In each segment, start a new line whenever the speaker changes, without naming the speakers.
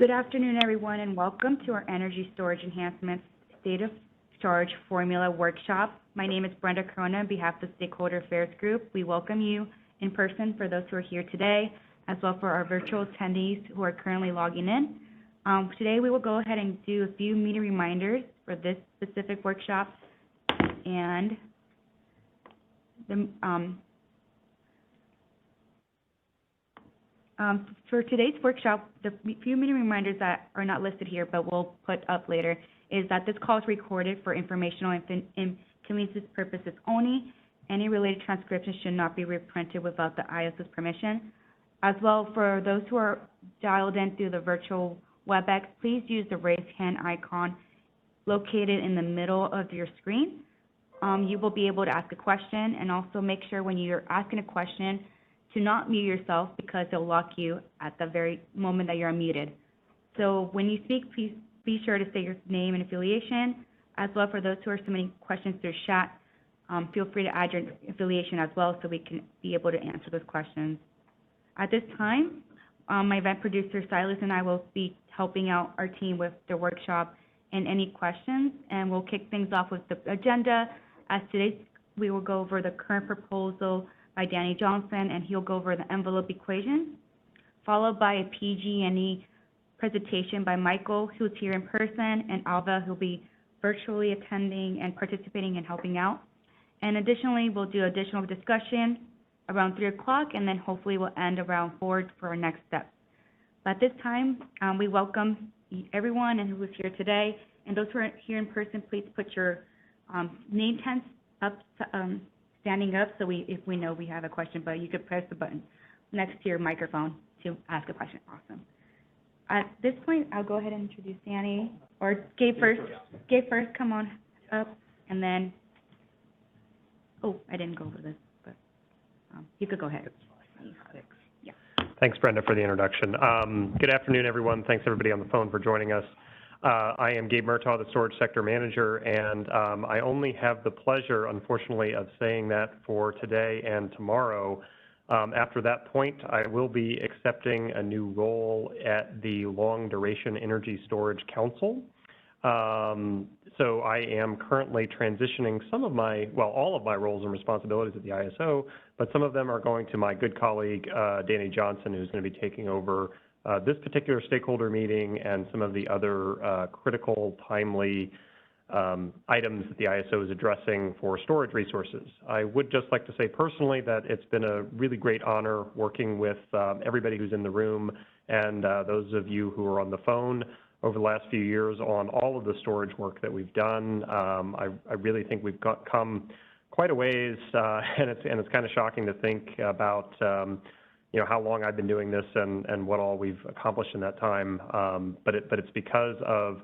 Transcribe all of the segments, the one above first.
Good afternoon, everyone, and welcome to our Energy Storage Enhancements State of Charge Formula Workshop. My name is Brenda Corona on behalf of the Stakeholder Affairs Group. We welcome you in person for those who are here today, as well for our virtual attendees who are currently logging in. Today, we will go ahead and do a few meeting reminders for this specific workshop. And for today's workshop, the few meeting reminders that are not listed here but we'll put up later is that this call is recorded for informational and convenience purposes only. Any related transcriptions should not be reprinted without the ISO's permission. As well, for those who are dialed in through the virtual WebEx, please use the raise hand icon located in the middle of your screen. You will be able to ask a question, and also make sure when you're asking a question to not mute yourself because it'll lock you at the very moment that you're unmuted. So when you speak, please be sure to say your name and affiliation. As well, for those who are submitting questions through chat, feel free to add your affiliation as well so we can be able to answer those questions. At this time, my event producer, Silas, and I will be helping out our team with the workshop and any questions, and we'll kick things off with the agenda. As today, we will go over the current proposal by Danny Johnson, and he'll go over the envelope equation, followed by a PG&E presentation by Michael, who's here in person, and Alva, who'll be virtually attending and participating and helping out. And additionally, we'll do additional discussion around 3 o'clock, and then hopefully we'll end around 4 for our next steps. But at this time, we welcome everyone and who is here today. And those who are here in person, please put your name tags up, standing up, so if we know we have a question, but you could press the button next to your microphone to ask a question. Awesome. At this point, I'll go ahead and introduce Danny, or Gabe first. Gabe first, come on up, and then, oh, I didn't go over this, but you could go ahead. Yeah.
Thanks, Brenda, for the introduction. Good afternoon, everyone. Thanks, everybody on the phone, for joining us. I am Gabe Murtaugh, the Storage Sector Manager, and I only have the pleasure, unfortunately, of saying that for today and tomorrow. After that point, I will be accepting a new role at the Long Duration Energy Storage Council. So I am currently transitioning some of my, well, all of my roles and responsibilities at the ISO, but some of them are going to my good colleague, Danny Johnson, who's going to be taking over this particular stakeholder meeting and some of the other critical, timely items that the ISO is addressing for storage resources. I would just like to say personally that it's been a really great honor working with everybody who's in the room and those of you who are on the phone over the last few years on all of the storage work that we've done. I really think we've come quite a ways, and it's kind of shocking to think about how long I've been doing this and what all we've accomplished in that time. But it's because of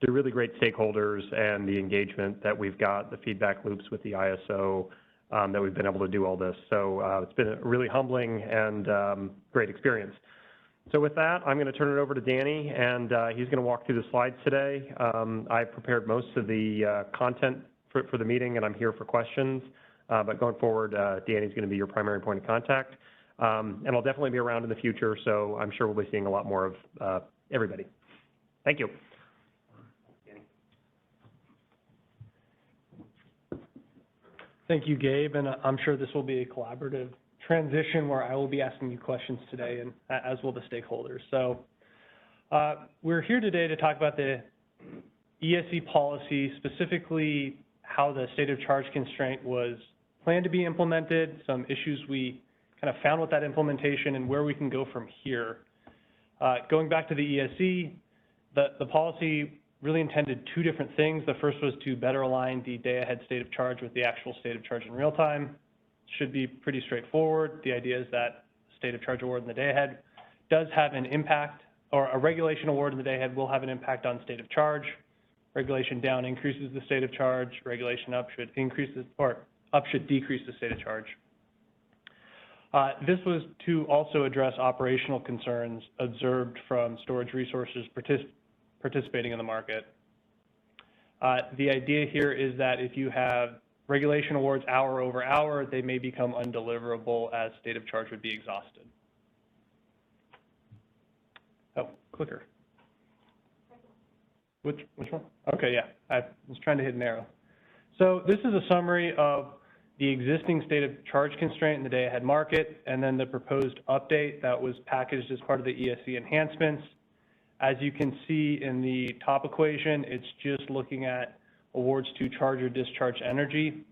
the really great stakeholders and the engagement that we've got, the feedback loops with the ISO, that we've been able to do all this. So it's been a really humbling and great experience. So with that, I'm going to turn it over to Danny, and he's going to walk through the slides today. I've prepared most of the content for the meeting, and I'm here for questions. But going forward, Danny's going to be your primary point of contact. And I'll definitely be around in the future, so I'm sure we'll be seeing a lot more of everybody. Thank you.
Thank you, Gabe, and I'm sure this will be a collaborative transition where I will be asking you questions today, and as will the stakeholders. So we're here today to talk about the ESE policy, specifically how the state of charge constraint was planned to be implemented, some issues we kind of found with that implementation, and where we can go from here. Going back to the ESE, the policy really intended 2 different things. The first was to better align the day-ahead state of charge with the actual state of charge in real time. Should be pretty straightforward. The idea is that state of charge award in the day-ahead does have an impact, or a regulation award in the day-ahead will have an impact on state of charge. Regulation down increases the state of charge. Regulation up should decrease the state of charge. This was to also address operational concerns observed from storage resources participating in the market. The idea here is that if you have regulation awards hour over hour, they may become undeliverable as state of charge would be exhausted. Oh, clicker. Which one? Okay, yeah, I was trying to hit an arrow. So this is a summary of the existing state of charge constraint in the day-ahead market, and then the proposed update that was packaged as part of the ESC enhancements. As you can see in the top equation, it's just looking at awards to charge or discharge energy.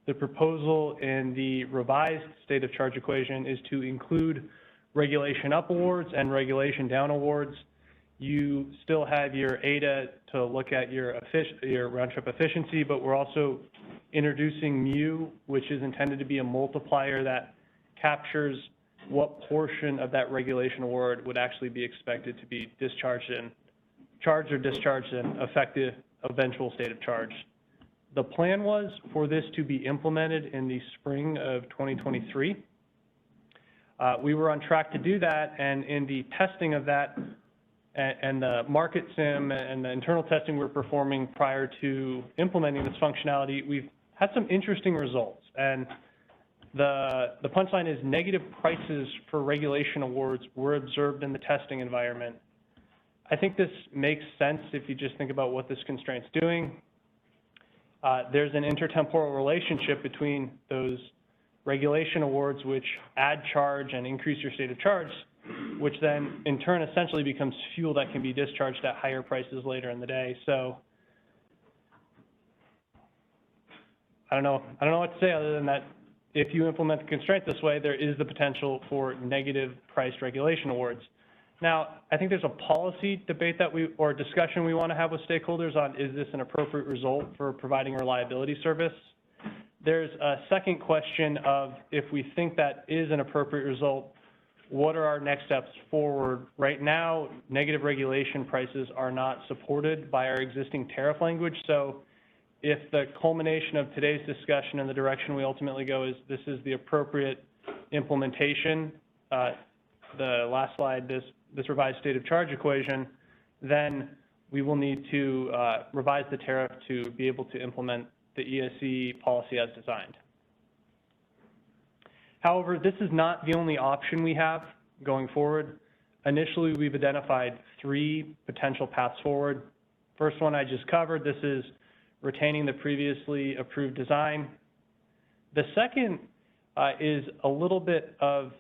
The proposal in the revised state of charge equation is to include regulation up awards and regulation down awards. You still have your ADA to look at your round-trip efficiency, but we're also introducing mu, which is intended to be a multiplier that captures what portion of that regulation award would actually be expected to be discharged in, charged or discharged in effective eventual state of charge. The plan was for this to be implemented in the spring of 2023. We were on track to do that, and in the testing of that, and the market sim and the internal testing we're performing prior to implementing this functionality, we've had some interesting results. And the punchline is negative prices for regulation awards were observed in the testing environment. I think this makes sense if you just think about what this constraint's doing. There's an intertemporal relationship between those regulation awards which add charge and increase your state of charge, which then in turn essentially becomes fuel that can be discharged at higher prices later in the day. So I don't know what to say other than that if you implement the constraint this way, there is the potential for negative priced regulation awards. Now, I think there's a policy debate that or discussion we want to have with stakeholders on, is this an appropriate result for providing a reliability service? There's a second question of, if we think that is an appropriate result, what are our next steps forward? Right now, negative regulation prices are not supported by our existing tariff language. So if the culmination of today's discussion and the direction we ultimately go is this is the appropriate implementation, the last slide, this revised state of charge equation, then we will need to revise the tariff to be able to implement the ESC policy as designed. However, this is not the only option we have going forward. Initially, we've identified 3 potential paths forward. First one I just covered, this is retaining the previously approved design. The second is a little bit of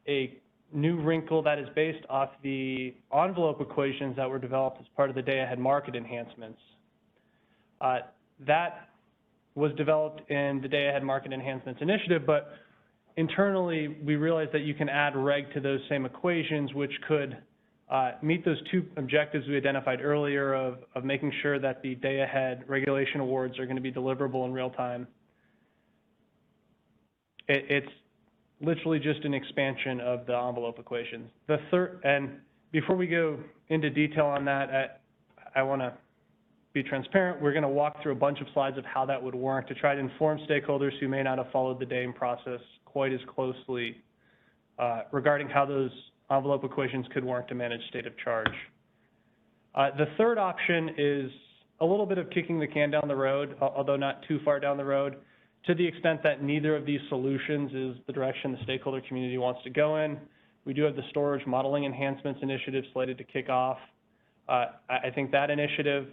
a new wrinkle that is based off the envelope equations that were developed as part of the day-ahead market enhancements. That was developed in the day-ahead market enhancements initiative, but internally, we realized that you can add reg to those same equations, which could meet those 2 objectives we identified earlier of making sure that the day-ahead regulation awards are going to be deliverable in real time. It's literally just an expansion of the envelope equations. The third, and before we go into detail on that, I want to be transparent. We're going to walk through a bunch of slides of how that would work to try to inform stakeholders who may not have followed the DAME process quite as closely regarding how those envelope equations could work to manage state of charge. The third option is a little bit of kicking the can down the road, although not too far down the road, to the extent that neither of these solutions is the direction the stakeholder community wants to go in. We do have the storage modeling enhancements initiative slated to kick off. I think that initiative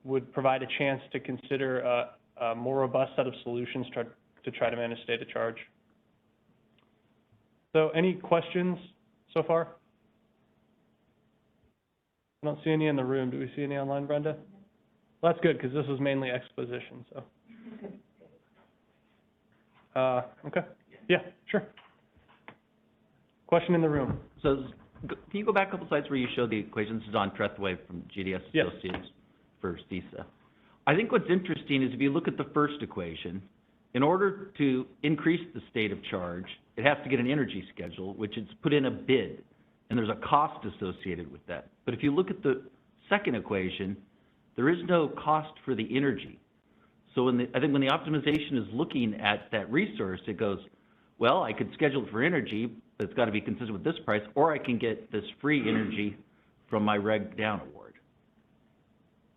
would provide a chance to consider a more robust set of solutions to try to manage state of charge. So any questions so far? I don't see any in the room. Do we see any online, Brenda? Well, that's good, because this was mainly exposition, so. Okay. Yeah, sure. Question in the room.
So can you go back a couple slides where you showed the equations? This is on Trethway from GDS
Yes.
Associates for CISA. I think what's interesting is if you look at the first equation, in order to increase the state of charge, it has to get an energy schedule, which is put in a bid, and there's a cost associated with that. But if you look at the second equation, there is no cost for the energy. So I think when the optimization is looking at that resource, it goes, well, I could schedule it for energy, but it's got to be consistent with this price, or I can get this free energy from my reg down award.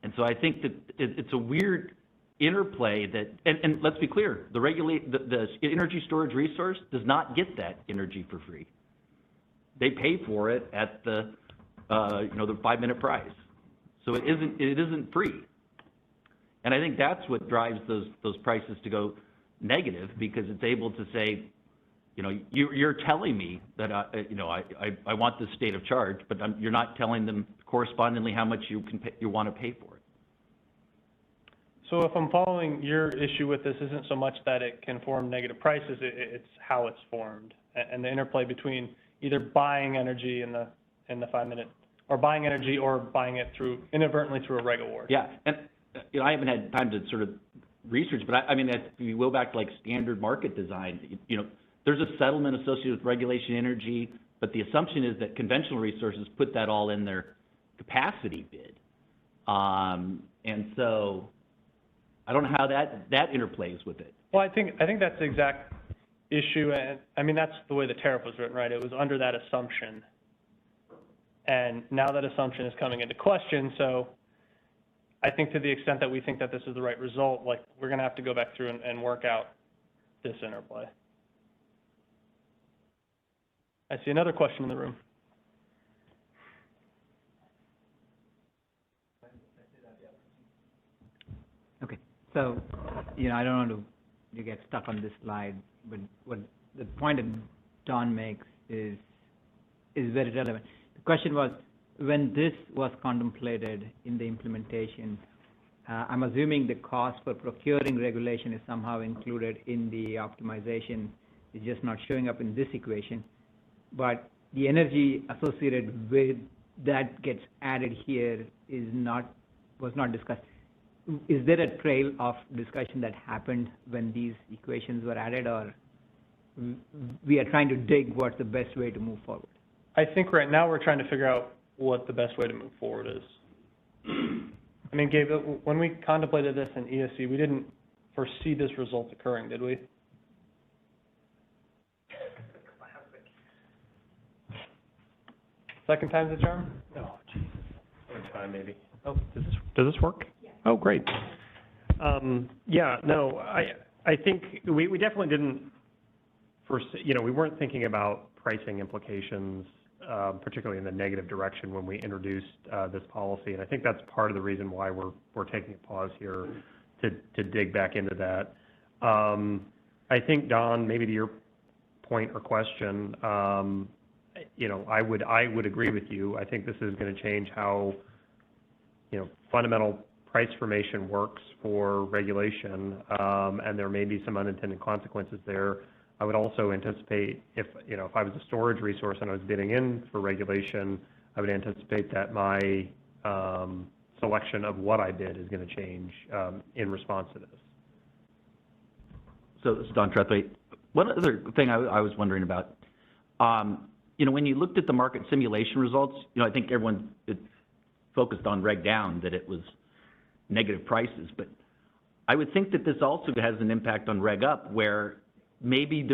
And so I think that it's a weird interplay that, and let's be clear, the energy storage resource does not get that energy for free. They pay for it at the, the 5-minute price. So it isn't free. And I think that's what drives those prices to go negative, because it's able to say, you know, you're telling me that, you know, I want this state of charge, but you're not telling them correspondingly how much you want to pay for it.
So if I'm following, your issue with this isn't so much that it can form negative prices, it's how it's formed, and the interplay between either buying energy in the 5-minute, or buying energy, or buying it inadvertently through a reg award.
Yeah, and you know, I haven't had time to sort of research, but I mean, if you go back to like standard market design, you know, there's a settlement associated with regulation energy, but the assumption is that conventional resources put that all in their capacity bid. And so I don't know how that interplays with it.
Well, I think that's the exact issue, and I mean, that's the way the tariff was written, right? It was under that assumption. And now that assumption is coming into question, so I think to the extent that we think that this is the right result, like, we're gonna have to go back through and work out this interplay. I see another question in the room.
Okay, so, you know, I don't want to get stuck on this slide, but what the point that Don makes is very relevant. The question was, when this was contemplated in the implementation, I'm assuming the cost for procuring regulation is somehow included in the optimization. It's just not showing up in this equation. But the energy associated with that gets added here was not discussed. Is there a trail of discussion that happened when these equations were added, or we are trying to dig what's the best way to move forward?
I think right now we're trying to figure out what the best way to move forward is. I mean, Gabe, when we contemplated this in ESC, we didn't foresee this result occurring, did we? Second time's the charm?
Oh, Jesus. One time, maybe. Oh, does this work? Yeah. Oh, great. Yeah, no, I think we definitely didn't foresee, you know, we weren't thinking about pricing implications, particularly in the negative direction when we introduced this policy. And I think that's part of the reason why we're taking a pause here to dig back into that. I think, Don, maybe to your point or question, you know, I would agree with you. I think this is going to change how, you know, fundamental price formation works for regulation, and there may be some unintended consequences there. I would also anticipate if I was a storage resource and I was bidding in for regulation, I would anticipate that my selection of what I bid is going to change in response to this.
So, this is Don Trethwaite. One other thing I was wondering about, you know, when you looked at the market simulation results, you know, I think everyone focused on reg down, that it was negative prices, but I would think that this also has an impact on reg up, where maybe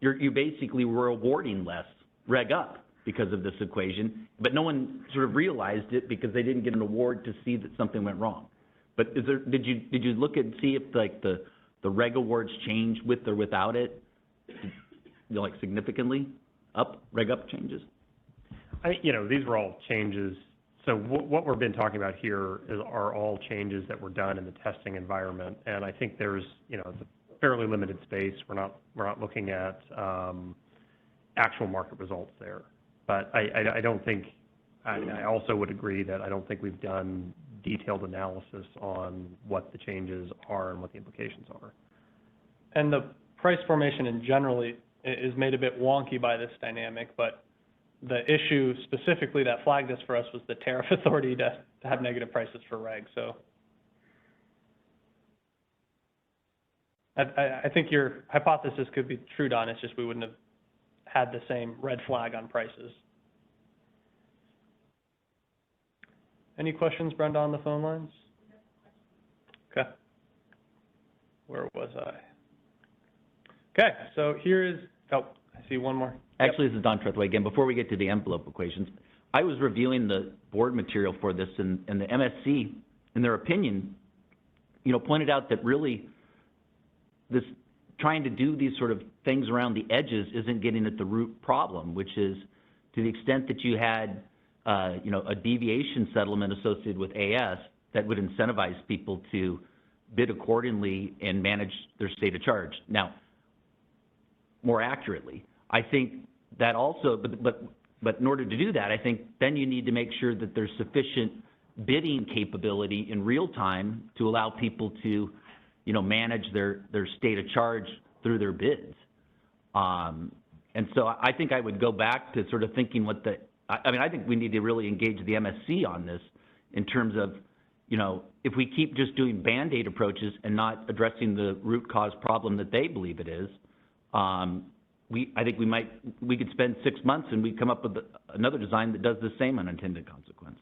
you basically were awarding less reg up because of this equation, but no one sort of realized it because they didn't get an award to see that something went wrong. But did you look and see if like the reg awards change with or without it, you know, like significantly up, reg up changes?
You know, these were all changes. So what we've been talking about here are all changes that were done in the testing environment, and I think there's, you know, it's a fairly limited space. We're not looking at actual market results there. But I don't think, I also would agree that I don't think we've done detailed analysis on what the changes are and what the implications are.
And the price formation in general is made a bit wonky by this dynamic, but the issue specifically that flagged this for us was the tariff authority to have negative prices for reg. So I think your hypothesis could be true, Don. It's just we wouldn't have had the same red flag on prices. Any questions, Brenda, on the phone lines? Okay. Where was I? Okay, so here is, oh, I see one more.
Actually, this is Don Trethwaite again. Before we get to the envelope equations, I was reviewing the board material for this, and the MSC, in their opinion, you know, pointed out that really this trying to do these sort of things around the edges isn't getting at the root problem, which is to the extent that you had a deviation settlement associated with AS that would incentivize people to bid accordingly and manage their state of charge. Now, more accurately, I think that also, but in order to do that, I think then you need to make sure that there's sufficient bidding capability in real time to allow people to, manage their state of charge through their bids. And so I think I would go back to sort of thinking I think we need to really engage the MSC on this in terms of, if we keep just doing Band-Aid approaches and not addressing the root cause problem that they believe it is, I think we could spend 6 months and we come up with another design that does the same unintended consequence.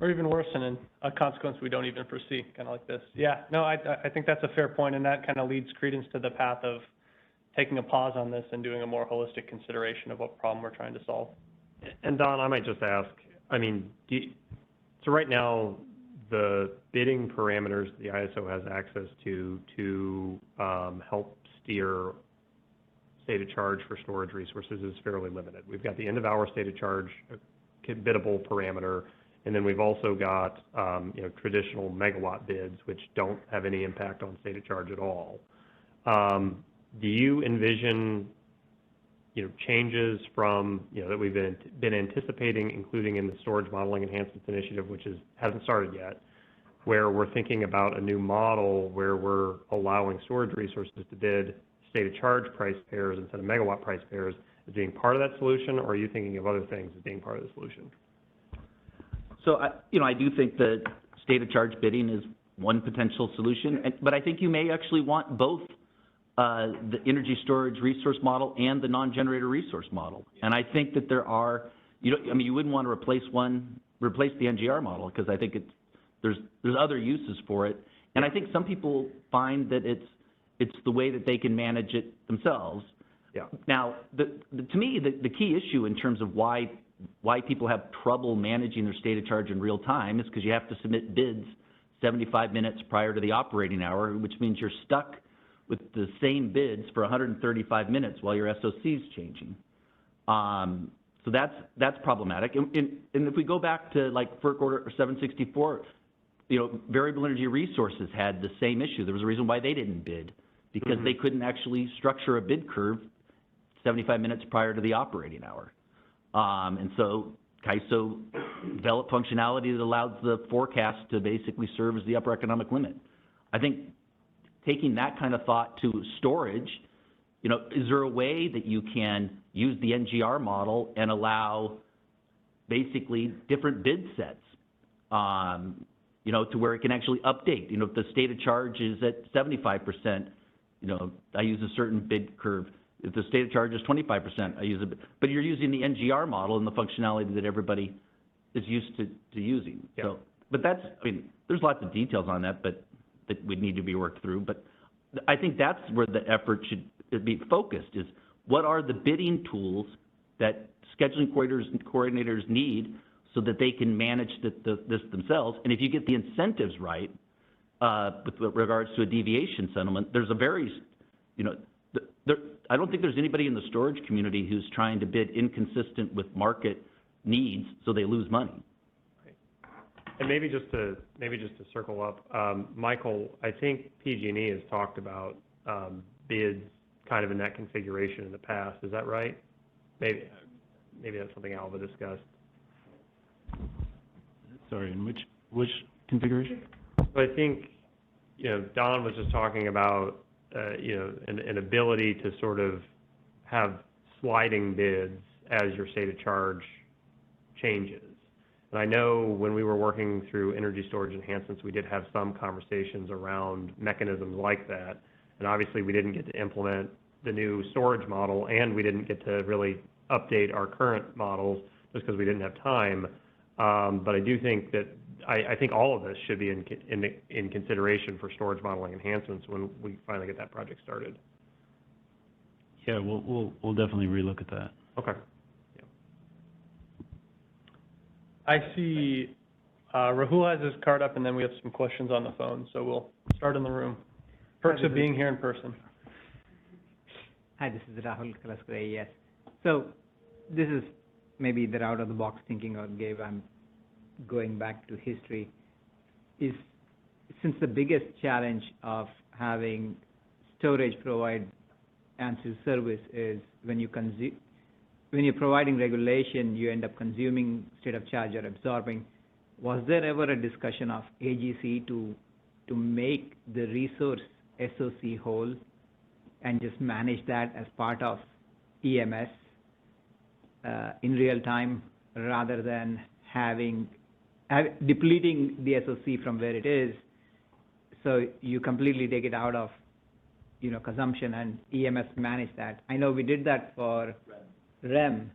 Or even worse, and a consequence we don't even foresee, kind of like this. Yeah, no, I think that's a fair point, and that kind of leads credence to the path of taking a pause on this and doing a more holistic consideration of what problem we're trying to solve.
And Don, I might just ask, so right now, the bidding parameters the ISO has access to help steer state of charge for storage resources is fairly limited. We've got the end of hour state of charge biddable parameter, and then we've also got traditional megawatt bids, which don't have any impact on state of charge at all. Do you envision changes from that we've been anticipating, including in the storage modeling enhancements initiative, which hasn't started yet, where we're thinking about a new model where we're allowing storage resources to bid state of charge price pairs instead of megawatt price pairs as being part of that solution, or are you thinking of other things as being part of the solution?
So, I do think that state of charge bidding is one potential solution, but I think you may actually want both the energy storage resource model and the non-generator resource model. And I think that there are, you wouldn't want to replace the NGR model, because I think there's other uses for it. And I think some people find that it's the way that they can manage it themselves.
Yeah.
Now, to me, the key issue in terms of why people have trouble managing their state of charge in real time is because you have to submit bids 75 minutes prior to the operating hour, which means you're stuck with the same bids for 135 minutes while your SOC's changing. So that's problematic. And if we go back to like FERC Order 764, variable energy resources had the same issue. There was a reason why they didn't bid, because they couldn't actually structure a bid curve 75 minutes prior to the operating hour. And so CAISO developed functionality that allows the forecast to basically serve as the upper economic limit. I think taking that kind of thought to storage, is there a way that you can use the NGR model and allow basically different bid sets, to where it can actually update? If the state of charge is at 75%, I use a certain bid curve. If the state of charge is 25%, I use it. But you're using the NGR model and the functionality that everybody is used to using.
Yeah.
So, but that's, there's lots of details on that, but that would need to be worked through. But I think that's where the effort should be focused, is what are the bidding tools that scheduling coordinators need so that they can manage this themselves. And if you get the incentives right, with regards to a deviation settlement, there's a very, I don't think there's anybody in the storage community who's trying to bid inconsistent with market needs so they lose money.
And maybe just to circle up, Michael, I think PG&E has talked about bids kind of in that configuration in the past. Is that right? Maybe that's something Alva discussed.
Sorry, in which configuration?
So I think, Don was just talking about, an ability to sort of have sliding bids as your state of charge changes. And I know when we were working through energy storage enhancements, we did have some conversations around mechanisms like that. And obviously, we didn't get to implement the new storage model, and we didn't get to really update our current models just because we didn't have time. But I do think that I think all of this should be in consideration for storage modeling enhancements when we finally get that project started.
Yeah, we'll definitely relook at that.
Okay.
I see Rahul has his card up, and then we have some questions on the phone, so we'll start in the room. Perks of being here in person.
Hi, this is Rahul Kalaskar, AES. So this is maybe the out-of-the-box thinking, or Gabe, I'm going back to history, is since the biggest challenge of having storage provide answer service is when you're providing regulation, you end up consuming state of charge or absorbing. Was there ever a discussion of AGC to make the resource SOC whole and just manage that as part of EMS in real time, rather than depleting the SOC from where it is, so you completely take it out of consumption and EMS manage that? I know we did that for REM.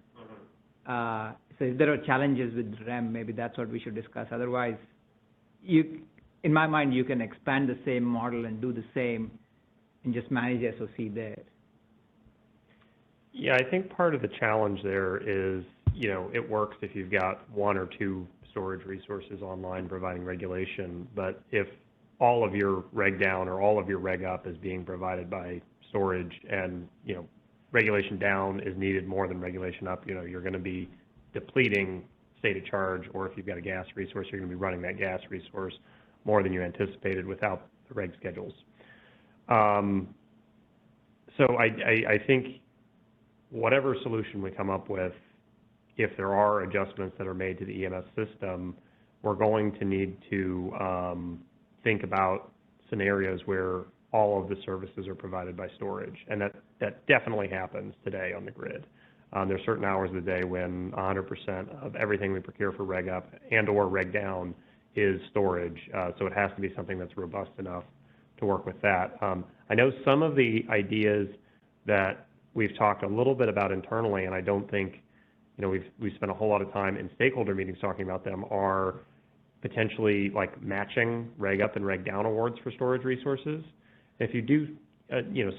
So if there are challenges with REM, maybe that's what we should discuss. Otherwise, in my mind, you can expand the same model and do the same and just manage the SOC there.
Yeah, I think part of the challenge there is, it works if you've got one or two storage resources online providing regulation, but if all of your reg down or all of your reg up is being provided by storage and, regulation down is needed more than regulation up, you're going to be depleting state of charge, or if you've got a gas resource, you're going to be running that gas resource more than you anticipated without the reg schedules. So I think whatever solution we come up with, if there are adjustments that are made to the EMS system, we're going to need to think about scenarios where all of the services are provided by storage, and that definitely happens today on the grid. There's certain hours of the day when 100% of everything we procure for reg up and or reg down is storage, so it has to be something that's robust enough to work with that. I know some of the ideas that we've talked a little bit about internally, and I don't think, we've spent a whole lot of time in stakeholder meetings talking about them, are potentially like matching reg up and reg down awards for storage resources. If you do,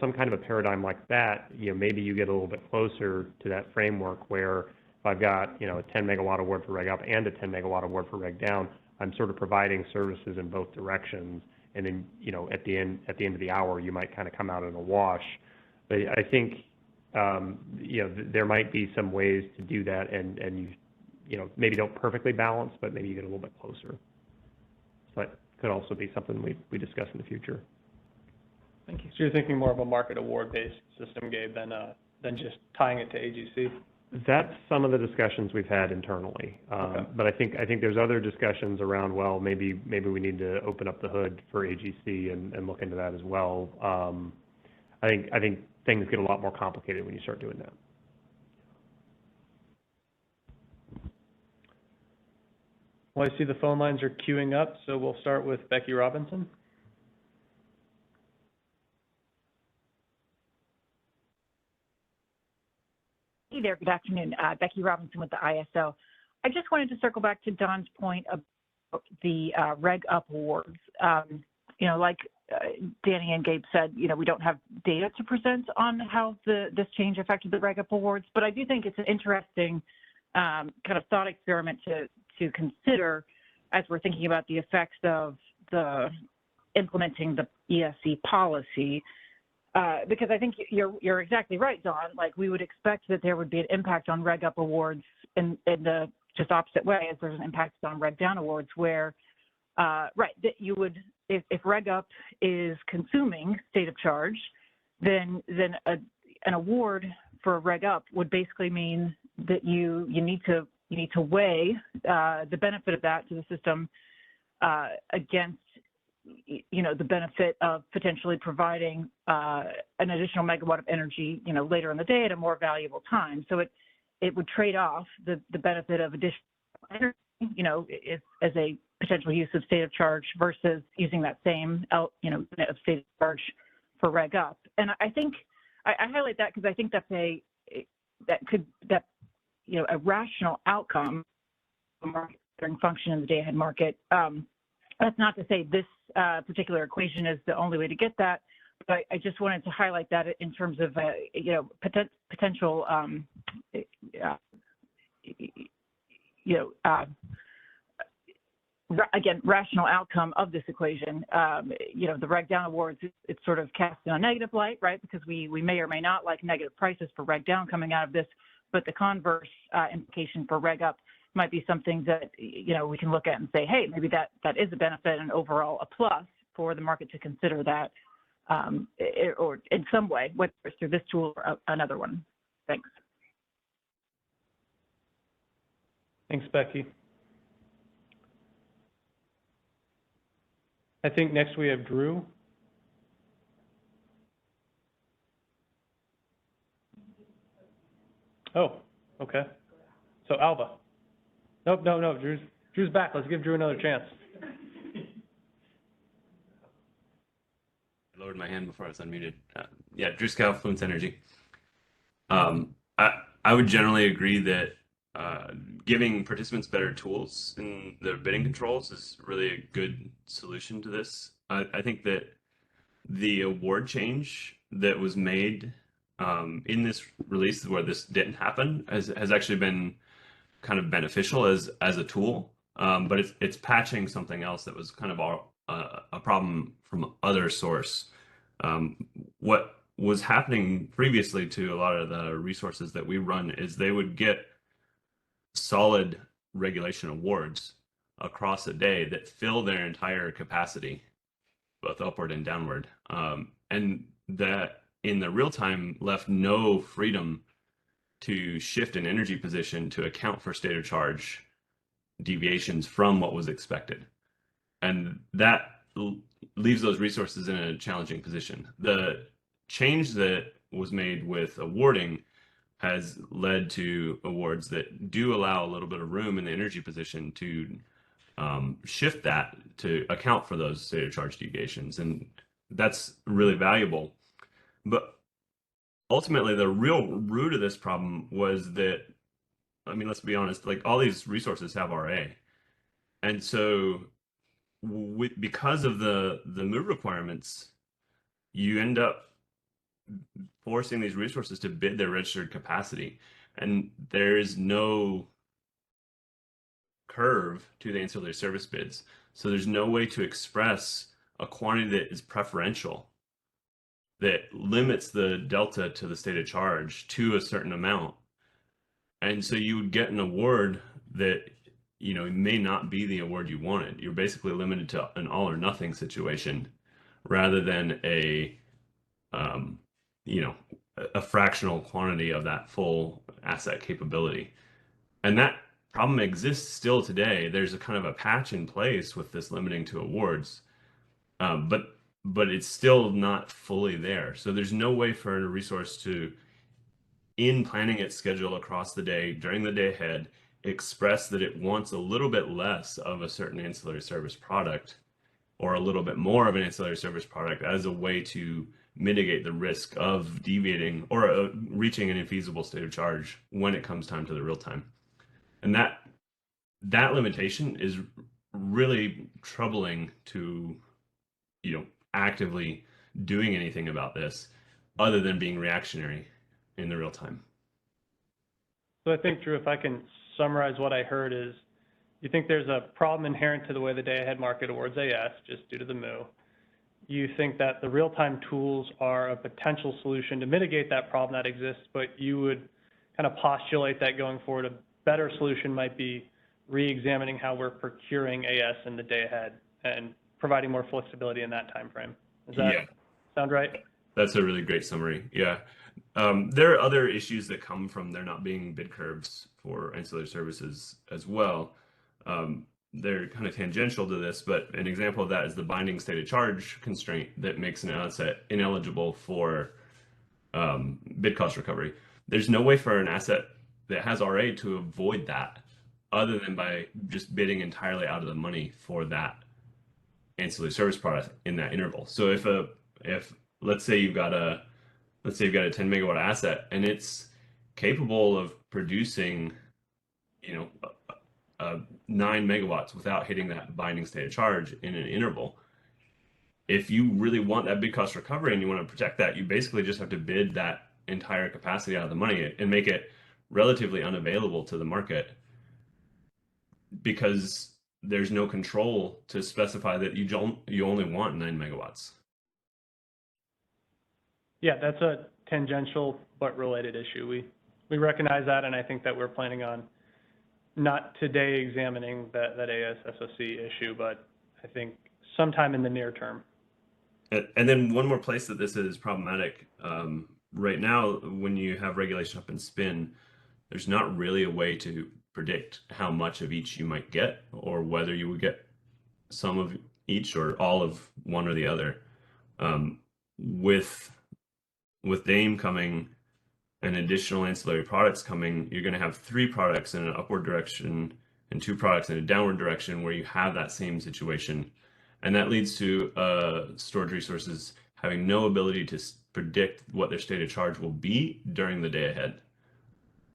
some kind of a paradigm like that, maybe you get a little bit closer to that framework where if I've got, a 10 megawatt award for reg up and a 10 megawatt award for reg down, I'm sort of providing services in both directions. And then, at the end of the hour, you might kind of come out in a wash. But I think, there might be some ways to do that, and you maybe don't perfectly balance, but maybe you get a little bit closer. So that could also be something we discuss in the future.
Thank you. So you're thinking more of a market award-based system, Gabe, than just tying it to AGC?
That's some of the discussions we've had internally.
Okay.
But I think there's other discussions around, well, maybe we need to open up the hood for AGC and look into that as well. I think things get a lot more complicated when you start doing that.
Well, I see the phone lines are queuing up, so we'll start with Becky Robinson.
Hey there, good afternoon. Becky Robinson with the ISO. I just wanted to circle back to Don's point about the reg up awards. Like Danny and Gabe said, we don't have data to present on how this change affected the reg up awards, but I do think it's an interesting kind of thought experiment to consider as we're thinking about the effects of implementing the ESC policy. Because I think you're exactly right, Don. Like, we would expect that there would be an impact on reg up awards in the just opposite way as there's an impact on reg down awards, where that you would, if reg up is consuming state of charge, then an award for reg up would basically mean that you need to weigh the benefit of that to the system against the benefit of potentially providing an additional megawatt of energy, later in the day at a more valuable time. So it would trade off the benefit of additional energy, as a potential use of state of charge versus using that same, unit of state of charge for reg up. And I think I highlight that because I think that's a rational outcome of a market function in the day-ahead market. That's not to say this particular equation is the only way to get that, but I just wanted to highlight that in terms of, potential, again, rational outcome of this equation. The reg down awards, it's sort of cast in a negative light, right? Because we may or may not like negative prices for reg down coming out of this, but the converse implication for reg up might be something that, we can look at and say, hey, maybe that is a benefit and overall a plus for the market to consider that, or in some way, whether it's through this tool or another one. Thanks.
Thanks, Becky. I think next we have Drew. Oh, okay. So Alva. Nope, no, Drew's back. Let's give Drew another chance.
I lowered my hand before I was unmuted. Yeah, Drew Scow, Fluence Energy. I would generally agree that giving participants better tools in their bidding controls is really a good solution to this. I think that the award change that was made in this release where this didn't happen has actually been kind of beneficial as a tool, but it's patching something else that was kind of a problem from other source. What was happening previously to a lot of the resources that we run is they would get solid regulation awards across a day that fill their entire capacity, both upward and downward, and that in the real time left no freedom to shift an energy position to account for state of charge deviations from what was expected. And that leaves those resources in a challenging position. The change that was made with awarding has led to awards that do allow a little bit of room in the energy position to shift that to account for those state of charge deviations. And that's really valuable. But ultimately, the real root of this problem was that, I mean, let's be honest, like all these resources have RA. And so because of the move requirements, you end up forcing these resources to bid their registered capacity. And there is no curve to the ancillary service bids. So there's no way to express a quantity that is preferential, that limits the delta to the state of charge to a certain amount. And so you would get an award that, may not be the award you wanted. You're basically limited to an all or nothing situation rather than a fractional quantity of that full asset capability. And that problem exists still today. There's a kind of a patch in place with this limiting to awards, but it's still not fully there. So there's no way for a resource to, in planning its schedule across the day, during the day ahead, express that it wants a little bit less of a certain ancillary service product or a little bit more of an ancillary service product as a way to mitigate the risk of deviating or reaching an infeasible state of charge when it comes time to the real time. And that limitation is really troubling to, actively doing anything about this other than being reactionary in the real time.
So I think, Drew, if I can summarize what I heard is, you think there's a problem inherent to the way the day-ahead market awards AS, just due to the MOO. You think that the real-time tools are a potential solution to mitigate that problem that exists, but you would kind of postulate that going forward, a better solution might be re-examining how we're procuring AS in the day ahead and providing more flexibility in that time frame. Does that sound right?
That's a really great summary. Yeah. There are other issues that come from there not being bid curves for ancillary services as well. They're kind of tangential to this, but an example of that is the binding state of charge constraint that makes an asset ineligible for bid cost recovery. There's no way for an asset that has RA to avoid that other than by just bidding entirely out of the money for that ancillary service product in that interval. So if let's say you've got a 10 megawatt asset and it's capable of producing 9 megawatts without hitting that binding state of charge in an interval, if you really want that bid cost recovery and you want to protect that, you basically just have to bid that entire capacity out of the money and make it relatively unavailable to the market, because there's no control to specify that you only want 9 megawatts.
Yeah, that's a tangential but related issue. we recognize that, and I think that we're planning on not today examining that ASSOC issue, but I think sometime in the near term.
And then one more place that this is problematic. Right now, when you have regulation up in spin, there's not really a way to predict how much of each you might get, or whether you would get some of each or all of one or the other. With DAME coming and additional ancillary products coming, you're going to have 3 products in an upward direction and 2 products in a downward direction where you have that same situation. And that leads to storage resources having no ability to predict what their state of charge will be during the day ahead.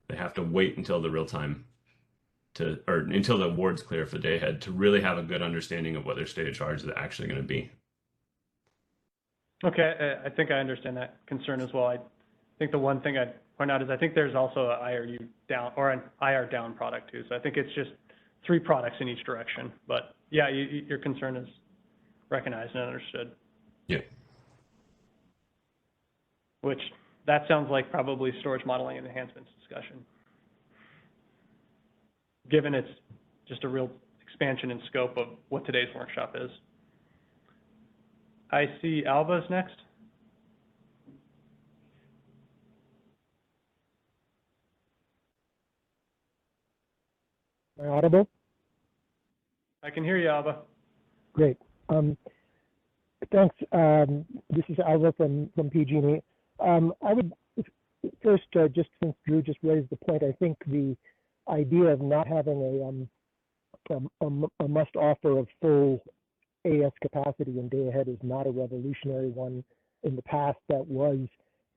They have to wait until the real time or until the award's clear for the day ahead to really have a good understanding of what their state of charge is actually going to be.
Okay, I think I understand that concern as well. I think the one thing I'd point out is I think there's also an IRU down or an IR down product too. So I think it's just 3 products in each direction. But yeah, your concern is recognized and understood.
Yeah.
Which that sounds like probably storage modeling and enhancements discussion, given it's just a real expansion in scope of what today's workshop is. I see Alva's next.
Am I audible?
I can hear you, Alva.
Great. Thanks. This is Alva from PG&E. I would first, just since Drew just raised the point, I think the idea of not having a must offer of full AS capacity in day ahead is not a revolutionary one. In the past, that was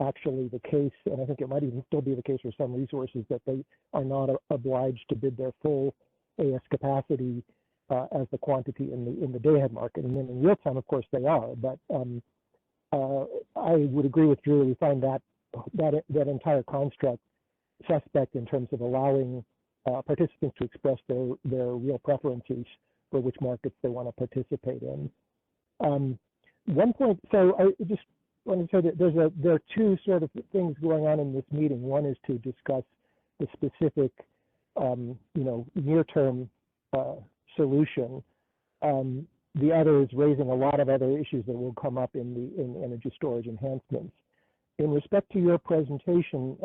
actually the case, and I think it might even still be the case for some resources, that they are not obliged to bid their full AS capacity as the quantity in the day ahead market. And then in real time, of course, they are. But I would agree with Drew. We find that entire construct suspect in terms of allowing participants to express their real preferences for which markets they want to participate in. One point, so I just want to say that there are 2 sort of things going on in this meeting. One is to discuss the specific, near-term solution. The other is raising a lot of other issues that will come up in energy storage enhancements. In respect to your presentation,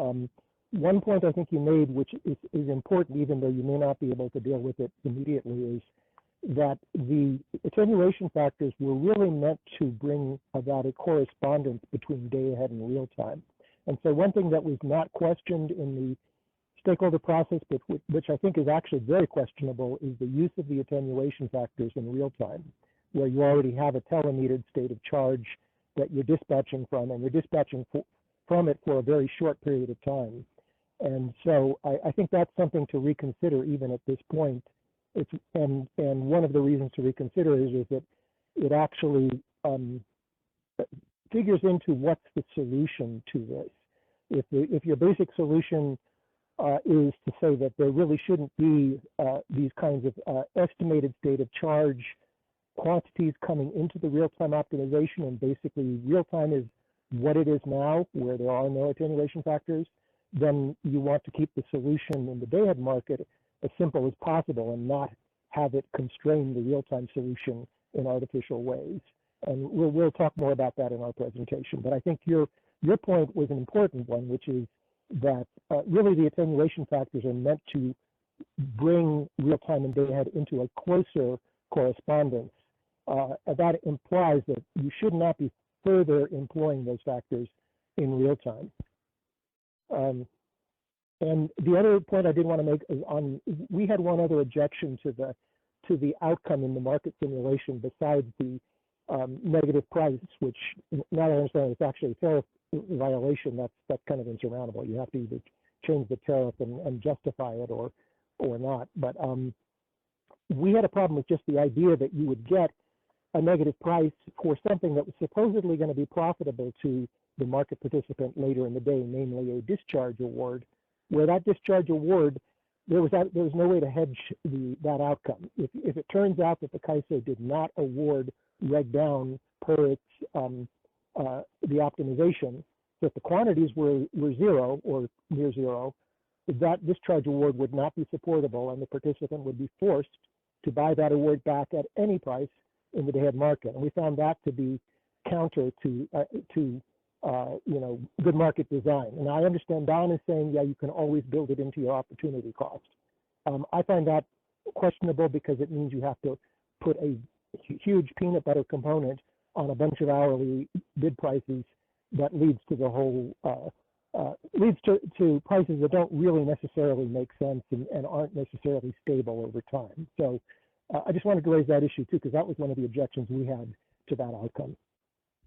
one point I think you made, which is important, even though you may not be able to deal with it immediately, is that the attenuation factors were really meant to bring about a correspondence between day ahead and real time. And so one thing that was not questioned in the stakeholder process, but which I think is actually very questionable, is the use of the attenuation factors in real time, where you already have a telemetered state of charge that you're dispatching from, and you're dispatching from it for a very short period of time. And so I think that's something to reconsider even at this point. And one of the reasons to reconsider is that it actually figures into what's the solution to this. If your basic solution is to say that there really shouldn't be these kinds of estimated state of charge quantities coming into the real-time optimization, and basically real-time is what it is now, where there are no attenuation factors, then you want to keep the solution in the day-ahead market as simple as possible and not have it constrain the real-time solution in artificial ways. And we'll talk more about that in our presentation. But I think your point was an important one, which is that really the attenuation factors are meant to bring real-time and day-ahead into a closer correspondence. That implies that you should not be further employing those factors in real time. And the other point I did want to make is we had one other objection to the outcome in the market simulation besides the negative price, which now I understand it's actually a tariff violation. That's kind of insurmountable. You have to either change the tariff and justify it or not. But we had a problem with just the idea that you would get a negative price for something that was supposedly going to be profitable to the market participant later in the day, namely a discharge award, where that discharge award, there was no way to hedge that outcome. If it turns out that the CAISO did not award reg down per its the optimization, So if the quantities were zero or near zero, that discharge award would not be supportable, and the participant would be forced to buy that award back at any price in the day-ahead market. And we found that to be counter to good market design. And I understand Don is saying, yeah, you can always build it into your opportunity cost. I find that questionable because it means you have to put a huge peanut butter component on a bunch of hourly bid prices that leads to the whole leads to prices that don't really necessarily make sense and aren't necessarily stable over time. So I just wanted to raise that issue too, because that was one of the objections we had to that outcome.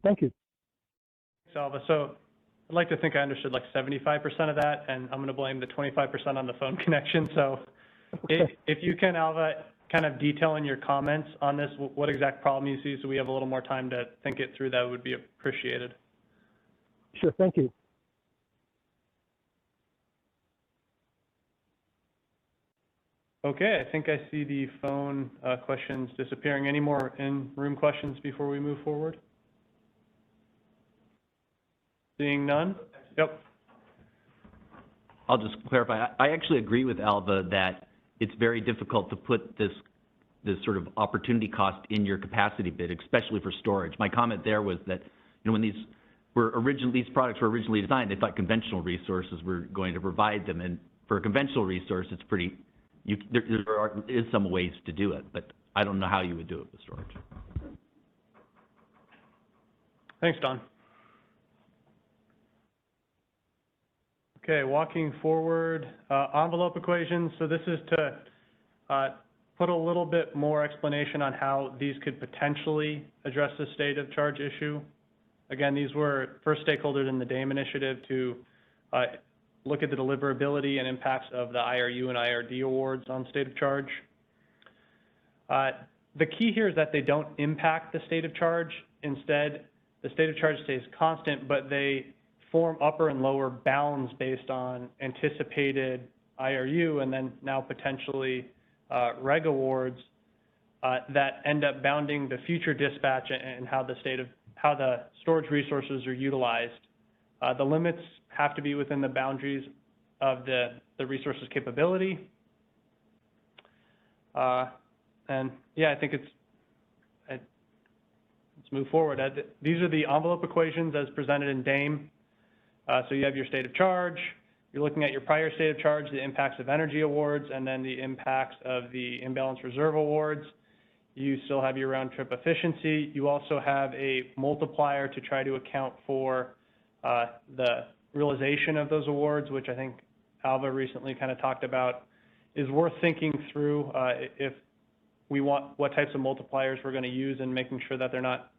Thank you.
Thanks, Alva. So I'd like to think I understood like 75% of that, and I'm going to blame the 25% on the phone connection. So if you can, Alva, kind of detail in your comments on this, what exact problem you see, so we have a little more time to think it through, that would be appreciated.
Sure, thank you.
Okay, I think I see the phone questions disappearing. Any more in-room questions before we move forward? Seeing none? Yep.
I'll just clarify. I actually agree with Alva that it's very difficult to put this sort of opportunity cost in your capacity bid, especially for storage. My comment there was that, when these products were originally designed, they thought conventional resources were going to provide them, and for a conventional resource, it's pretty. There is some ways to do it, but I don't know how you would do it with storage.
Thanks, Don. Okay, walking forward, envelope equations. So this is to put a little bit more explanation on how these could potentially address the state of charge issue. Again, these were first stakeholders in the DAME initiative to look at the deliverability and impacts of the IRU and IRD awards on state of charge. The key here is that they don't impact the state of charge. Instead, the state of charge stays constant, but they form upper and lower bounds based on anticipated IRU and then now potentially reg awards that end up bounding the future dispatch and how the storage resources are utilized. The limits have to be within the boundaries of the resource's capability. And yeah, I think let's move forward. These are the envelope equations as presented in DAME. So you have your state of charge, you're looking at your prior state of charge, the impacts of energy awards, and then the impacts of the imbalance reserve awards. You still have your round trip efficiency. You also have a multiplier to try to account for the realization of those awards, which I think Alva recently kind of talked about, is worth thinking through if we want what types of multipliers we're going to use and making sure that they're not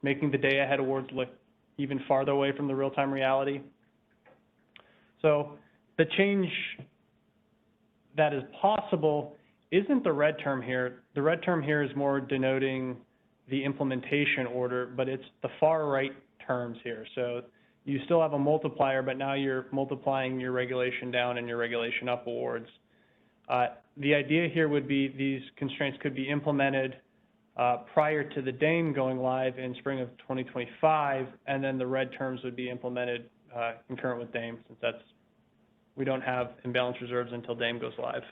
making the day ahead awards look even farther away from the real-time reality. So the change that is possible isn't the red term here. The red term here is more denoting the implementation order, but it's the far right terms here. So you still have a multiplier, but now you're multiplying your regulation down and your regulation up awards. The idea here would be these constraints could be implemented prior to the DAME going live in spring of 2025, and then the red terms would be implemented concurrent with DAME, since we don't have imbalance reserves until DAME goes live.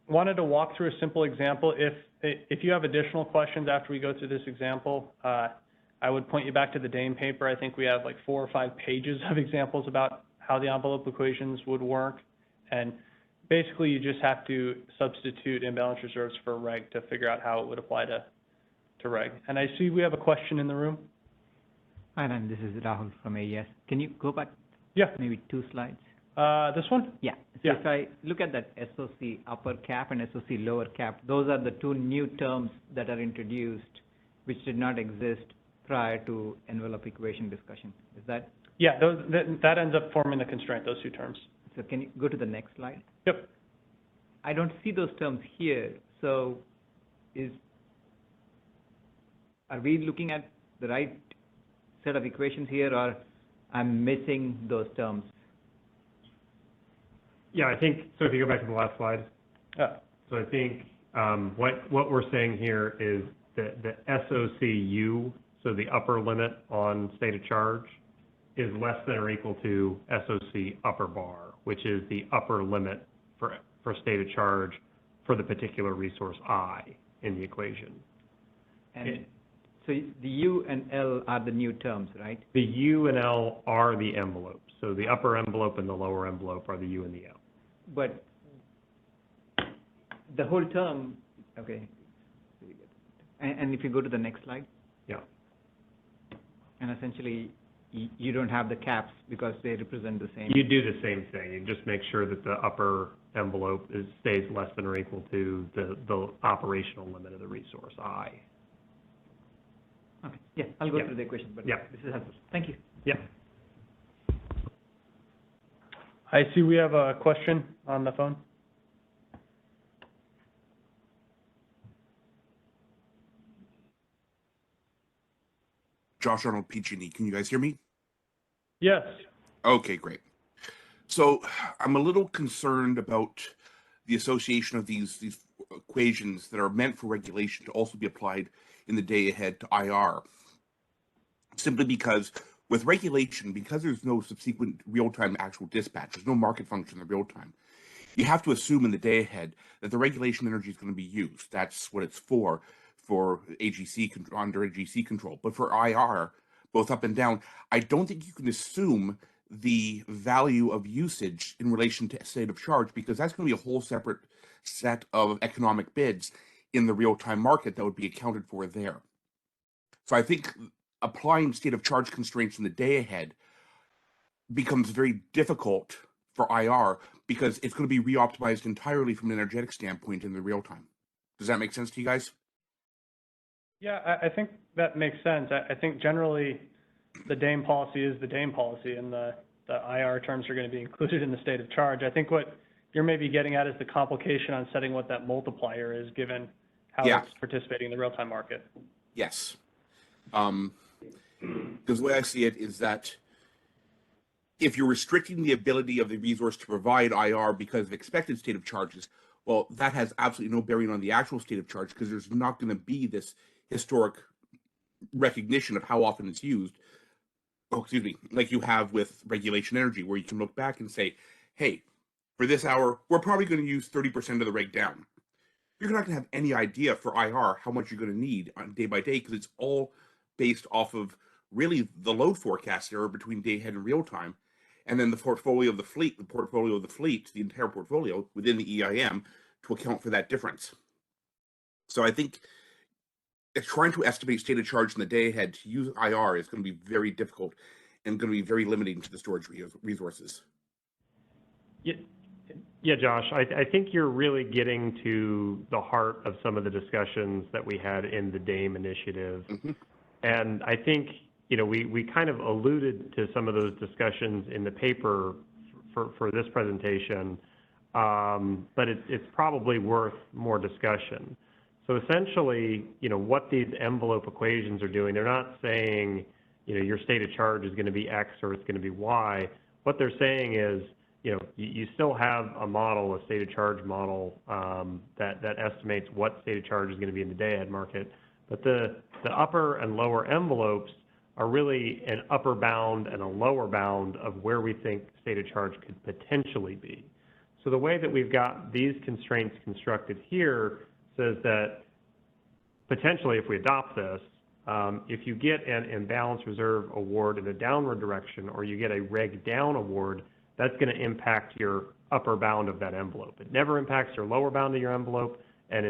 Wanted to walk through a simple example. If you have additional questions after we go through this example, I would point you back to the DAME paper. I think we have like 4 or 5 pages of examples about how the envelope equations would work. And basically, you just have to substitute imbalance reserves for reg to figure out how it would apply to reg. And I see we have a question in the room.
Hi, and this is Rahul from AES. Can you go back maybe 2 slides?
This one?
Yeah. So if I look at that SOC upper cap and SOC lower cap, those are the 2 new terms that are introduced, which did not exist prior to envelope equation discussion. Is that?
Yeah, that ends up forming the constraint, those 2 terms.
So can you go to the next slide?
Yep.
I don't see those terms here. So are we looking at the right set of equations here, or I'm missing those terms?
Yeah, I think, so if you go back to the last slide. So I think what we're saying here is the SOCU, so the upper limit on state of charge, is less than or equal to SOC upper bar, which is the upper limit for state of charge for the particular resource I in the equation.
And so the U and L are the new terms, right?
The U and L are the envelopes. So the upper envelope and the lower envelope are the U and the L.
But the whole term, okay. And if you go to the next slide,
Yeah.
and essentially you don't have the caps because they represent the same.
You do the same thing. You just make sure that the upper envelope stays less than or equal to the operational limit of the resource I.
Okay, yeah, I'll go
Yeah.
through the equation, but
Yeah.
this is helpful. Thank you.
Yeah.
I see we have a question on the phone.
Josh Arnold, PG&E. Can you guys hear me?
Yes.
Okay, great. So I'm a little concerned about the association of these equations that are meant for regulation to also be applied in the day ahead to IR. Simply because with regulation, because there's no subsequent real-time actual dispatch, there's no market function in real time, you have to assume in the day ahead that the regulation energy is going to be used. That's what it's for AGC, under AGC control. But for IR, both up and down, I don't think you can assume the value of usage in relation to state of charge, because that's going to be a whole separate set of economic bids in the real-time market that would be accounted for there. So I think applying state of charge constraints in the day ahead becomes very difficult for IR because it's going to be re-optimized entirely from an energetic standpoint in the real time. Does that make sense to you guys?
Yeah, I think that makes sense. I think generally the DAME policy is the DAME policy, and the IR terms are going to be included in the state of charge. I think what you're maybe getting at is the complication on setting what that multiplier is, given how
Yeah.
it's participating in the real-time market.
Yes. Because the way I see it is that if you're restricting the ability of the resource to provide IR because of expected state of charges, well, that has absolutely no bearing on the actual state of charge, because there's not going to be this historic recognition of how often it's used. Oh, excuse me, like you have with regulation energy, where you can look back and say, hey, for this hour, we're probably going to use 30% of the reg down. You're not going to have any idea for IR how much you're going to need on day by day, because it's all based off of really the load forecast error between day ahead and real time, and then the portfolio of the fleet, the entire portfolio within the EIM to account for that difference. So I think trying to estimate state of charge in the day ahead to use IR is going to be very difficult and going to be very limiting to the storage resources.
Yeah, Josh, I think you're really getting to the heart of some of the discussions that we had in the DAME initiative.
Mm-hmm.
And I think, you know, we kind of alluded to some of those discussions in the paper for this presentation, but it's probably worth more discussion. So essentially, you know, what these envelope equations are doing, they're not saying, you know, your state of charge is going to be X or it's going to be Y. What they're saying is, you know, you still have a model, a state of charge model, that estimates what state of charge is going to be in the day ahead market. But the upper and lower envelopes are really an upper bound and a lower bound of where we think state of charge could potentially be. So the way that we've got these constraints constructed here says that potentially, if we adopt this, if you get an imbalance reserve award in a downward direction, or you get a reg down award, that's going to impact your upper bound of that envelope. It never impacts your lower bound of your envelope, and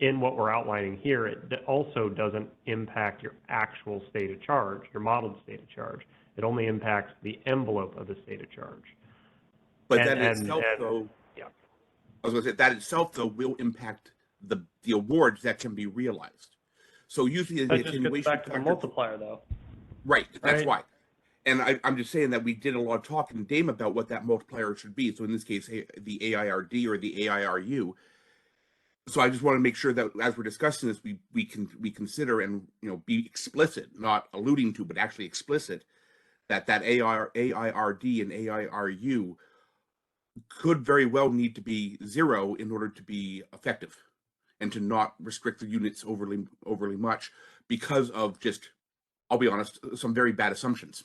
in what we're outlining here, it also doesn't impact your actual state of charge, your modeled state of charge. It only impacts the envelope of the state of charge.
But that itself, though,
yeah.
I was going to say, that itself, though, will impact the awards that can be realized. So usually the
That just gets back to the multiplier, though.
Right, that's
Right.
why. And I'm just saying that we did a lot of talk in DAME about what that multiplier should be. So in this case, the AIRD or the AIRU. So I just want to make sure that as we're discussing this, we consider and, you know, be explicit, not alluding to, but actually explicit, that AIRD and AIRU could very well need to be 0 in order to be effective. and to not restrict the units overly much because of just, I'll be honest, some very bad assumptions.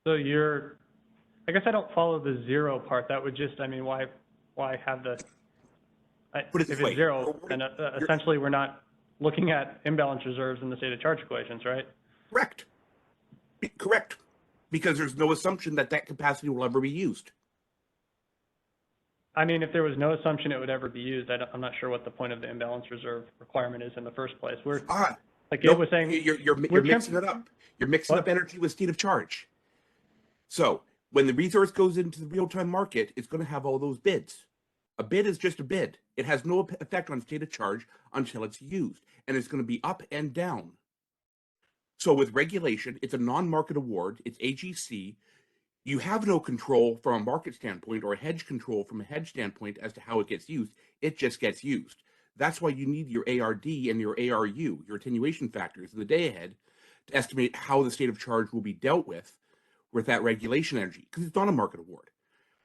So I guess I don't follow the zero part. That would just, I mean, why have the,
Put it
if
this
it's
way,
zero, then essentially we're not looking at imbalance reserves in the state of charge equations, right?
Correct. Correct. Because there's no assumption that that capacity will ever be used.
I mean, if there was no assumption it would ever be used, I'm not sure what the point of the imbalance reserve requirement is in the first place. Like Gabe was saying,
you're mixing it up. You're mixing up energy with state of charge. So when the resource goes into the real-time market, it's going to have all those bids. A bid is just a bid. It has no effect on state of charge until it's used, and it's going to be up and down. So with regulation, it's a non-market award. It's AGC. You have no control from a market standpoint or a hedge control from a hedge standpoint as to how it gets used. It just gets used. That's why you need your ARD and your ARU, your attenuation factors, in the day ahead to estimate how the state of charge will be dealt with that regulation energy, because it's not a market award.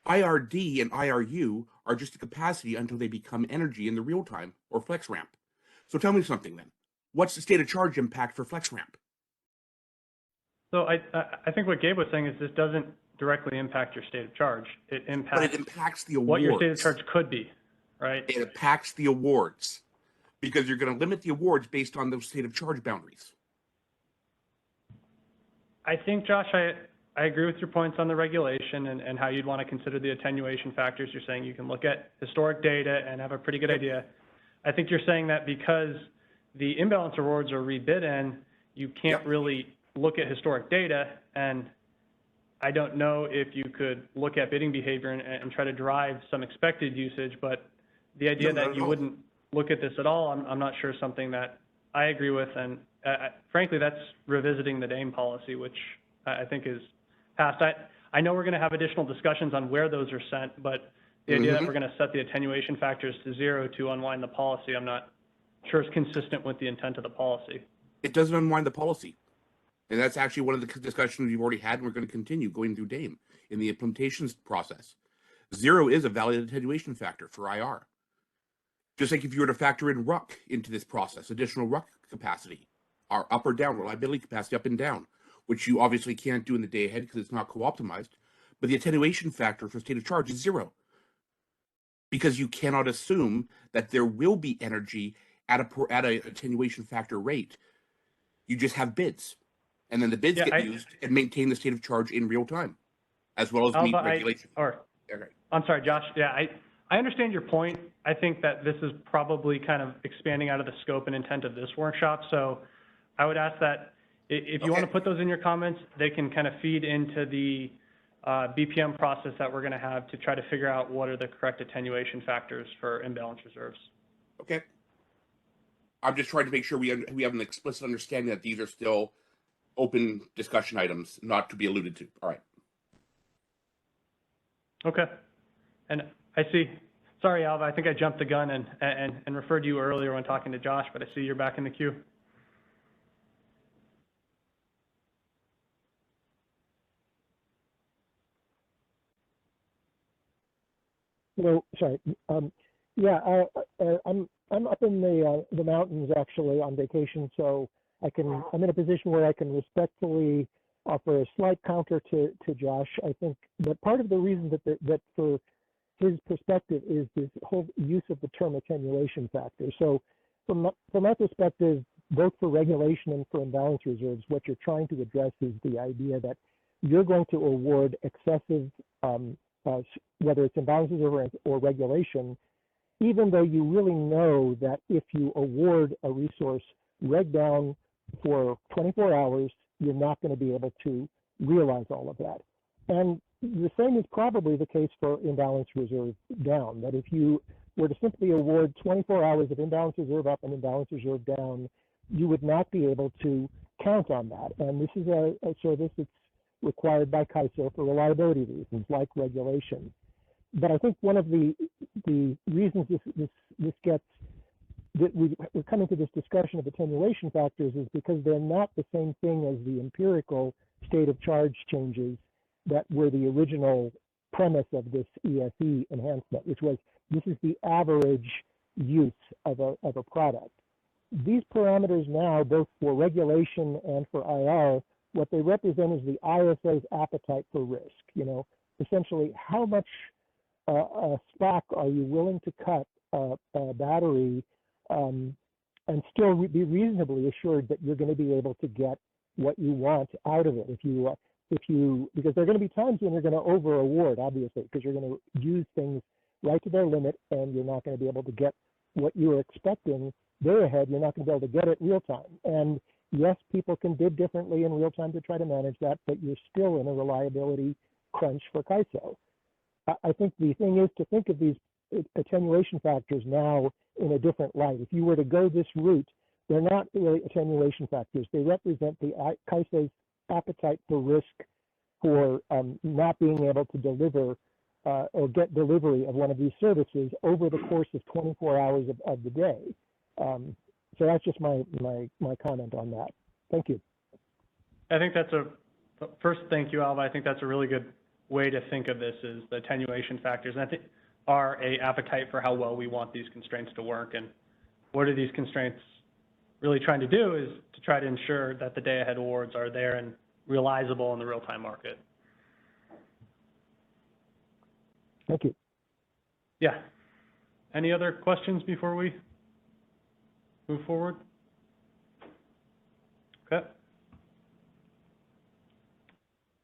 IRD and IRU are just a capacity until they become energy in the real time or flex ramp. So tell me something then. What's the state of charge impact for flex ramp?
So I think what Gabe was saying is this doesn't directly impact your state of charge. It impacts,
but it impacts the awards.
What your state of charge could be, right?
It impacts the awards because you're going to limit the awards based on those state of charge boundaries.
I think, Josh, I agree with your points on the regulation and how you'd want to consider the attenuation factors. You're saying you can look at historic data and have a pretty good idea. I think you're saying that because the imbalance awards are rebid in, you can't really look at historic data, and I don't know if you could look at bidding behavior and try to drive some expected usage, but the idea that you wouldn't look at this at all, I'm not sure something that I agree with, and frankly, that's revisiting the DAME policy, which I think is past. I know we're going to have additional discussions on where those are sent, but the idea that we're going to set the attenuation factors to zero to unwind the policy, I'm not sure is consistent with the intent of the policy.
It doesn't unwind the policy. And that's actually one of the discussions we've already had, and we're going to continue going through DAME in the implementations process. Zero is a valid attenuation factor for IR. Just like if you were to factor in RUC into this process, additional RUC capacity, or up or down, reliability capacity up and down, which you obviously can't do in the day ahead because it's not co-optimized, but the attenuation factor for state of charge is zero. Because you cannot assume that there will be energy at a attenuation factor rate. You just have bids. And then the bids get used and maintain the state of charge in real time, as well as meet regulation.
I'm sorry, Josh. Yeah, I understand your point. I think that this is probably kind of expanding out of the scope and intent of this workshop. So I would ask that if you want to put those in your comments, they can kind of feed into the BPM process that we're going to have to try to figure out what are the correct attenuation factors for imbalance reserves.
Okay. I'm just trying to make sure we have an explicit understanding that these are still open discussion items, not to be alluded to. All right.
Okay. And I see, sorry, Alva, I think I jumped the gun and referred to you earlier when talking to Josh, but I see you're back in the queue.
Well, sorry. Yeah, I'm up in the mountains actually on vacation, so I'm in a position where I can respectfully offer a slight counter to Josh. I think that part of the reason that for his perspective is this whole use of the term attenuation factor. So from my perspective, both for regulation and for imbalance reserves, what you're trying to address is the idea that you're going to award excessive, whether it's imbalance reserve or regulation, even though you really know that if you award a resource reg down for 24 hours, you're not going to be able to realize all of that. And the same is probably the case for imbalance reserve down, that if you were to simply award 24 hours of imbalance reserve up and imbalance reserve down, you would not be able to count on that. And this is a service that's required by CAISO for reliability reasons, like regulation. But I think one of the reasons we're coming to this discussion of attenuation factors is because they're not the same thing as the empirical state of charge changes that were the original premise of this ESE enhancement, which was this is the average use of a product. These parameters now, both for regulation and for IR, what they represent is the ISO's appetite for risk. You know, essentially, how much slack are you willing to cut a battery and still be reasonably assured that you're going to be able to get what you want out of it? Because there are going to be times when you're going to over award, obviously, because you're going to use things right to their limit, and you're not going to be able to get what you were expecting day ahead. You're not going to be able to get it real time. And yes, people can bid differently in real time to try to manage that, but you're still in a reliability crunch for CAISO. I think the thing is to think of these attenuation factors now in a different light. If you were to go this route, they're not really attenuation factors. They represent the CAISO's appetite for risk for not being able to deliver or get delivery of one of these services over the course of 24 hours of the day. So that's just my comment on that. Thank you.
I think that's first, thank you, Alva. I think that's a really good way to think of this, is the attenuation factors. And I think are a appetite for how well we want these constraints to work. And what are these constraints really trying to do is to try to ensure that the day ahead awards are there and realizable in the real-time market.
Thank you.
Yeah. Any other questions before we move forward? Okay.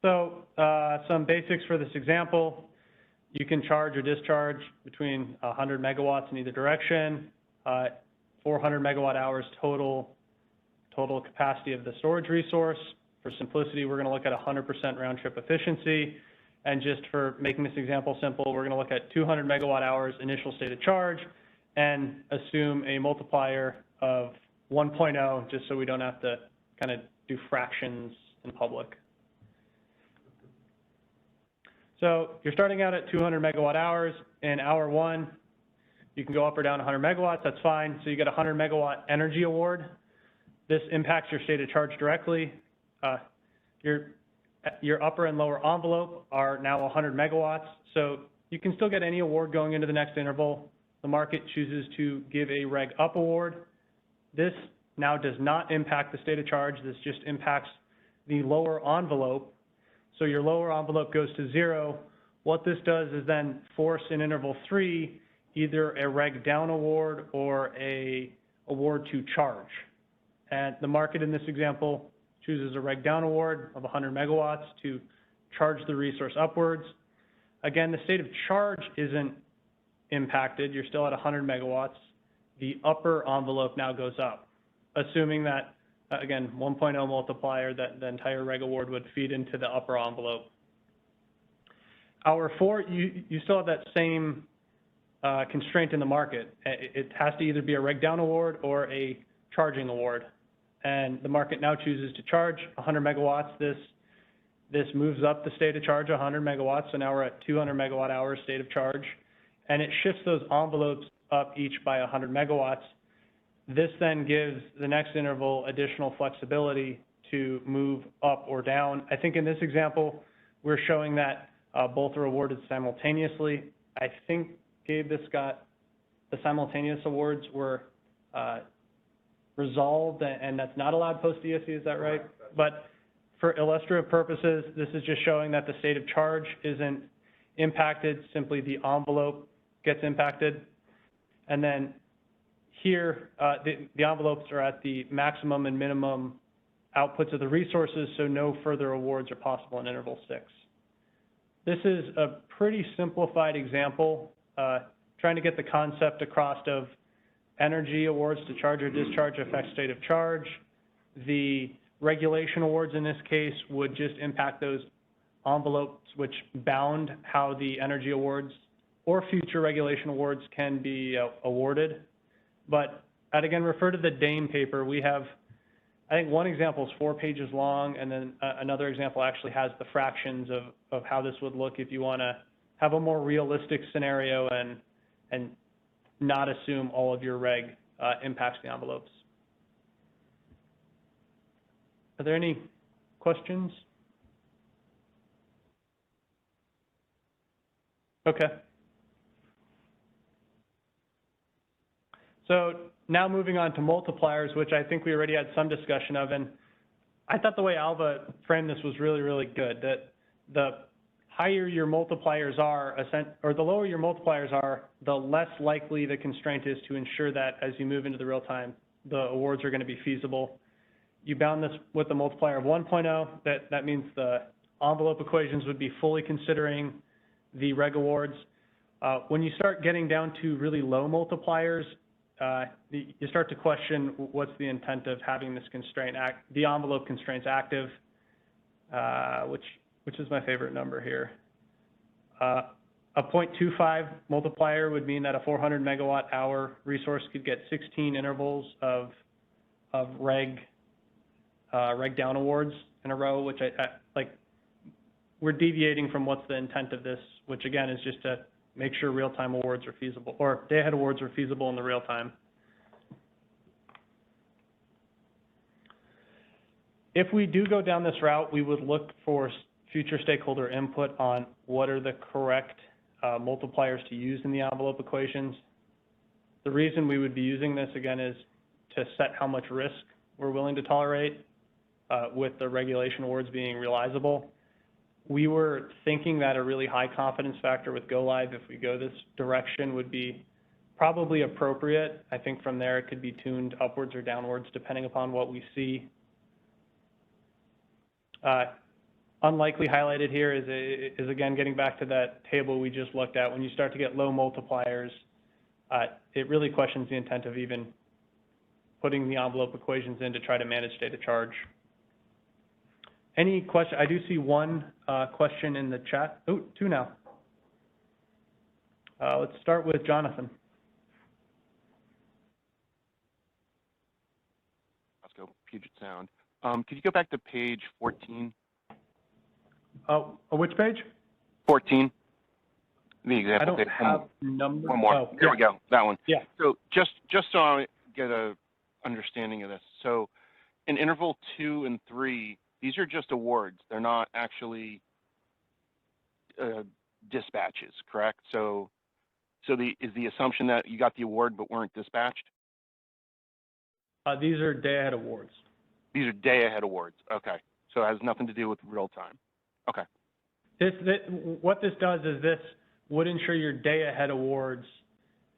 So some basics for this example. You can charge or discharge between 100 megawatts in either direction, 400 megawatt hours total capacity of the storage resource. For simplicity, we're going to look at 100% round trip efficiency. And just for making this example simple, we're going to look at 200 megawatt hours initial state of charge and assume a multiplier of 1.0, just so we don't have to kind of do fractions in public. So you're starting out at 200 megawatt hours. In hour one, you can go up or down 100 megawatts, that's fine. So you get a 100 megawatt energy award. This impacts your state of charge directly. Your upper and lower envelope are now 100 megawatts. So you can still get any award going into the next interval. The market chooses to give a reg up award. This now does not impact the state of charge. This just impacts the lower envelope. So your lower envelope goes to 0. What this does is then force in interval 3 either a reg down award or a award to charge. And the market in this example chooses a reg down award of 100 megawatts to charge the resource upwards. Again, the state of charge isn't impacted. You're still at 100 megawatts. The upper envelope now goes up, assuming that, again, 1.0 multiplier, that the entire reg award would feed into the upper envelope. Hour 4, you still have that same constraint in the market. It has to either be a reg down award or a charging award. And the market now chooses to charge 100 megawatts. This moves up the state of charge 100 megawatts, so now we're at 200 megawatt hours state of charge. And it shifts those envelopes up each by 100 megawatts. This then gives the next interval additional flexibility to move up or down. I think in this example, we're showing that both are awarded simultaneously. I think, Gabe, the simultaneous awards were resolved, and that's not allowed post-ESE, is that right? But for illustrative purposes, this is just showing that the state of charge isn't impacted, simply the envelope gets impacted. And then here, the envelopes are at the maximum and minimum outputs of the resources, so no further awards are possible in interval 6. This is a pretty simplified example, trying to get the concept across of energy awards to charge or discharge affect state of charge. The regulation awards in this case would just impact those envelopes which bound how the energy awards or future regulation awards can be awarded. But I'd again refer to the Dame paper. We have, I think one example is 4 pages long, and then another example actually has the fractions of how this would look if you want to have a more realistic scenario and not assume all of your reg impacts the envelopes. Are there any questions? Okay. So now moving on to multipliers, which I think we already had some discussion of, and I thought the way Alva framed this was really, really good, that the higher your multipliers are, or the lower your multipliers are, the less likely the constraint is to ensure that as you move into the real time, the awards are going to be feasible. You bound this with the multiplier of 1.0, that means the envelope equations would be fully considering the reg awards. When you start getting down to really low multipliers, you start to question what's the intent of having this constraint the envelope constraints active, which is my favorite number here. A 0.25 multiplier would mean that a 400 megawatt hour resource could get 16 intervals of reg down awards in a row, which we're deviating from what's the intent of this, which again is just to make sure real-time awards are feasible, or day-ahead awards are feasible in the real time. If we do go down this route, we would look for future stakeholder input on what are the correct multipliers to use in the envelope equations. The reason we would be using this, again, is to set how much risk we're willing to tolerate with the regulation awards being realizable. We were thinking that a really high confidence factor with go live, if we go this direction, would be probably appropriate. I think from there it could be tuned upwards or downwards depending upon what we see. Unlikely highlighted here is again getting back to that table we just looked at. When you start to get low multipliers, it really questions the intent of even putting the envelope equations in to try to manage state of charge. Any question? I do see one question in the chat. Oh, two now. Let's start with Jonathan.
Let's go Puget Sound. Could you go back to page 14?
Oh, which page?
14. The example.
I don't have number.
One more.
Oh,
There
yeah.
we go. That one.
Yeah.
So just so I get a understanding of this. So in interval 2 and 3, these are just awards. They're not actually dispatches, correct? So is the assumption that you got the award but weren't dispatched?
These are day-ahead awards.
These are day-ahead awards. Okay. So it has nothing to do with real time. Okay.
What this does is this would ensure your day-ahead awards.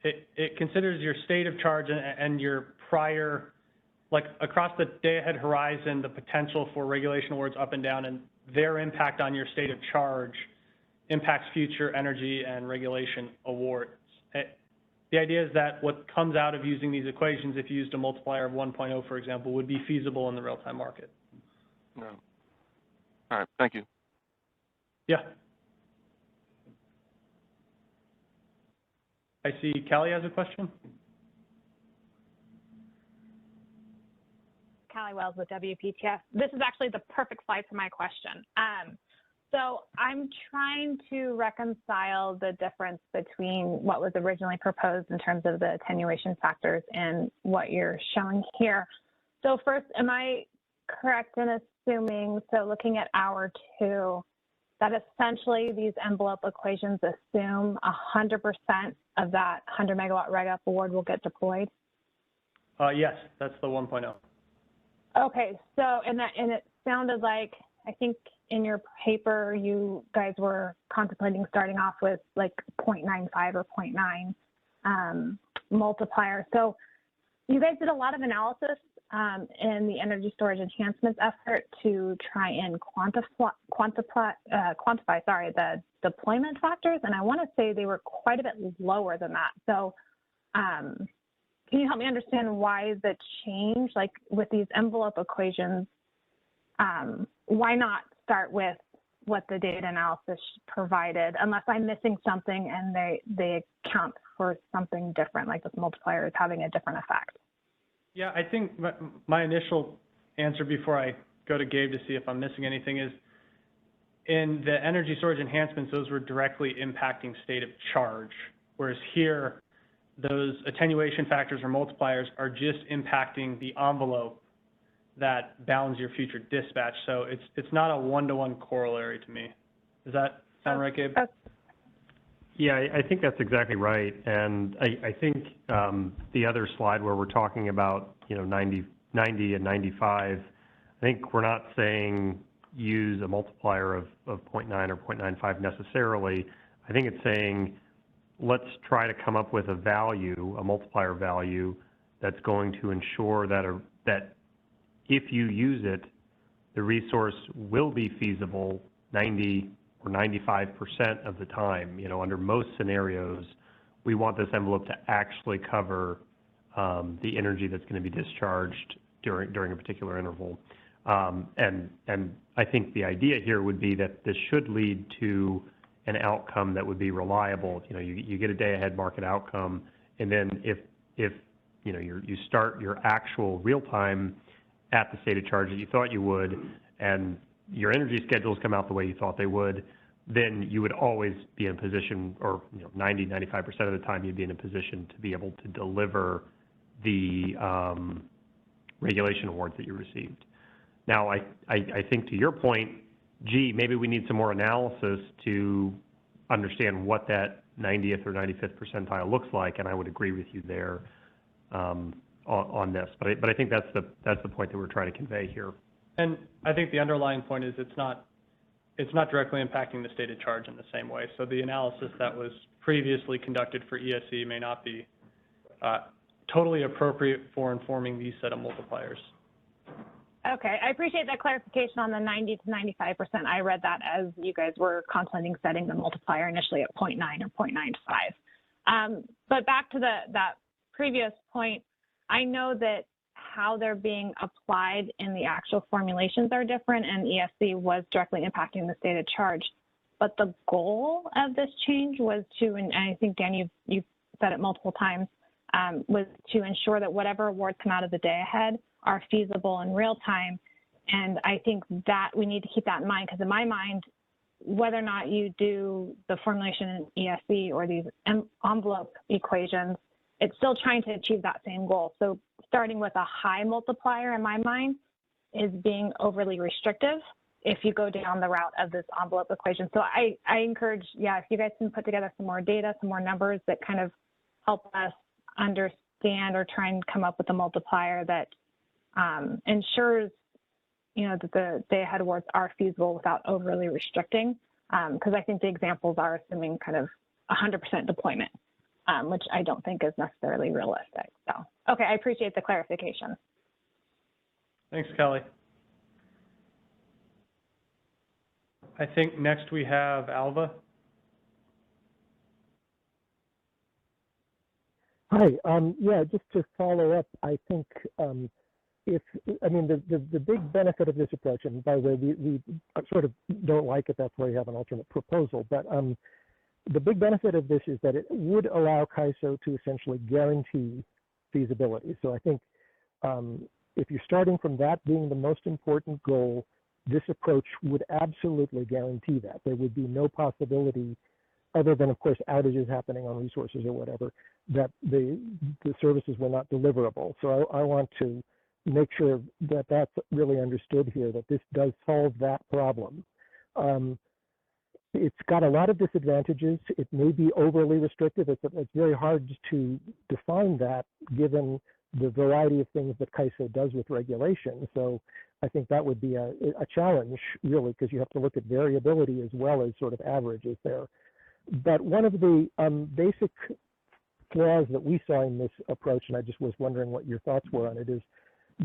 It considers your state of charge and your prior, like across the day-ahead horizon, the potential for regulation awards up and down, and their impact on your state of charge impacts future energy and regulation awards. The idea is that what comes out of using these equations, if you used a multiplier of 1.0, for example, would be feasible in the real-time market.
No. All right. Thank you.
Yeah. I see Callie has a question.
Callie Wells with WPTF. This is actually the perfect slide for my question. So I'm trying to reconcile the difference between what was originally proposed in terms of the attenuation factors and what you're showing here. So first, am I correct in assuming, so looking at hour 2, that essentially these envelope equations assume 100% of that 100 megawatt reg up award will get deployed?
Yes, that's the 1.0.
Okay, so, and it sounded like, I think in your paper, you guys were contemplating starting off with like 0.95 or 0.9 multiplier. So you guys did a lot of analysis in the energy storage enhancements effort to try and quantify the deployment factors, and I want to say they were quite a bit lower than that. So can you help me understand why the change, like with these envelope equations, why not start with what the data analysis provided, unless I'm missing something and they account for something different, like this multiplier is having a different effect?
Yeah, I think my initial answer before I go to Gabe to see if I'm missing anything is, in the energy storage enhancements, those were directly impacting state of charge, whereas here, those attenuation factors or multipliers are just impacting the envelope that bounds your future dispatch. So it's not a one-to-one corollary to me. Does that sound right, Gabe?
Yeah, I think that's exactly right. And I think the other slide where we're talking about, 90 and 95, I think we're not saying use a multiplier of 0.9 or 0.95 necessarily. I think it's saying let's try to come up with a value, a multiplier value, that's going to ensure that if you use it, the resource will be feasible 90 or 95% of the time. Under most scenarios, we want this envelope to actually cover the energy that's going to be discharged during a particular interval. And I think the idea here would be that this should lead to an outcome that would be reliable. You get a day-ahead market outcome, and then if you start your actual real time at the state of charge that you thought you would, and your energy schedules come out the way you thought they would, then you would always be in a position, or 90, 95% of the time, you'd be in a position to be able to deliver the regulation awards that you received. Now, I think to your point, maybe we need some more analysis to understand what that 90th or 95th percentile looks like, and I would agree with you there on this. But I think that's the point that we're trying to convey here.
And I think the underlying point is it's not directly impacting the state of charge in the same way. So the analysis that was previously conducted for ESE may not be totally appropriate for informing these set of multipliers.
Okay, I appreciate that clarification on the 90 to 95%. I read that as you guys were contemplating setting the multiplier initially at 0.9 or 0.95. But back to that previous point, I know that how they're being applied in the actual formulations are different, and ESC was directly impacting the state of charge. But the goal of this change was to, and I think, Dan, you've said it multiple times, was to ensure that whatever awards come out of the day ahead are feasible in real time. And I think that we need to keep that in mind, because in my mind, whether or not you do the formulation in ESC or these envelope equations, it's still trying to achieve that same goal. So starting with a high multiplier, in my mind, is being overly restrictive if you go down the route of this envelope equation. So I encourage, if you guys can put together some more data, some more numbers that kind of help us understand or try and come up with a multiplier that ensures, that the day-ahead awards are feasible without overly restricting, because I think the examples are assuming kind of 100% deployment, which I don't think is necessarily realistic. So, okay, I appreciate the clarification.
Thanks, Kelly. I think next we have Alva.
Hi. Just to follow up, I think the big benefit of this approach, and by the way, we sort of don't like it, that's why we have an alternate proposal, but the big benefit of this is that it would allow CAISO to essentially guarantee feasibility. So I think if you're starting from that being the most important goal, this approach would absolutely guarantee that. There would be no possibility, other than, of course, outages happening on resources or whatever, that the services were not deliverable. So I want to make sure that that's really understood here, that this does solve that problem. It's got a lot of disadvantages. It may be overly restrictive. It's very hard to define that given the variety of things that CAISO does with regulation. So I think that would be a challenge, really, because you have to look at variability as well as sort of averages there. But one of the basic flaws that we saw in this approach, and I just was wondering what your thoughts were on it, is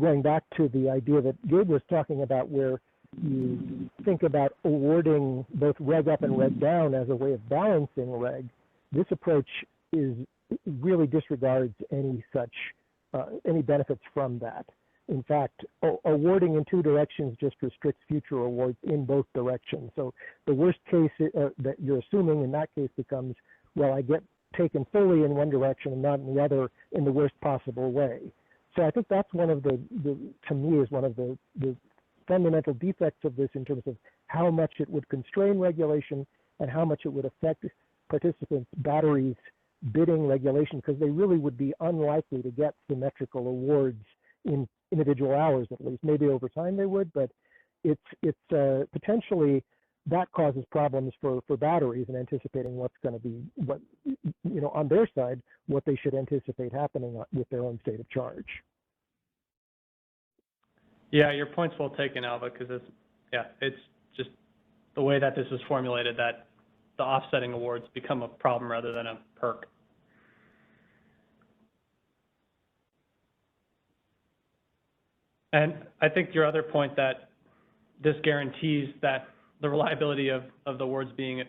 going back to the idea that Gabe was talking about, where you think about awarding both reg up and reg down as a way of balancing reg. This approach really disregards any such any benefits from that. In fact, awarding in two directions just restricts future awards in both directions. So the worst case that you're assuming in that case becomes, well, I get taken fully in one direction and not in the other in the worst possible way. So I think that's one of to me, is one of the fundamental defects of this in terms of how much it would constrain regulation and how much it would affect participants' batteries bidding regulation, because they really would be unlikely to get symmetrical awards in individual hours, at least. Maybe over time they would, but it's potentially that causes problems for batteries and anticipating what's going to be, what, you know, on their side, what they should anticipate happening with their own state of charge.
Yeah, your point's well taken, Alva, because it's just the way that this is formulated that the offsetting awards become a problem rather than a perk. And I think your other point that this guarantees that the reliability of the awards being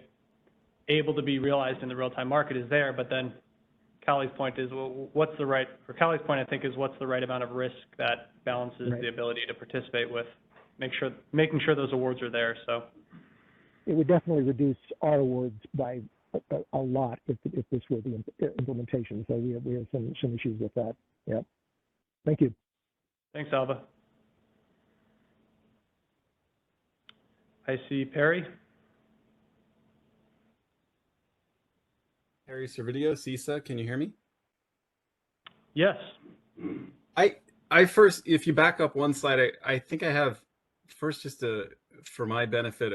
able to be realized in the real-time market is there, but then Callie's point is, well, what's the right, or Callie's point, I think, is what's the right amount of risk that balances the ability to participate with, making sure those awards are there, so.
It would definitely reduce our awards by a lot if this were the implementation. So we have some issues with that. Yeah. Thank you.
Thanks, Alva. I see Perry.
Harry Servideo, CISA, can you hear me?
Yes.
I first, if you back up one slide, I think I have first just for my benefit,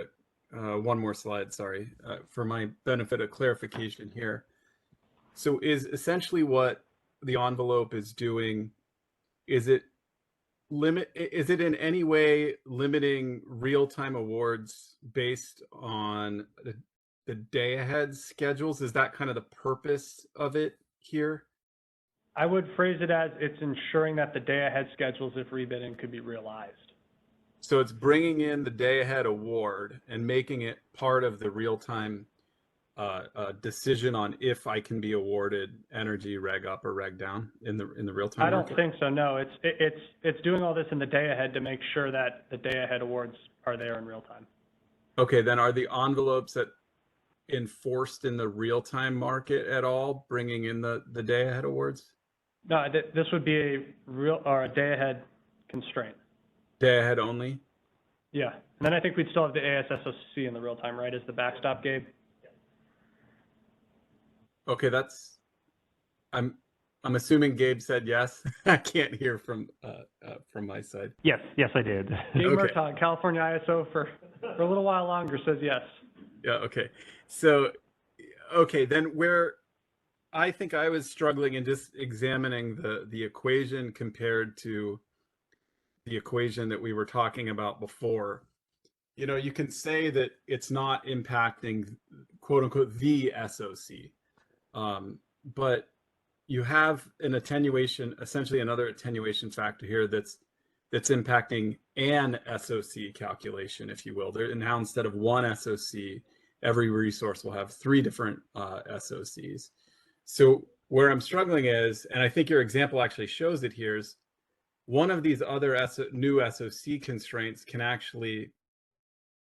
one more slide, sorry, for my benefit, a clarification here. So is essentially what the envelope is doing, is it in any way limiting real-time awards based on the day-ahead schedules? Is that kind of the purpose of it here?
I would phrase it as it's ensuring that the day-ahead schedules, if rebidding, could be realized.
So it's bringing in the day-ahead award and making it part of the real-time decision on if I can be awarded energy reg up or reg down in the real-time.
I don't think so. No, it's doing all this in the day-ahead to make sure that the day-ahead awards are there in real time.
Okay, then are the envelopes that enforced in the real-time market at all, bringing in the day-ahead awards?
No, this would be a day-ahead constraint.
Day-ahead only?
Yeah, and then I think we'd still have the ASSOC in the real time, right, as the backstop, Gabe?
Okay, I'm assuming Gabe said yes. I can't hear from my side.
Yes, I did.
Gabe
Okay.
Murtaugh, California ISO for a little while longer, says yes.
Yeah, okay. So, okay, then where I think I was struggling in just examining the equation compared to the equation that we were talking about before. You know, you can say that it's not impacting, quote unquote, the SOC, but you have an attenuation, essentially another attenuation factor here that's impacting an SOC calculation, if you will. Now instead of one SOC, every resource will have 3 different SOCs. So where I'm struggling is, and I think your example actually shows it here, is one of these other new SOC constraints can actually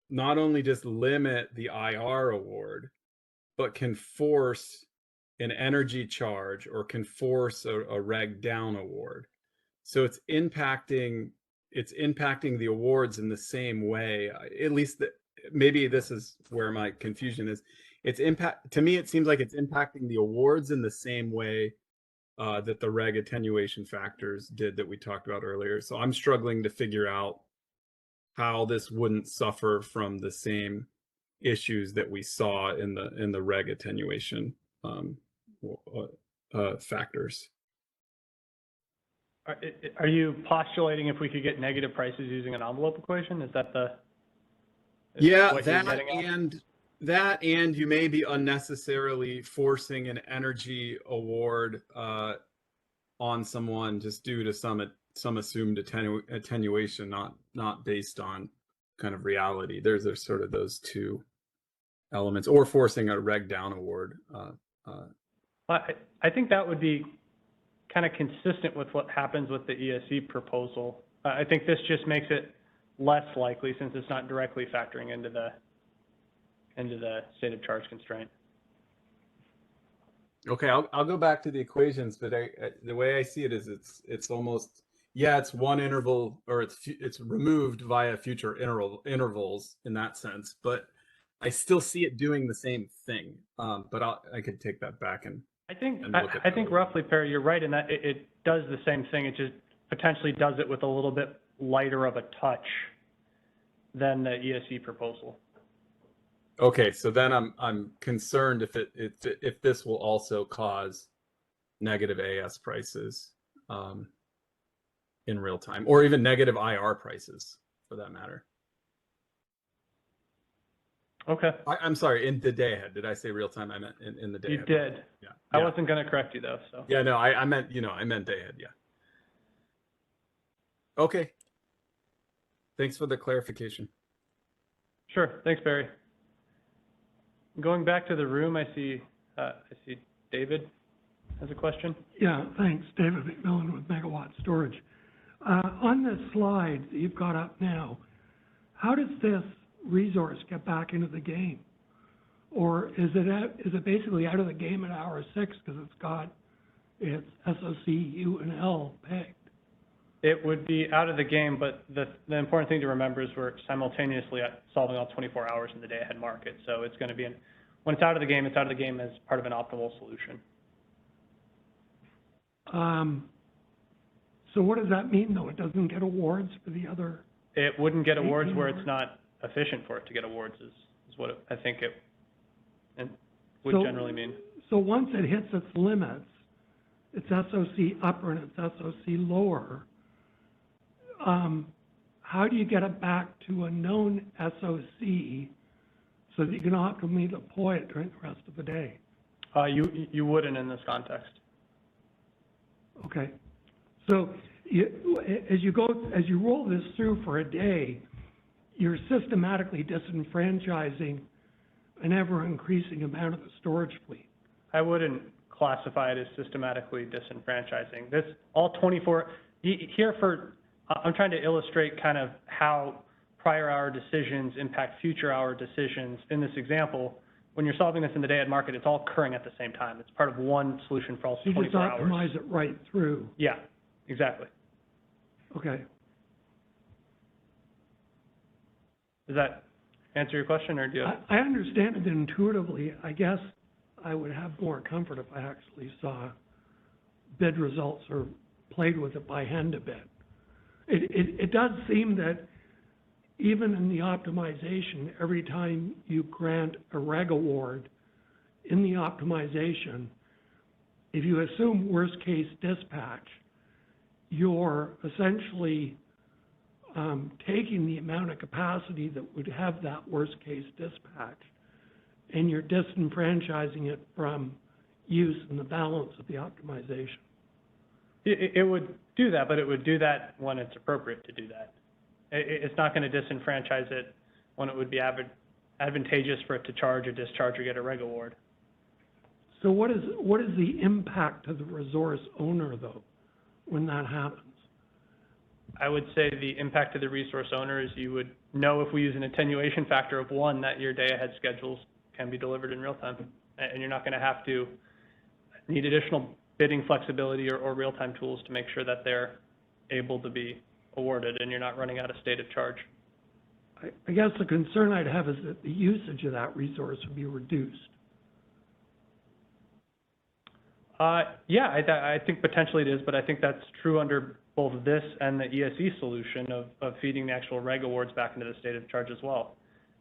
not only just limit the IR award, but can force an energy charge or can force a reg down award. So it's impacting the awards in the same way. At least maybe this is where my confusion is. To me, it seems like it's impacting the awards in the same way that the reg attenuation factors did that we talked about earlier. So I'm struggling to figure out how this wouldn't suffer from the same issues that we saw in the reg attenuation factors.
Are you postulating if we could get negative prices using an envelope equation? Is that
Yeah, that and you may be unnecessarily forcing an energy award on someone just due to some assumed attenuation, not based on kind of reality. There's sort of those two elements, or forcing a reg down award.
I think that would be kind of consistent with what happens with the ESE proposal. I think this just makes it less likely since it's not directly factoring into the state of charge constraint.
Okay, I'll go back to the equations, but the way I see it is it's almost, yeah, it's one interval, or it's removed via future intervals in that sense, but I still see it doing the same thing. But I could take that back and
I think roughly, Perry, you're right in that it does the same thing. It just potentially does it with a little bit lighter of a touch than the ESE proposal.
Okay, so then I'm concerned if this will also cause negative AS prices in real time, or even negative IR prices for that matter.
Okay.
I'm sorry, in the day ahead. Did I say real time? I meant in the day
You
ahead.
did.
Yeah.
I
Yeah.
wasn't going to correct you though, so.
Yeah, no, I meant, I meant day ahead. Yeah. Okay. Thanks for the clarification.
Sure. Thanks, Barry. Going back to the room, I see David has a question.
Yeah, thanks. David McMillan with Megawatt Storage. On this slide that you've got up now, how does this resource get back into the game? Or is it basically out of the game at hour 6 because it's got its SOC, U, and L pegged?
It would be out of the game, but the important thing to remember is we're simultaneously solving all 24 hours in the day-ahead market. So it's going to be, when it's out of the game, it's out of the game as part of an optimal solution.
So what does that mean, though? It doesn't get awards for the other?
It wouldn't get awards
18
where
hours?
it's not efficient for it to get awards is what I think it would
So-
generally mean.
So once it hits its limits, its SOC upper and its SOC lower, how do you get it back to a known SOC so that you can optimally deploy it during the rest of the day?
You wouldn't in this context.
Okay. So as you roll this through for a day, you're systematically disenfranchising an ever-increasing amount of the storage fleet.
I wouldn't classify it as systematically disenfranchising. This, all 24, I'm trying to illustrate kind of how prior hour decisions impact future hour decisions. In this example, when you're solving this in the day-ahead market, it's all occurring at the same time. It's part of one solution for all
So you
24
just
hours.
optimize it right through.
Yeah, exactly.
Okay.
Does that answer your question, or do you?
I understand it intuitively. I guess I would have more comfort if I actually saw bid results or played with it by hand a bit. It does seem that even in the optimization, every time you grant a reg award in the optimization, if you assume worst-case dispatch, you're essentially taking the amount of capacity that would have that worst-case dispatch, and you're disenfranchising it from use in the balance of the optimization.
It would do that, but it would do that when it's appropriate to do that. It's not going to disenfranchise it when it would be advantageous for it to charge or discharge or get a reg award.
So what is the impact to the resource owner, though, when that happens?
I would say the impact to the resource owner is you would know if we use an attenuation factor of 1 that your day-ahead schedules can be delivered in real time, and you're not going to have to need additional bidding flexibility or real-time tools to make sure that they're able to be awarded and you're not running out of state of charge.
I guess the concern I'd have is that the usage of that resource would be reduced.
Yeah, I think potentially it is, but I think that's true under both this and the ESE solution of feeding the actual reg awards back into the state of charge as well.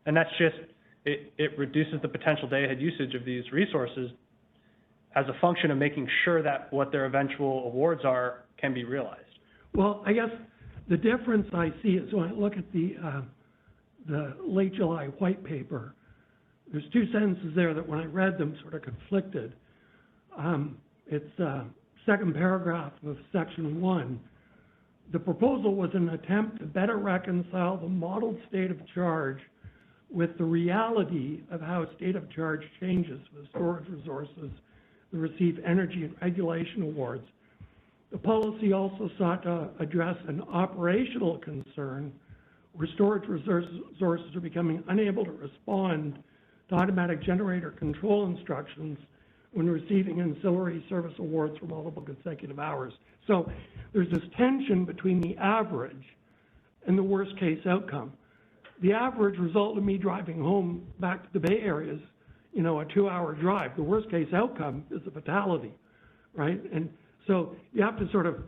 And that's just, it reduces the potential day-ahead usage of these resources as a function of making sure that what their eventual awards are can be realized.
Well, I guess the difference I see is when I look at the late July white paper, there's 2 sentences there that when I read them sort of conflicted. It's second paragraph of section 1. The proposal was an attempt to better reconcile the modeled state of charge with the reality of how state of charge changes with storage resources that receive energy and regulation awards. The policy also sought to address an operational concern where storage resources are becoming unable to respond to automatic generator control instructions when receiving ancillary service awards for multiple consecutive hours. So there's this tension between the average and the worst case outcome. The average result of me driving home back to the Bay Area is, a 2-hour drive. The worst case outcome is a fatality, right? And so you have to sort of,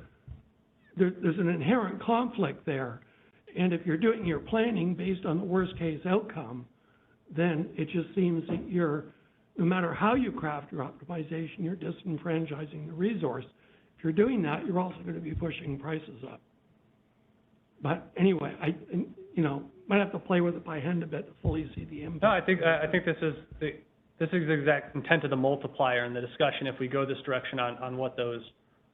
there's an inherent conflict there. And if you're doing your planning based on the worst case outcome, then it just seems that no matter how you craft your optimization, you're disenfranchising the resource. If you're doing that, you're also going to be pushing prices up. But anyway, might have to play with it by hand a bit to fully see the impact.
No, I think this is the exact intent of the multiplier in the discussion if we go this direction on what those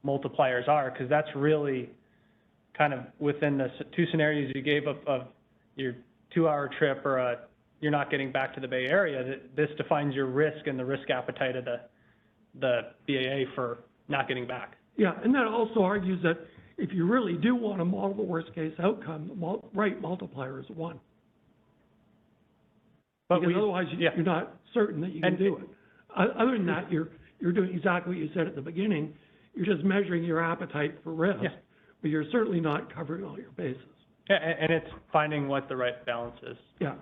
multipliers are, because that's really kind of within the two scenarios you gave of your 2-hour trip or you're not getting back to the Bay Area. That this defines your risk and the risk appetite of the BAA for not getting back.
Yeah, and that also argues that if you really do want to model the worst case outcome, the right multiplier is 1.
But
because otherwise you're not certain that you can do it. Other than that, you're doing exactly what you said at the beginning. You're just measuring your appetite for risk, but you're certainly not covering all your bases.
Yeah, and it's finding what the right balance is.
Yeah.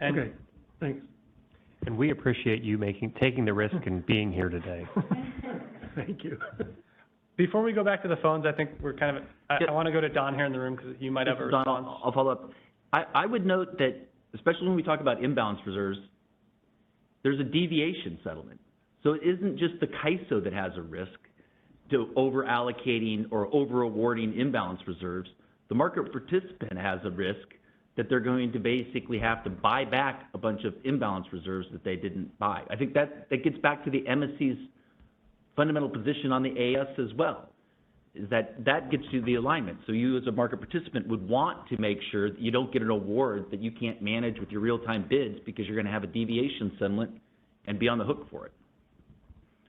And
okay, thanks.
And we appreciate you taking the risk and being here today.
Thank you.
Before we go back to the phones, I think we're kind of, I want to go to Don here in the room because you might have a response.
Don, I'll follow up. I would note that, especially when we talk about imbalance reserves, there's a deviation settlement. So it isn't just the CAISO that has a risk to over-allocating or over-awarding imbalance reserves. The market participant has a risk that they're going to basically have to buy back a bunch of imbalance reserves that they didn't buy. I think that gets back to the MSC's fundamental position on the AS as well, is that gets you the alignment. So you as a market participant would want to make sure that you don't get an award that you can't manage with your real-time bids because you're going to have a deviation settlement and be on the hook for it.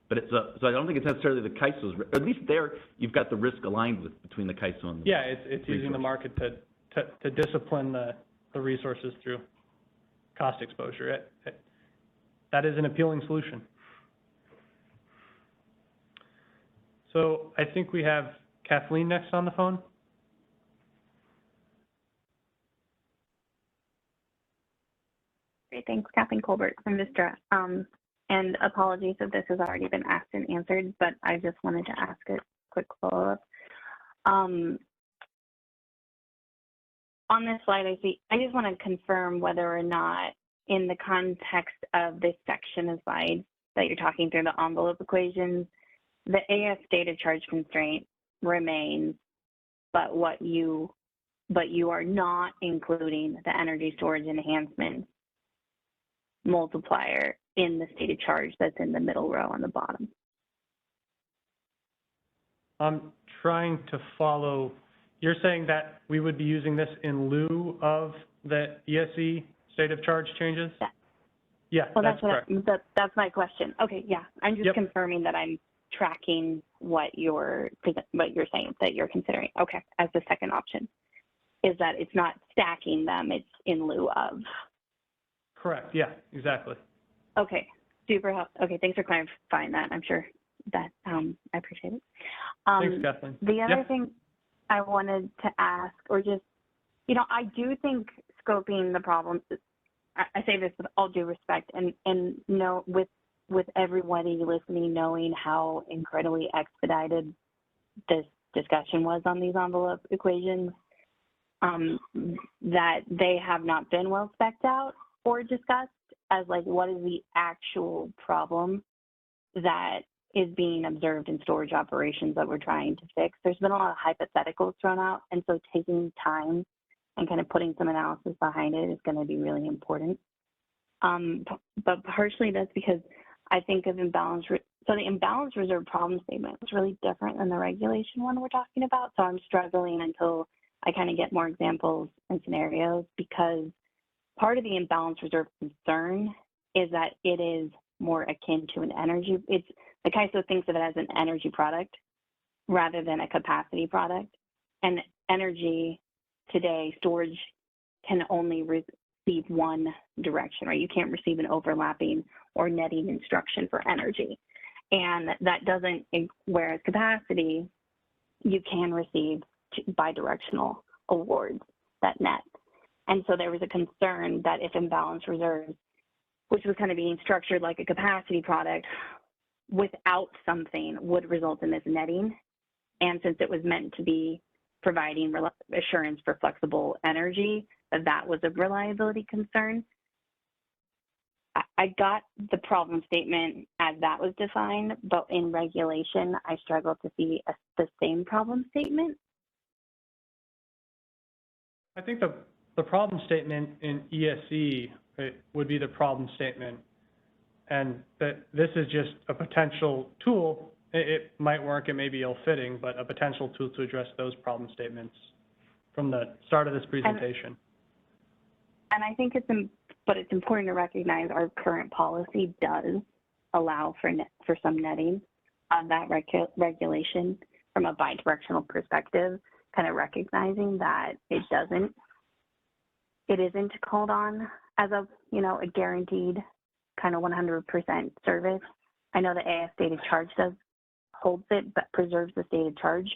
But so I don't think it's necessarily the CAISO's, at least there you've got the risk aligned with between the CAISO and the
it's using the market to discipline the resources through cost exposure. That is an appealing solution. So I think we have Kathleen next on the phone.
Great, thanks. Kathleen Colbert from Vistra. And apologies if this has already been asked and answered, but I just wanted to ask a quick follow-up. On this slide, I just want to confirm whether or not in the context of this section of slides that you're talking through the envelope equations, the AS state of charge constraint remains, but you are not including the energy storage enhancement multiplier in the state of charge that's in the middle row on the bottom.
I'm trying to follow. You're saying that we would be using this in lieu of the ESE state of charge changes? Yeah,
well,
that's correct.
That's my question. Okay, yeah, I'm just confirming that I'm tracking what you're saying that you're considering. Okay, as the second option, is that it's not stacking them; it's in lieu of.
Correct. Yeah, exactly.
Okay, super helpful. Okay, thanks for clarifying that. I'm sure that I appreciate it.
Thanks, Kathleen.
The other thing I wanted to ask, or just, I do think scoping the problem. I say this with all due respect, and know with everybody listening, knowing how incredibly expedited this discussion was on these envelope equations, that they have not been well spec'd out or discussed as like what is the actual problem that is being observed in storage operations that we're trying to fix. There's been a lot of hypotheticals thrown out, and so taking time and kind of putting some analysis behind it is going to be really important. But partially that's because I think of imbalance. So the imbalance reserve problem statement is really different than the regulation one we're talking about. So I'm struggling until I kind of get more examples and scenarios, because part of the imbalance reserve concern is that it is more akin to an energy. The CAISO thinks of it as an energy product rather than a capacity product. And energy today, storage can only receive one direction, right? You can't receive an overlapping or netting instruction for energy. And that doesn't, whereas capacity, you can receive bidirectional awards that net. And so there was a concern that if imbalance reserves, which was kind of being structured like a capacity product, without something would result in this netting. And since it was meant to be providing assurance for flexible energy, that was a reliability concern. I got the problem statement as that was defined, but in regulation, I struggle to see the same problem statement.
I think the problem statement in ESE would be the problem statement, and that this is just a potential tool. It might work, it may be ill-fitting, but a potential tool to address those problem statements from the start of this presentation.
And I think it's important to recognize our current policy does allow for some netting of that regulation from a bidirectional perspective, kind of recognizing that it isn't called on as a guaranteed kind of 100% service. I know the AS stated charge holds it, but preserves the stated charge.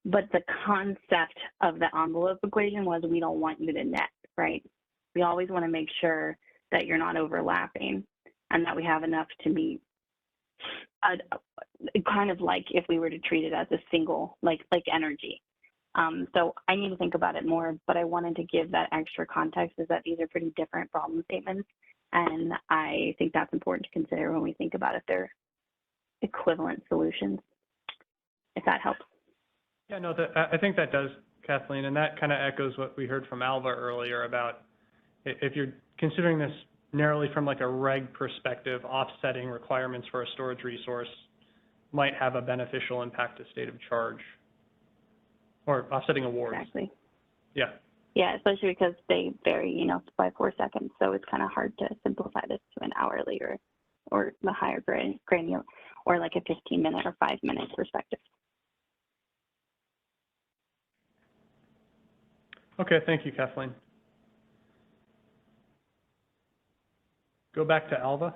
But the concept of the envelope equation was we don't want you to net, right? We always want to make sure that you're not overlapping and that we have enough to meet kind of like if we were to treat it as a single, like energy. So I need to think about it more, but I wanted to give that extra context is that these are pretty different problem statements. And I think that's important to consider when we think about if they're equivalent solutions, if that helps.
Yeah, no, I think that does, Kathleen, and that kind of echoes what we heard from Alva earlier about if you're considering this narrowly from like a reg perspective, offsetting requirements for a storage resource might have a beneficial impact to state of charge, or offsetting awards.
Exactly.
Yeah.
Yeah, especially because they vary, by 4 seconds, so it's kind of hard to simplify this to an hourly or the higher granular, or like a 15-minute or 5-minute perspective.
Okay, thank you, Kathleen. Go back to Alva.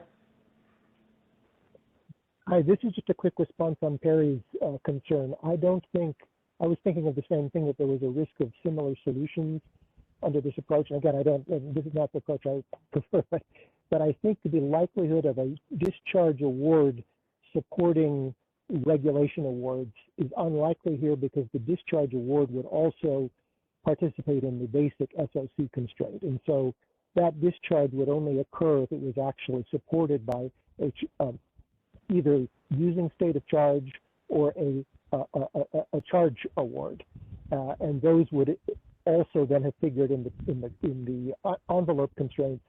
Hi, this is just a quick response on Perry's concern. I was thinking of the same thing, that there was a risk of similar solutions under this approach. And again, this is not the approach I prefer, but I think the likelihood of a discharge award supporting regulation awards is unlikely here, because the discharge award would also participate in the basic SOC constraint. And so that discharge would only occur if it was actually supported by either using state of charge or a charge award, and those would also then have figured in the envelope constraints.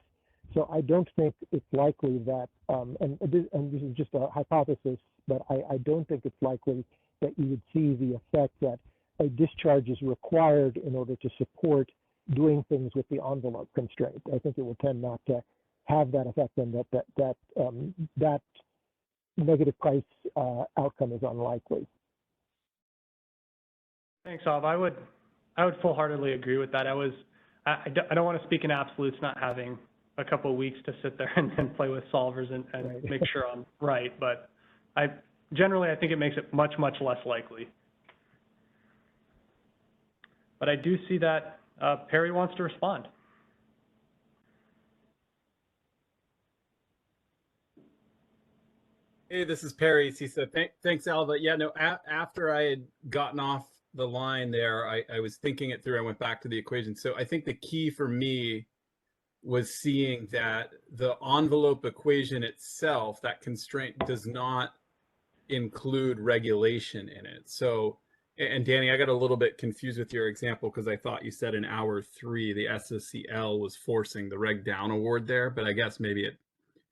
So I don't think it's likely that, and this is just a hypothesis, but I don't think it's likely that you would see the effect that a discharge is required in order to support doing things with the envelope constraint. I think it will tend not to have that effect, and that negative price outcome is unlikely.
Thanks, Alva. I would full-heartedly agree with that. I don't want to speak in absolutes, not having a couple of weeks to sit there and play with solvers and make sure I'm right, but generally I think it makes it much, much less likely. But I do see that Perry wants to respond.
Hey, this is Perry, CISA. Thanks, Alva. Yeah, no, after I had gotten off the line there, I was thinking it through. I went back to the equation. So I think the key for me was seeing that the envelope equation itself, that constraint, does not include regulation in it. So, and Danny, I got a little bit confused with your example because I thought you said in hour 3 the SOCL was forcing the reg down award there, but I guess maybe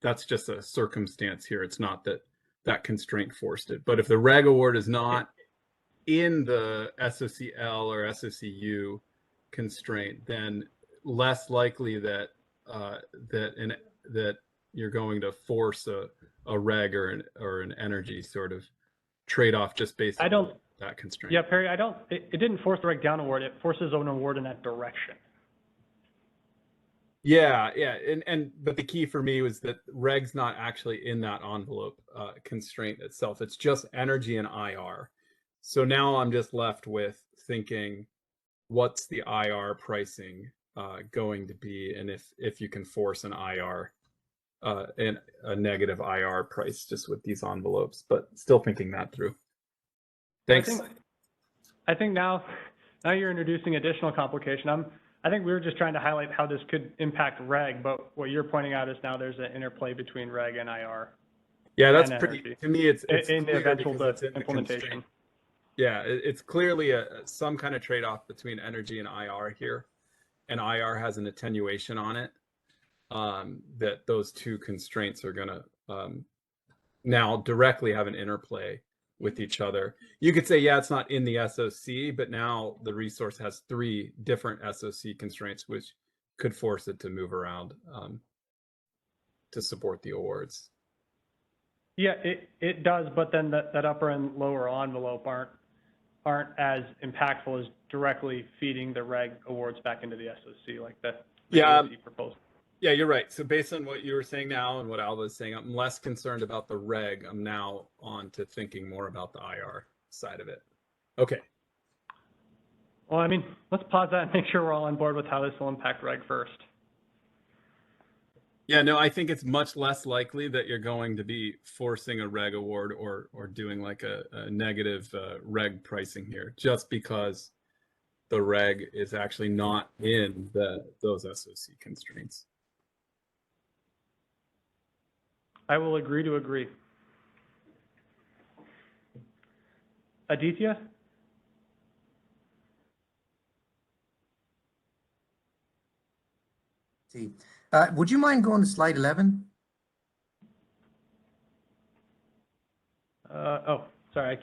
that's just a circumstance here. It's not that constraint forced it. But if the reg award is not in the SOCL or SOCU constraint, then less likely that that you're going to force a reg or an energy sort of trade-off just based on that constraint.
Yeah, Perry, it didn't force the reg down award. It forces an award in that direction.
Yeah, but the key for me was that reg's not actually in that envelope constraint itself. It's just energy and IR. So now I'm just left with thinking, what's the IR pricing going to be, and if you can force an IR and a negative IR price just with these envelopes, but still thinking that through. Thanks.
I think now you're introducing additional complication. I think we were just trying to highlight how this could impact reg, but what you're pointing out is now there's an interplay between reg and IR.
Yeah, that's
and
pretty,
energy
to me, it's
in the
clear
eventual
because it's in the
implementation.
constraint. Yeah, it's clearly some kind of trade-off between energy and IR here. And IR has an attenuation on it, that those two constraints are going to now directly have an interplay with each other. You could say, yeah, it's not in the SOC, but now the resource has 3 different SOC constraints, which could force it to move around to support the awards.
Yeah, it does, but then that upper and lower envelope aren't as impactful as directly feeding the reg awards back into the SOC like the SOC proposal.
Yeah, you're right. So based on what you were saying now and what Alva is saying, I'm less concerned about the reg. I'm now on to thinking more about the IR side of it. Okay.
Well, I mean, let's pause that and make sure we're all on board with how this will impact reg first.
Yeah, no, I think it's much less likely that you're going to be forcing a reg award or doing like a negative reg pricing here, just because the reg is actually not in those SOC constraints.
I will agree to agree. Aditya?
See, would you mind going to slide 11?
Oh, sorry,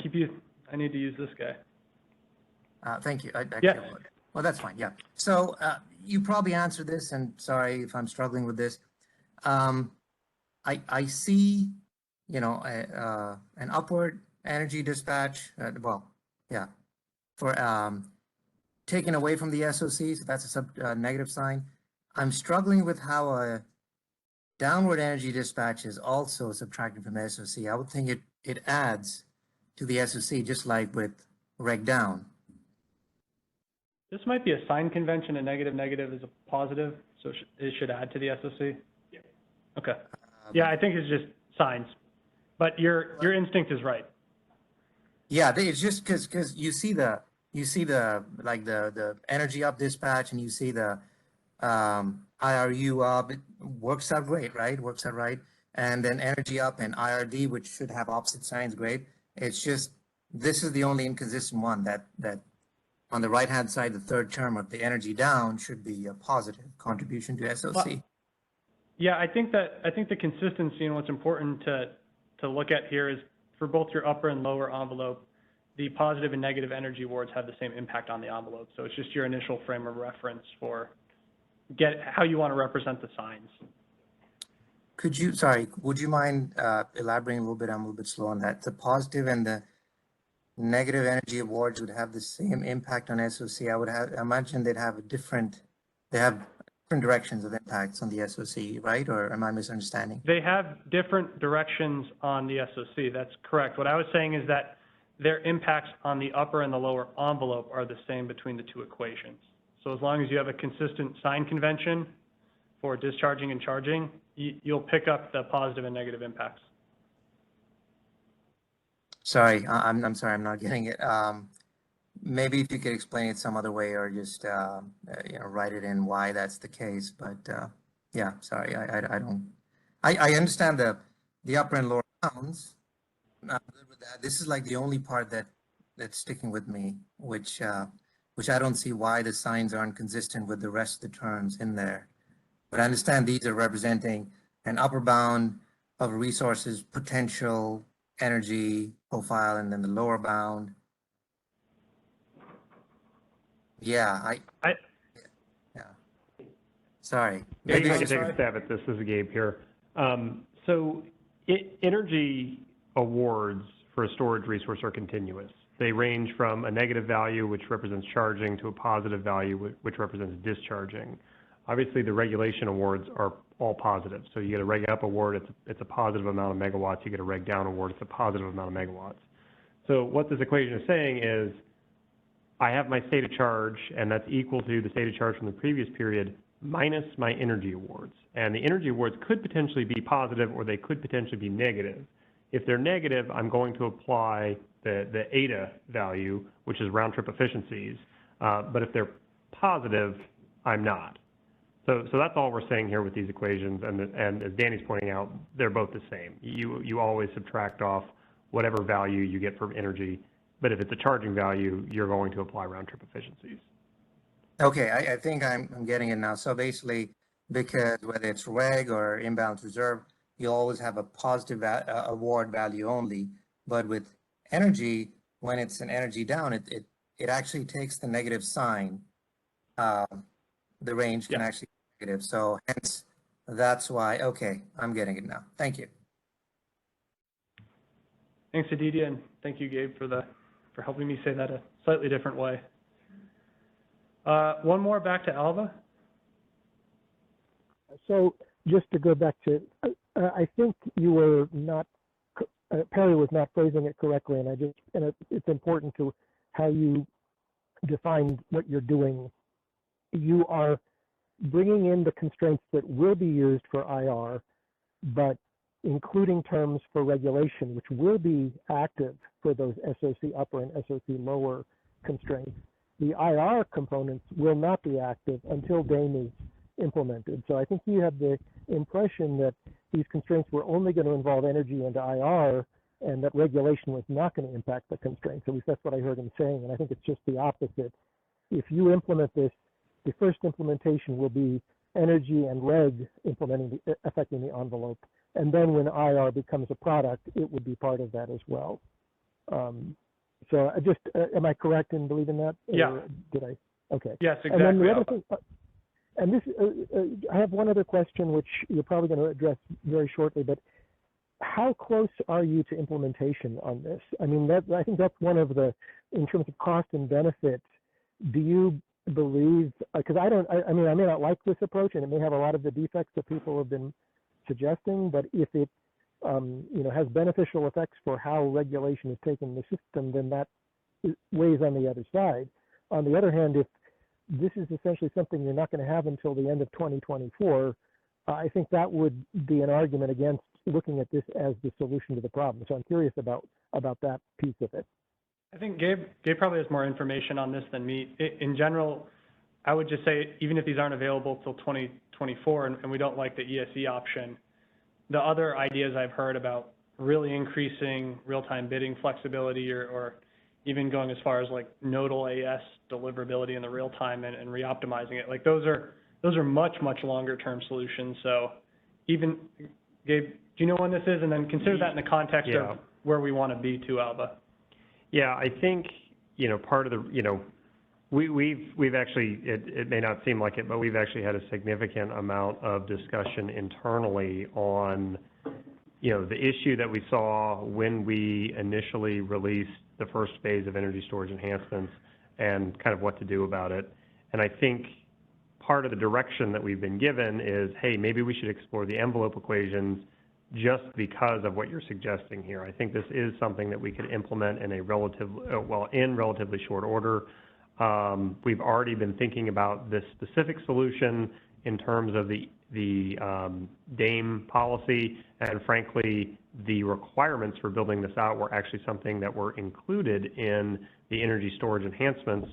I need to use this guy.
Thank you.
Yes.
Well, that's fine, yeah. So you probably answered this, and sorry if I'm struggling with this. I see, you know, an upward energy dispatch, for taken away from the SOC, so that's a negative sign. I'm struggling with how a downward energy dispatch is also subtracted from the SOC. I would think it adds to the SOC, just like with reg down.
This might be a sign convention. A negative is a positive, so it should add to the SOC. Yeah. Okay. Yeah, I think it's just signs, but your instinct is right.
Yeah, it's just because you see the like the energy up dispatch, and you see the IRU up. It works out great, right? Works out right. And then energy up and IRD, which should have opposite signs, great. It's just this is the only inconsistent one that on the right hand side, the third term of the energy down should be a positive contribution to SOC.
Well, yeah, I think the consistency and what's important to look at here is for both your upper and lower envelope, the positive and negative energy awards have the same impact on the envelope. So it's just your initial frame of reference for how you want to represent the signs.
Would you mind elaborating a little bit? I'm a little bit slow on that. The positive and the negative energy awards would have the same impact on SOC. I imagine they have different directions of impacts on the SOC, right? Or am I misunderstanding?
They have different directions on the SOC. That's correct. What I was saying is that their impacts on the upper and the lower envelope are the same between the two equations. So as long as you have a consistent sign convention for discharging and charging, you'll pick up the positive and negative impacts.
Sorry, I'm sorry, I'm not getting it. Maybe if you could explain it some other way, or just write it in why that's the case. But yeah, sorry, I don't. I understand the upper and lower bounds. I'm good with that. This is like the only part that's sticking with me, which I don't see why the signs aren't consistent with the rest of the terms in there. But I understand these are representing an upper bound of resources potential energy profile, and then the lower bound. Yeah, yeah. Sorry.
Maybe I can take a stab at this. This is Gabe here. So energy awards for a storage resource are continuous. They range from a negative value, which represents charging, to a positive value, which represents discharging. Obviously, the regulation awards are all positive. So you get a reg up award, it's a positive amount of megawatts. You get a reg down award, it's a positive amount of megawatts. So what this equation is saying is, I have my state of charge, and that's equal to the state of charge from the previous period minus my energy awards. And the energy awards could potentially be positive, or they could potentially be negative. If they're negative, I'm going to apply the ADA value, which is round trip efficiencies. But if they're positive, I'm not. So that's all we're saying here with these equations, and as Danny's pointing out, they're both the same. You always subtract off whatever value you get from energy, but if it's a charging value, you're going to apply round trip efficiencies.
Okay, I think I'm getting it now. So basically, because whether it's reg or imbalance reserve, you always have a positive award value only. But with energy, when it's an energy down, it actually takes the negative sign. The range can actually be negative. So hence, that's why, okay, I'm getting it now. Thank you.
Thanks, Aditya, and thank you, Gabe, for helping me say that a slightly different way. One more back to Alva.
So just to go back to, I think you were not, Perry was not phrasing it correctly, and it's important to how you define what you're doing. You are bringing in the constraints that will be used for IR, but including terms for regulation, which will be active for those SOC upper and SOC lower constraints. The IR components will not be active until DAME is implemented. So I think you have the impression that these constraints were only going to involve energy and IR, and that regulation was not going to impact the constraints. At least that's what I heard him saying, and I think it's just the opposite. If you implement this, the first implementation will be energy and reg affecting the envelope, and then when IR becomes a product, it would be part of that as well. So I just, am I correct in believing that?
Yeah.
Or did I? Okay.
Yes, exactly.
And then the other thing, and this, I have one other question, which you're probably going to address very shortly, but how close are you to implementation on this? I mean, I think that's one of the, in terms of cost and benefit, do you believe, because I mean, I may not like this approach, and it may have a lot of the defects that people have been suggesting, but if it has beneficial effects for how regulation is taking the system, then that weighs on the other side. On the other hand, if this is essentially something you're not going to have until the end of 2024, I think that would be an argument against looking at this as the solution to the problem. So I'm curious about that piece of it.
I think Gabe probably has more information on this than me. In general, I would just say, even if these aren't available till 2024 and we don't like the ESE option, the other ideas I've heard about really increasing real-time bidding flexibility or even going as far as like nodal AS deliverability in the real time and re-optimizing it, like those are much longer term solutions. So even, Gabe, do you know when this is? And then consider that in the context of where we want to be to, Alva.
Yeah, I think, part of the, we've actually, it may not seem like it, but we've actually had a significant amount of discussion internally on, the issue that we saw when we initially released the first phase of energy storage enhancements and kind of what to do about it. And I think part of the direction that we've been given is, hey, maybe we should explore the envelope equations just because of what you're suggesting here. I think this is something that we could implement in in relatively short order. We've already been thinking about this specific solution in terms of the DAME policy, and frankly, the requirements for building this out were actually something that were included in the energy storage enhancements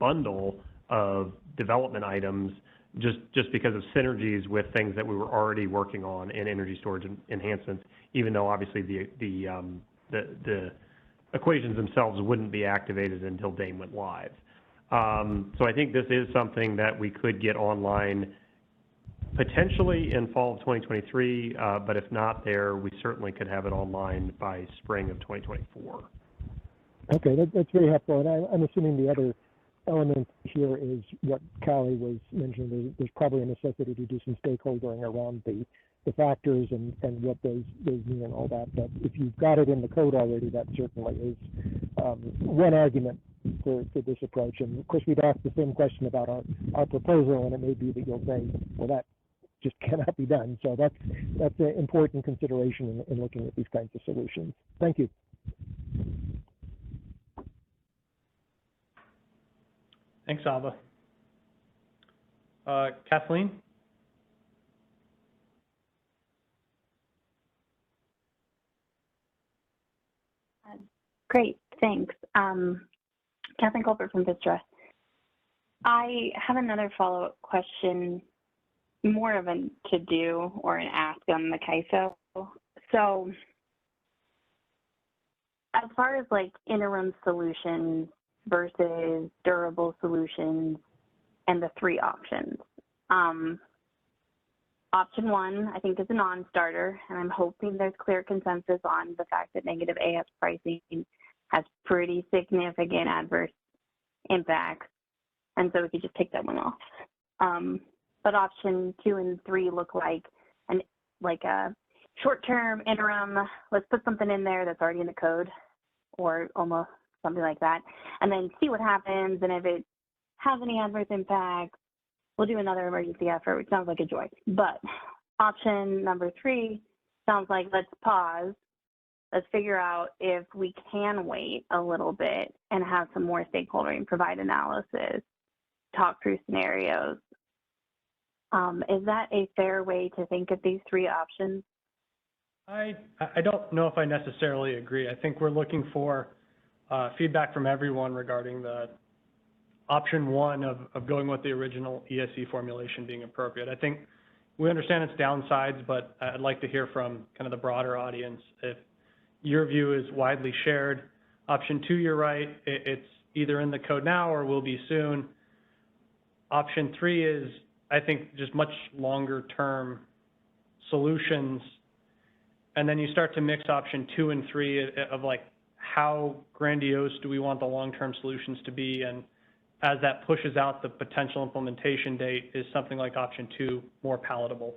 bundle of development items, just because of synergies with things that we were already working on in energy storage enhancements, even though obviously the equations themselves wouldn't be activated until DAME went live. So I think this is something that we could get online potentially in fall of 2023, but if not there, we certainly could have it online by spring of 2024.
Okay, that's very helpful. And I'm assuming the other element here is what Callie was mentioning. There's probably a necessity to do some stakeholdering around the factors and what those mean and all that. But if you've got it in the code already, that certainly is one argument for this approach. And of course, we'd ask the same question about our proposal, and it may be that you'll say, well, that just cannot be done. So that's an important consideration in looking at these kinds of solutions. Thank you.
Thanks, Alva. Kathleen?
Great, thanks. Kathleen Colbert from Vistra. I have another follow-up question, more of a to-do or an ask on the CAISO. So as far as like interim solutions versus durable solutions and the three options, option one, I think, is a non-starter, and I'm hoping there's clear consensus on the fact that negative AS pricing has pretty significant adverse impacts, and so we could just take that one off. But option 2 and 3 look like a short-term interim. Let's put something in there that's already in the code, or almost something like that, and then see what happens. And if it has any adverse impacts, we'll do another emergency effort, which sounds like a joy. But option number 3 sounds like let's pause. Let's figure out if we can wait a little bit and have some more stakeholdering, provide analysis, talk through scenarios. Is that a fair way to think of these 3 options?
I don't know if I necessarily agree. I think we're looking for feedback from everyone regarding the option 1 of going with the original ESE formulation being appropriate. I think we understand its downsides, but I'd like to hear from kind of the broader audience if your view is widely shared. Option 2, you're right, it's either in the code now or will be soon. Option 3 is, I think, just much longer term solutions. And then you start to mix option 2 and 3 of like, how grandiose do we want the long-term solutions to be? And as that pushes out the potential implementation date, is something like option 2 more palatable?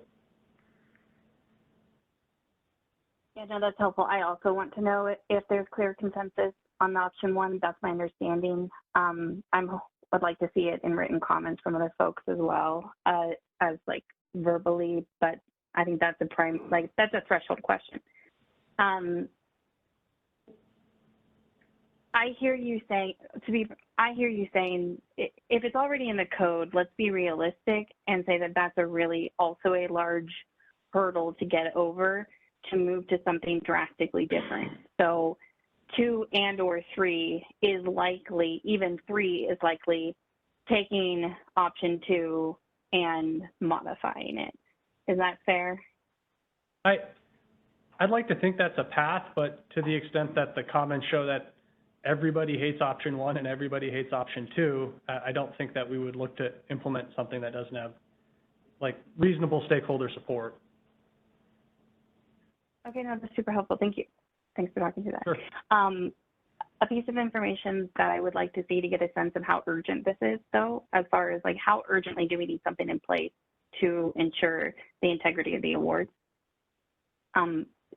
Yeah, no, that's helpful. I also want to know if there's clear consensus on option 1. That's my understanding. Would like to see it in written comments from other folks as well, as like verbally, but I think that's that's a threshold question. I hear you saying, if it's already in the code, let's be realistic and say that that's also a large hurdle to get over to move to something drastically different. So 2 and or 3 is likely, even 3 is likely taking option 2 and modifying it. Is that fair?
I'd like to think that's a path, but to the extent that the comments show that everybody hates option 1 and everybody hates option 2, I don't think that we would look to implement something that doesn't have like reasonable stakeholder support.
Okay, no, that's super helpful. Thank you. Thanks for talking to that.
Sure.
A piece of information that I would like to see to get a sense of how urgent this is, though, as far as like how urgently do we need something in place to ensure the integrity of the awards,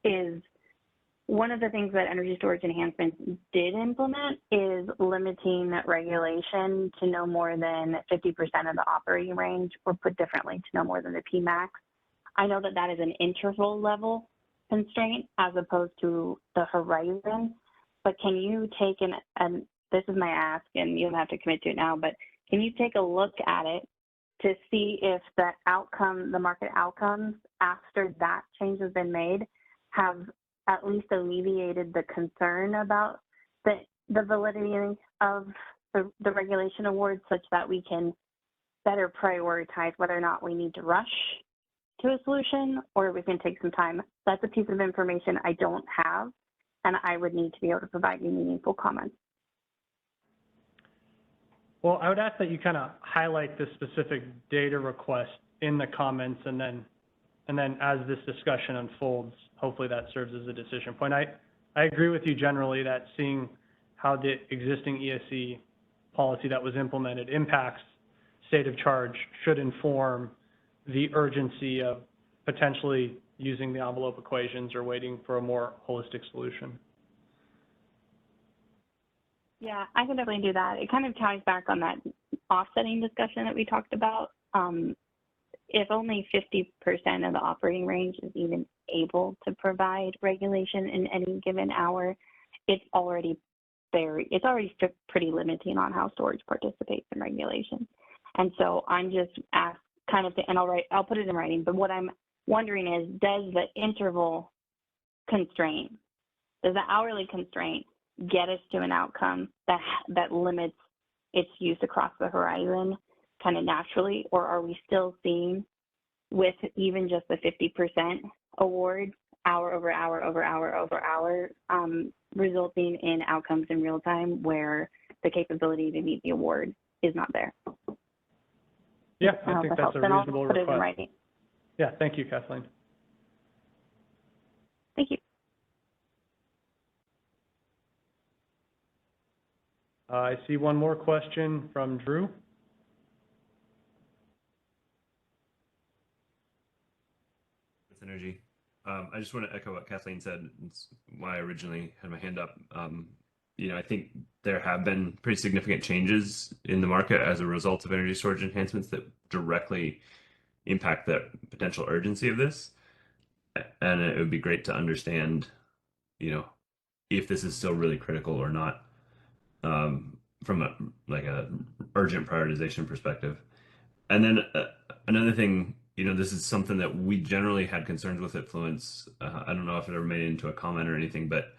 is one of the things that energy storage enhancements did implement is limiting regulation to no more than 50% of the operating range, or put differently, to no more than the Pmax. I know that that is an interval level constraint as opposed to the horizon, but can you take and this is my ask, and you don't have to commit to it now, but can you take a look at it to see if the market outcomes after that change has been made have at least alleviated the concern about the validity of the regulation awards, such that we can better prioritize whether or not we need to rush to a solution or we can take some time? That's a piece of information I don't have, and I would need to be able to provide you meaningful comments.
Well, I would ask that you kind of highlight the specific data request in the comments, and then as this discussion unfolds, hopefully that serves as a decision point. I agree with you generally that seeing how the existing ESE policy that was implemented impacts state of charge should inform the urgency of potentially using the envelope equations or waiting for a more holistic solution.
Yeah, I can definitely do that. It kind of ties back on that offsetting discussion that we talked about. If only 50% of the operating range is even able to provide regulation in any given hour, it's already pretty limiting on how storage participates in regulation. And so I'm just asked and I'll put it in writing, but what I'm wondering is, does the interval constraint, does the hourly constraint get us to an outcome that limits its use across the horizon kind of naturally, or are we still seeing with even just the 50% award, hour over hour over hour over hour, resulting in outcomes in real time where the capability to meet the award is not there?
Yeah, I think that's a
Then I'll
reasonable
put it in
request.
writing.
Yeah, thank you, Kathleen.
Thank you.
I see one more question from Drew.
Energy. I just want to echo what Kathleen said. It's why I originally had my hand up. I think there have been pretty significant changes in the market as a result of energy storage enhancements that directly impact the potential urgency of this. And it would be great to understand, if this is still really critical or not, from a urgent prioritization perspective. And then another thing, this is something that we generally had concerns with at Fluence. I don't know if it ever made it into a comment or anything, but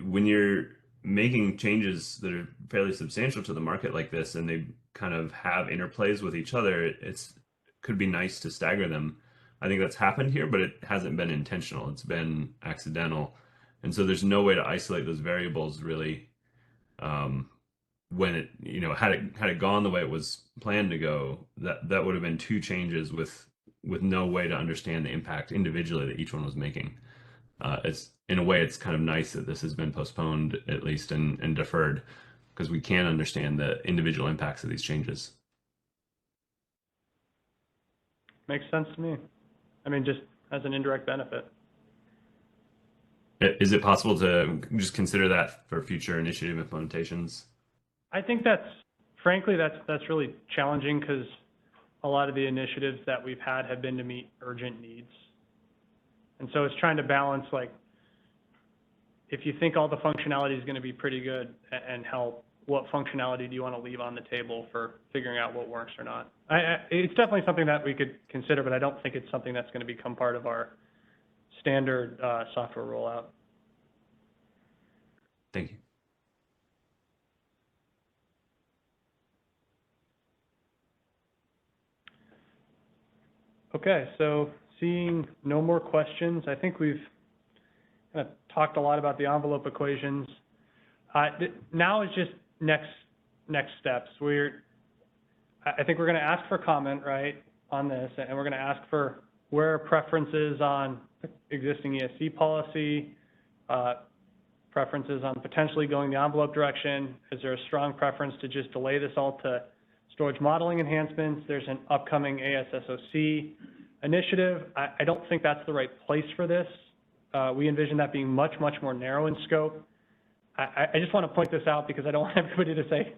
when you're making changes that are fairly substantial to the market like this, and they kind of have interplays with each other, it could be nice to stagger them. I think that's happened here, but it hasn't been intentional. It's been accidental. And so there's no way to isolate those variables really. When it, had it gone the way it was planned to go, that would have been two changes with no way to understand the impact individually that each one was making. It's in a way, it's kind of nice that this has been postponed at least and deferred, because we can understand the individual impacts of these changes.
Makes sense to me. I mean, just as an indirect benefit.
Is it possible to just consider that for future initiative implementations?
I think frankly, that's really challenging because a lot of the initiatives that we've had have been to meet urgent needs. And so it's trying to balance, if you think all the functionality is going to be pretty good and help, what functionality do you want to leave on the table for figuring out what works or not? It's definitely something that we could consider, but I don't think it's something that's going to become part of our standard software rollout.
Thank you.
Okay, so seeing no more questions, I think we've kind of talked a lot about the envelope equations. Now is just next steps. I think we're going to ask for comment, right, on this, and we're going to ask for where are preferences on existing ESC policy, preferences on potentially going the envelope direction. Is there a strong preference to just delay this all to storage modeling enhancements? There's an upcoming ASSOC initiative. I don't think that's the right place for this. We envision that being much, much more narrow in scope. I just want to point this out because I don't want everybody to say,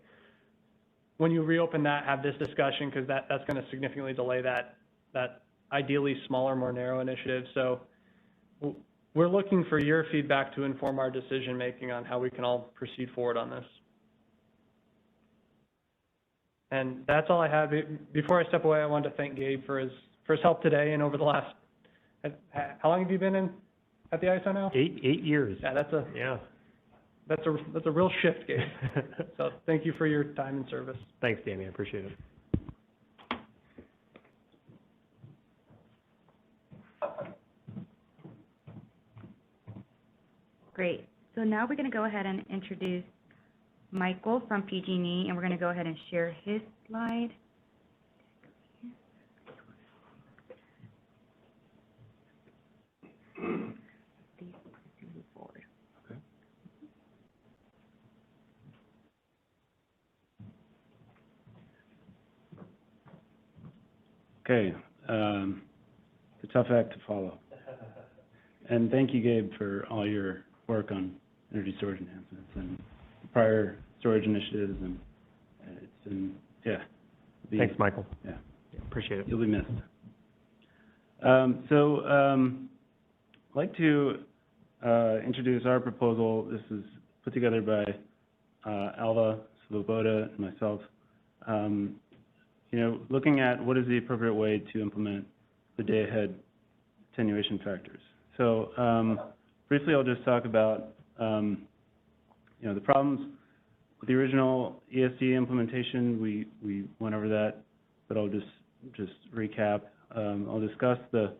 when you reopen that, have this discussion, because that's going to significantly delay that ideally smaller, more narrow initiative. So we're looking for your feedback to inform our decision-making on how we can all proceed forward on this. And that's all I have. Before I step away, I wanted to thank Gabe for his help today and over the last, how long have you been at the ISO now?
8 years.
Yeah, that's a real shift, Gabe. So thank you for your time and service.
Thanks, Danny. I appreciate it.
Great. So now we're going to go ahead and introduce Michael from PG&E, and we're going to go ahead and share his slide.
Okay, it's a tough act to follow. And thank you, Gabe, for all your work on energy storage enhancements and prior storage initiatives, and it's been,
Thanks, Michael.
Yeah.
Appreciate it.
You'll be missed. I'd like to introduce our proposal. This is put together by Alva Svoboda and myself. Looking at what is the appropriate way to implement the day-ahead attenuation factors. So briefly, I'll just talk about the problems with the original ESC implementation, we went over that, but I'll just recap. I'll discuss the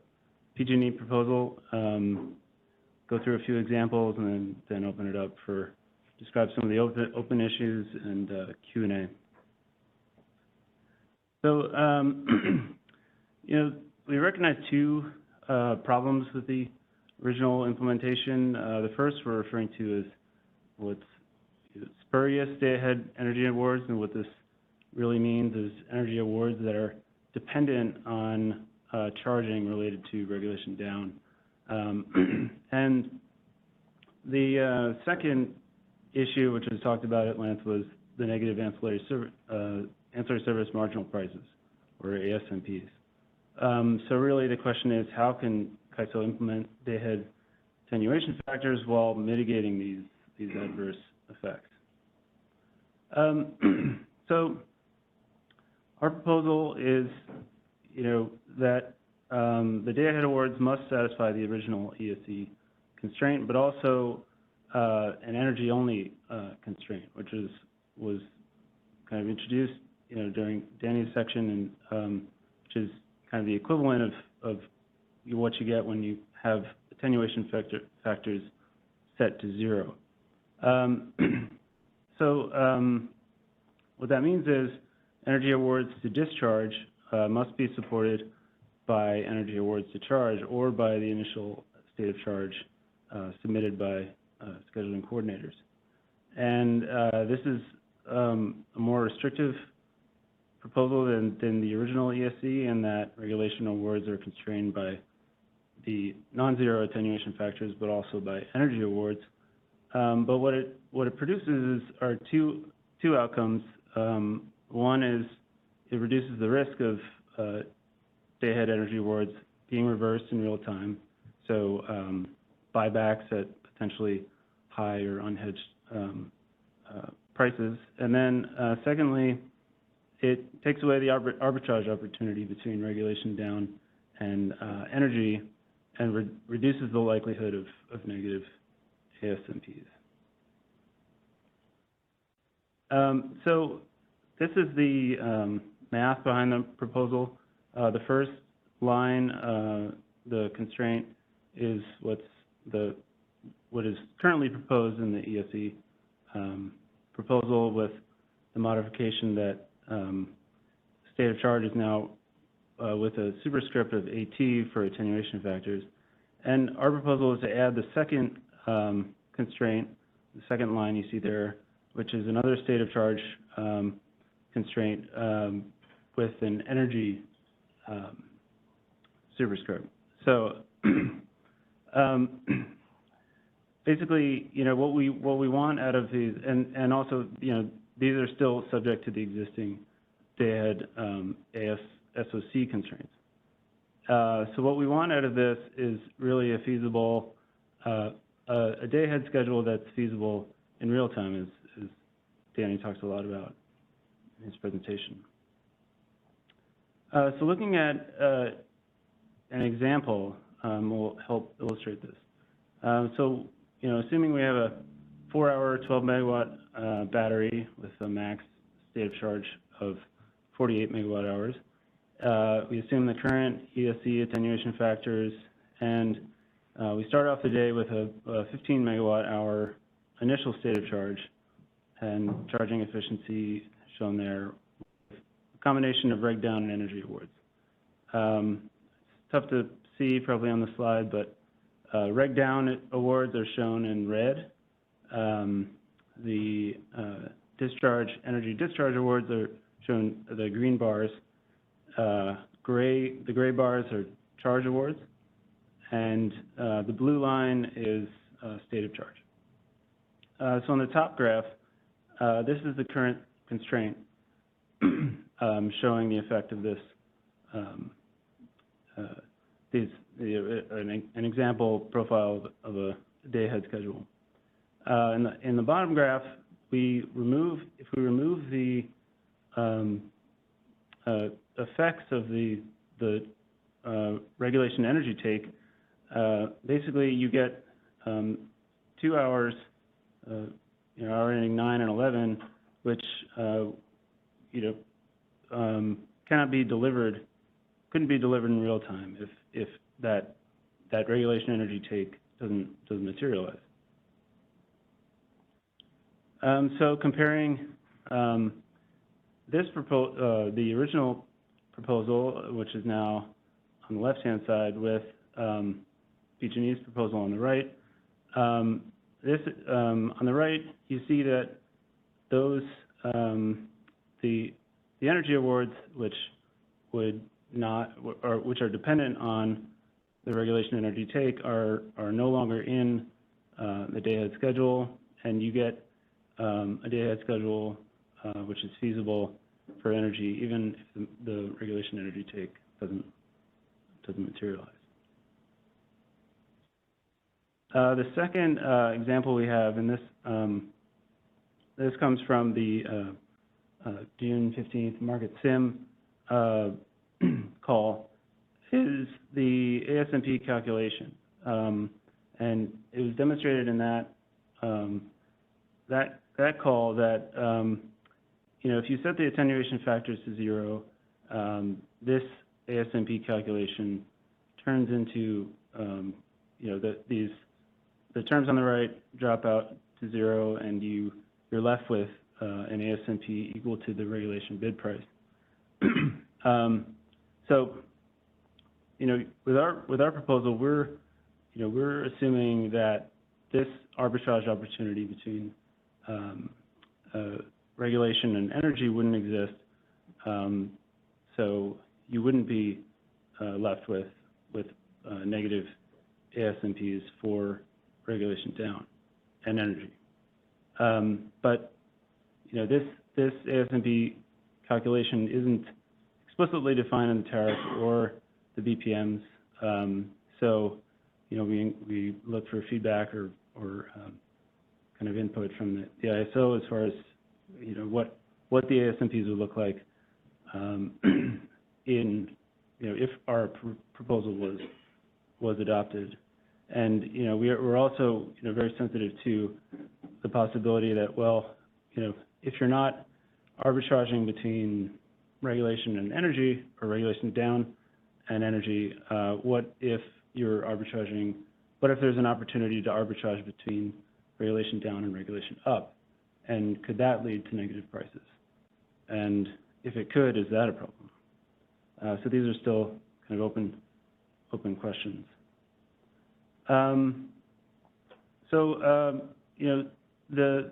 PG&E proposal, go through a few examples, and then open it up for describe some of the open issues and Q&A. So, we recognize two problems with the original implementation. The first we're referring to is what's spurious day-ahead energy awards, and what this really means is energy awards that are dependent on charging related to regulation down. And the second issue, which was talked about at length, was the negative ancillary service marginal prices, or ASMPs. So really the question is, how can CAISO implement day-ahead attenuation factors while mitigating these adverse effects? So our proposal is, that the day-ahead awards must satisfy the original ESC constraint, but also an energy-only constraint, which was kind of introduced, during Danny's section, and which is kind of the equivalent of what you get when you have attenuation factors set to 0. What that means is energy awards to discharge must be supported by energy awards to charge, or by the initial state of charge submitted by scheduling coordinators. And this is a more restrictive proposal than the original ESC, in that regulation awards are constrained by the non-zero attenuation factors, but also by energy awards. But what it produces are two outcomes. One is it reduces the risk of day-ahead energy awards being reversed in real time, so buybacks at potentially high or unhedged prices. And then secondly, it takes away the arbitrage opportunity between regulation down and energy, and reduces the likelihood of negative ASMPs. So this is the math behind the proposal. The first line, the constraint, is what is currently proposed in the ESC proposal, with the modification that state of charge is now with a superscript of AT for attenuation factors. And our proposal is to add the second constraint, the second line you see there, which is another state of charge constraint with an energy superscript. So basically, what we want out of these, and also, these are still subject to the existing day-ahead SOC constraints. So what we want out of this is really a feasible, a day-ahead schedule that's feasible in real time, as Danny talks a lot about in his presentation. So looking at an example will help illustrate this. So, assuming we have a 4-hour, 12-megawatt battery with a max state of charge of 48 megawatt hours, we assume the current ESC attenuation factors, and we start off the day with a 15 megawatt hour initial state of charge, and charging efficiency shown there, with a combination of reg down and energy awards. It's tough to see probably on the slide, but reg down awards are shown in red. The energy discharge awards are shown, the green bars. The gray bars are charge awards, and the blue line is state of charge. So on the top graph, this is the current constraint showing the effect of this, an example profile of a day-ahead schedule. In the bottom graph, if we remove the effects of the regulation energy take, basically you get 2 hours our ending 9 and 11, which, cannot be delivered, couldn't be delivered in real time if that regulation energy take doesn't materialize. So comparing the original proposal, which is now on the left-hand side, with PG&E's proposal on the right. On the right, you see that those the energy awards, which would not, or which are dependent on the regulation energy take, are no longer in the day-ahead schedule, and you get a day-ahead schedule which is feasible for energy, even if the regulation energy take doesn't materialize. The second example we have, and this comes from the June 15th market sim call, is the ASMP calculation, and it was demonstrated in that that call that if you set the attenuation factors to 0, this ASMP calculation turns into the terms on the right drop out to 0, and you're left with an ASMP equal to the regulation bid price. So, with our proposal, we're assuming that this arbitrage opportunity between regulation and energy wouldn't exist. So you wouldn't be left with negative ASMPs for regulation down and energy. But this ASMP calculation isn't explicitly defined in the tariff or the BPMs. So we look for feedback or kind of input from the ISO as far as what the ASMPs would look like if our proposal was adopted. And we're also very sensitive to the possibility that, if you're not arbitraging between regulation and energy, or regulation down and energy, what if there's an opportunity to arbitrage between regulation down and regulation up? And could that lead to negative prices? And if it could, is that a problem? So these are still kind of open questions.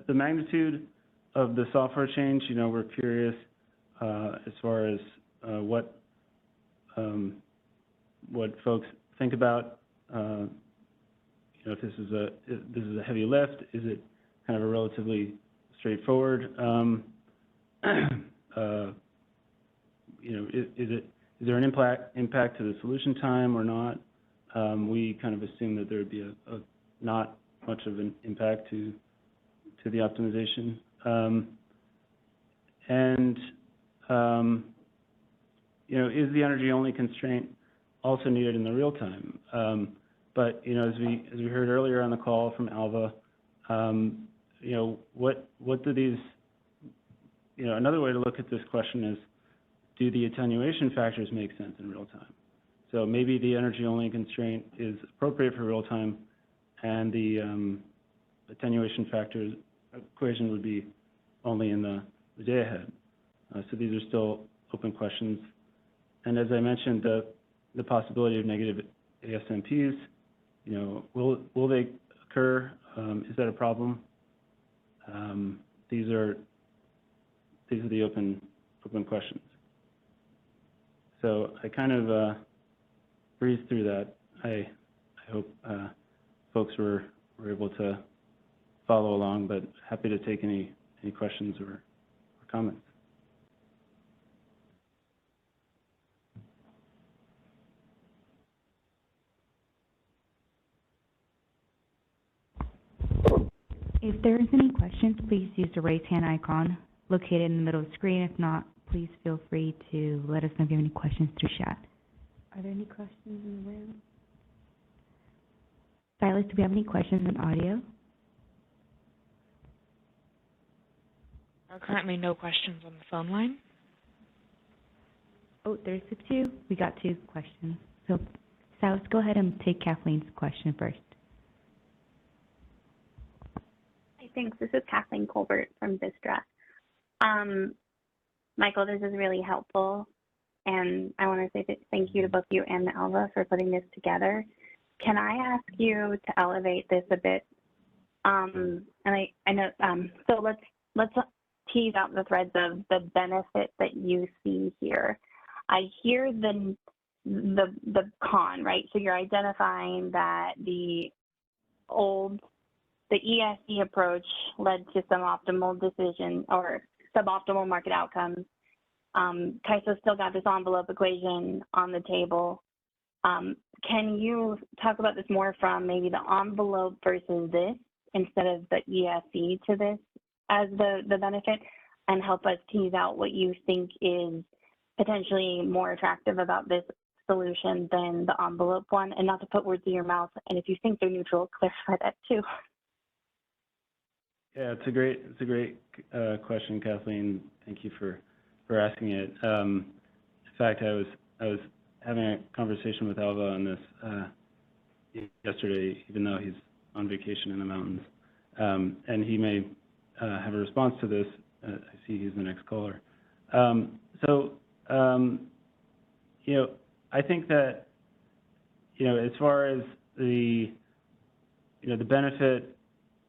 The magnitude of the software change, we're curious as far as what folks think about. If this is a heavy lift, is it kind of a relatively straightforward? Is there an impact to the solution time or not? We kind of assume that there would be a not much of an impact to the optimization. Is the energy only constraint also needed in the real time? But as we heard earlier on the call from Alva, what do these? Another way to look at this question is, do the attenuation factors make sense in real time? So maybe the energy only constraint is appropriate for real time, and the attenuation factors equation would be only in the day ahead. So these are still open questions. And as I mentioned, the possibility of negative ASMPs, will they occur? Is that a problem? These are the open questions. So I kind of breezed through that. I hope folks were able to follow along, but happy to take any questions or comments.
If there is any questions, please use the raise hand icon located in the middle of the screen. If not, please feel free to let us know if you have any questions through chat. Are there any questions in the room? Silas, do we have any questions in audio?
There are currently no questions on the phone line.
Oh, there's two. We got two questions. So, Sal, let's go ahead and take Kathleen's question first.
Hi, thanks. This is Kathleen Colbert from Vistra. Michael, this is really helpful, and I want to say thank you to both you and Alva for putting this together. Can I ask you to elevate this a bit? And I know, so let's tease out the threads of the benefit that you see here. I hear the con, right? So you're identifying that the ESC approach led to some optimal decision or suboptimal market outcomes. CAISO still got this envelope equation on the table. Can you talk about this more from maybe the envelope versus this instead of the ESC to this as the benefit, and help us tease out what you think is potentially more attractive about this solution than the envelope one, and not to put words in your mouth, and if you think they're neutral, clarify that too.
Yeah, it's a great question, Kathleen. Thank you for asking it. In fact, I was having a conversation with Alva on this yesterday, even though he's on vacation in the mountains, and he may have a response to this. I see he's the next caller. I think that, as far as the benefit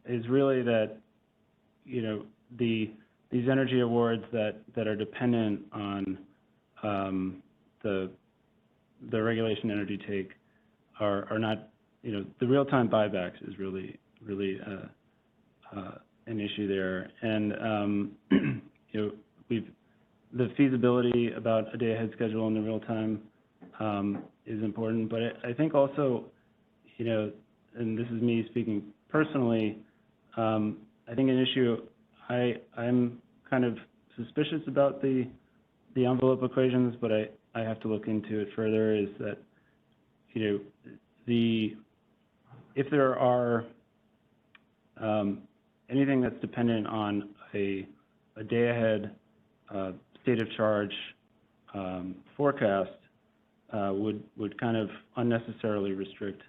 is really that, these energy awards that are dependent on the regulation energy take are not, the real-time buybacks is really an issue there. And, the feasibility about a day-ahead schedule in the real-time is important. But I think also, and this is me speaking personally, I think an issue I'm kind of suspicious about the envelope equations, but I have to look into it further, is that, if there are anything that's dependent on a day-ahead state of charge forecast would kind of unnecessarily restrict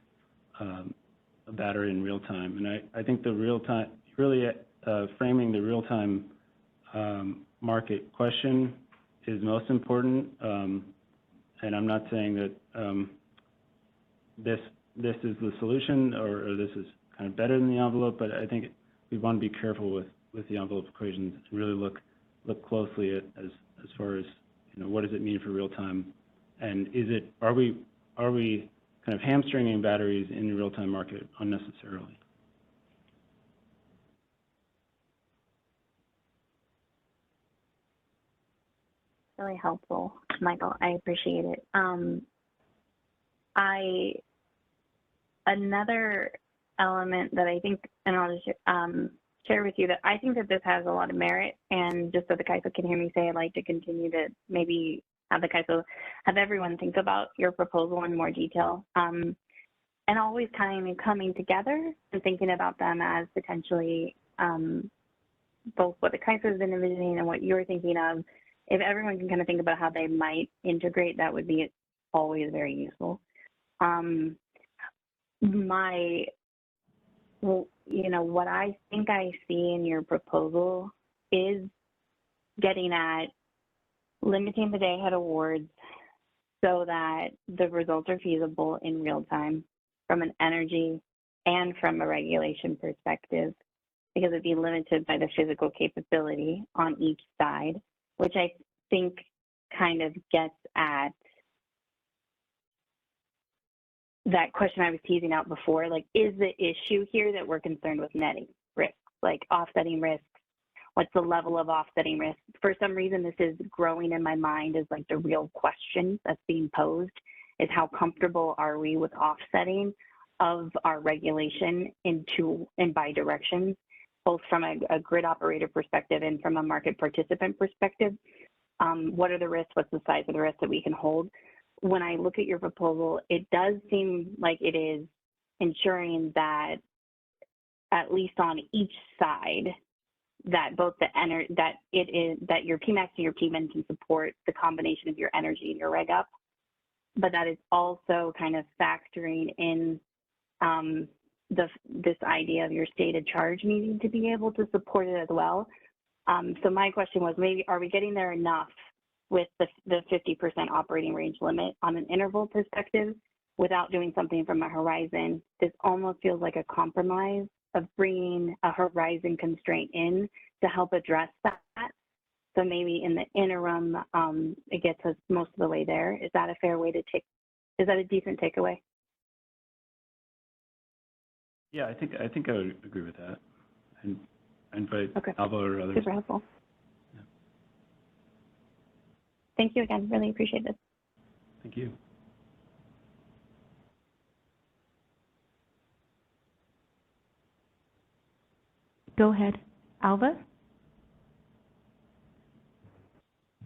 a battery in real time. And I think the real time, really framing the real-time market question is most important. And I'm not saying that this is the solution or this is kind of better than the envelope, but I think we want to be careful with the envelope equations and really look closely at as far as, what does it mean for real time, and are we kind of hamstringing batteries in the real time market unnecessarily?
Really helpful, Michael. I appreciate it. Another element that I think, and I'll just share with you, that I think that this has a lot of merit, and just so the CAISO can hear me say, I'd like to continue to maybe have the CAISO, have everyone think about your proposal in more detail, and always kind of coming together and thinking about them as potentially both what the CAISO has been envisioning and what you're thinking of. If everyone can kind of think about how they might integrate, that would be always very useful. What I think I see in your proposal is getting at limiting the day-ahead awards so that the results are feasible in real time from an energy and from a regulation perspective, because it'd be limited by the physical capability on each side, which I think kind of gets at that question I was teasing out before, like, is the issue here that we're concerned with netting risks, like offsetting risks? What's the level of offsetting risk? For some reason, this is growing in my mind as like the real question that's being posed, is how comfortable are we with offsetting of our regulation in bi-directions, both from a grid operator perspective and from a market participant perspective. What are the risks? What's the size of the risk that we can hold? When I look at your proposal, it does seem like it is ensuring that, at least on each side, that both that your Pmax and your Pmin can support the combination of your energy and your reg up, but that is also kind of factoring in this idea of your state of charge needing to be able to support it as well. So my question was, maybe are we getting there enough with the 50% operating range limit on an interval perspective without doing something from a horizon? This almost feels like a compromise of bringing a horizon constraint in to help address that. So maybe in the interim, it gets us most of the way there. Is that a fair way to is that a decent takeaway?
Yeah, I think I would agree with that. And I invite Alva or others.
Super helpful.
Yeah.
Thank you again. Really appreciate this.
Thank you.
Go ahead. Alva?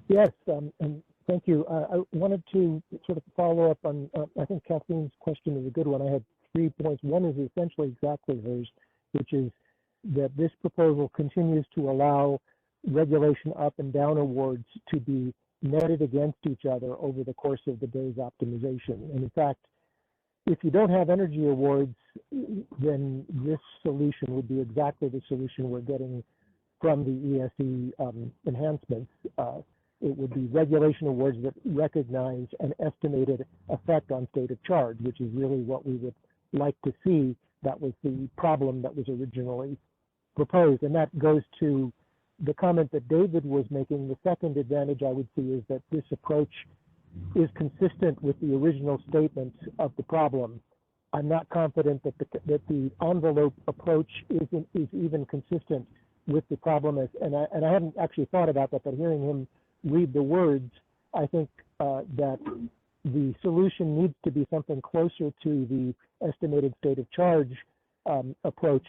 Yes, and thank you. I wanted to sort of follow up on, I think Kathleen's question is a good one. I had 3 points. One is essentially exactly hers, which is that this proposal continues to allow regulation up and down awards to be netted against each other over the course of the day's optimization. And in fact, if you don't have energy awards, then this solution would be exactly the solution we're getting from the ESE enhancements. It would be regulation awards that recognize an estimated effect on state of charge, which is really what we would like to see. That was the problem that was originally proposed. And that goes to the comment that David was making. The second advantage I would see is that this approach is consistent with the original statement of the problem. I'm not confident that the envelope approach is even consistent with the problem. And I hadn't actually thought about that, but hearing him read the words, I think that the solution needs to be something closer to the estimated state of charge approach.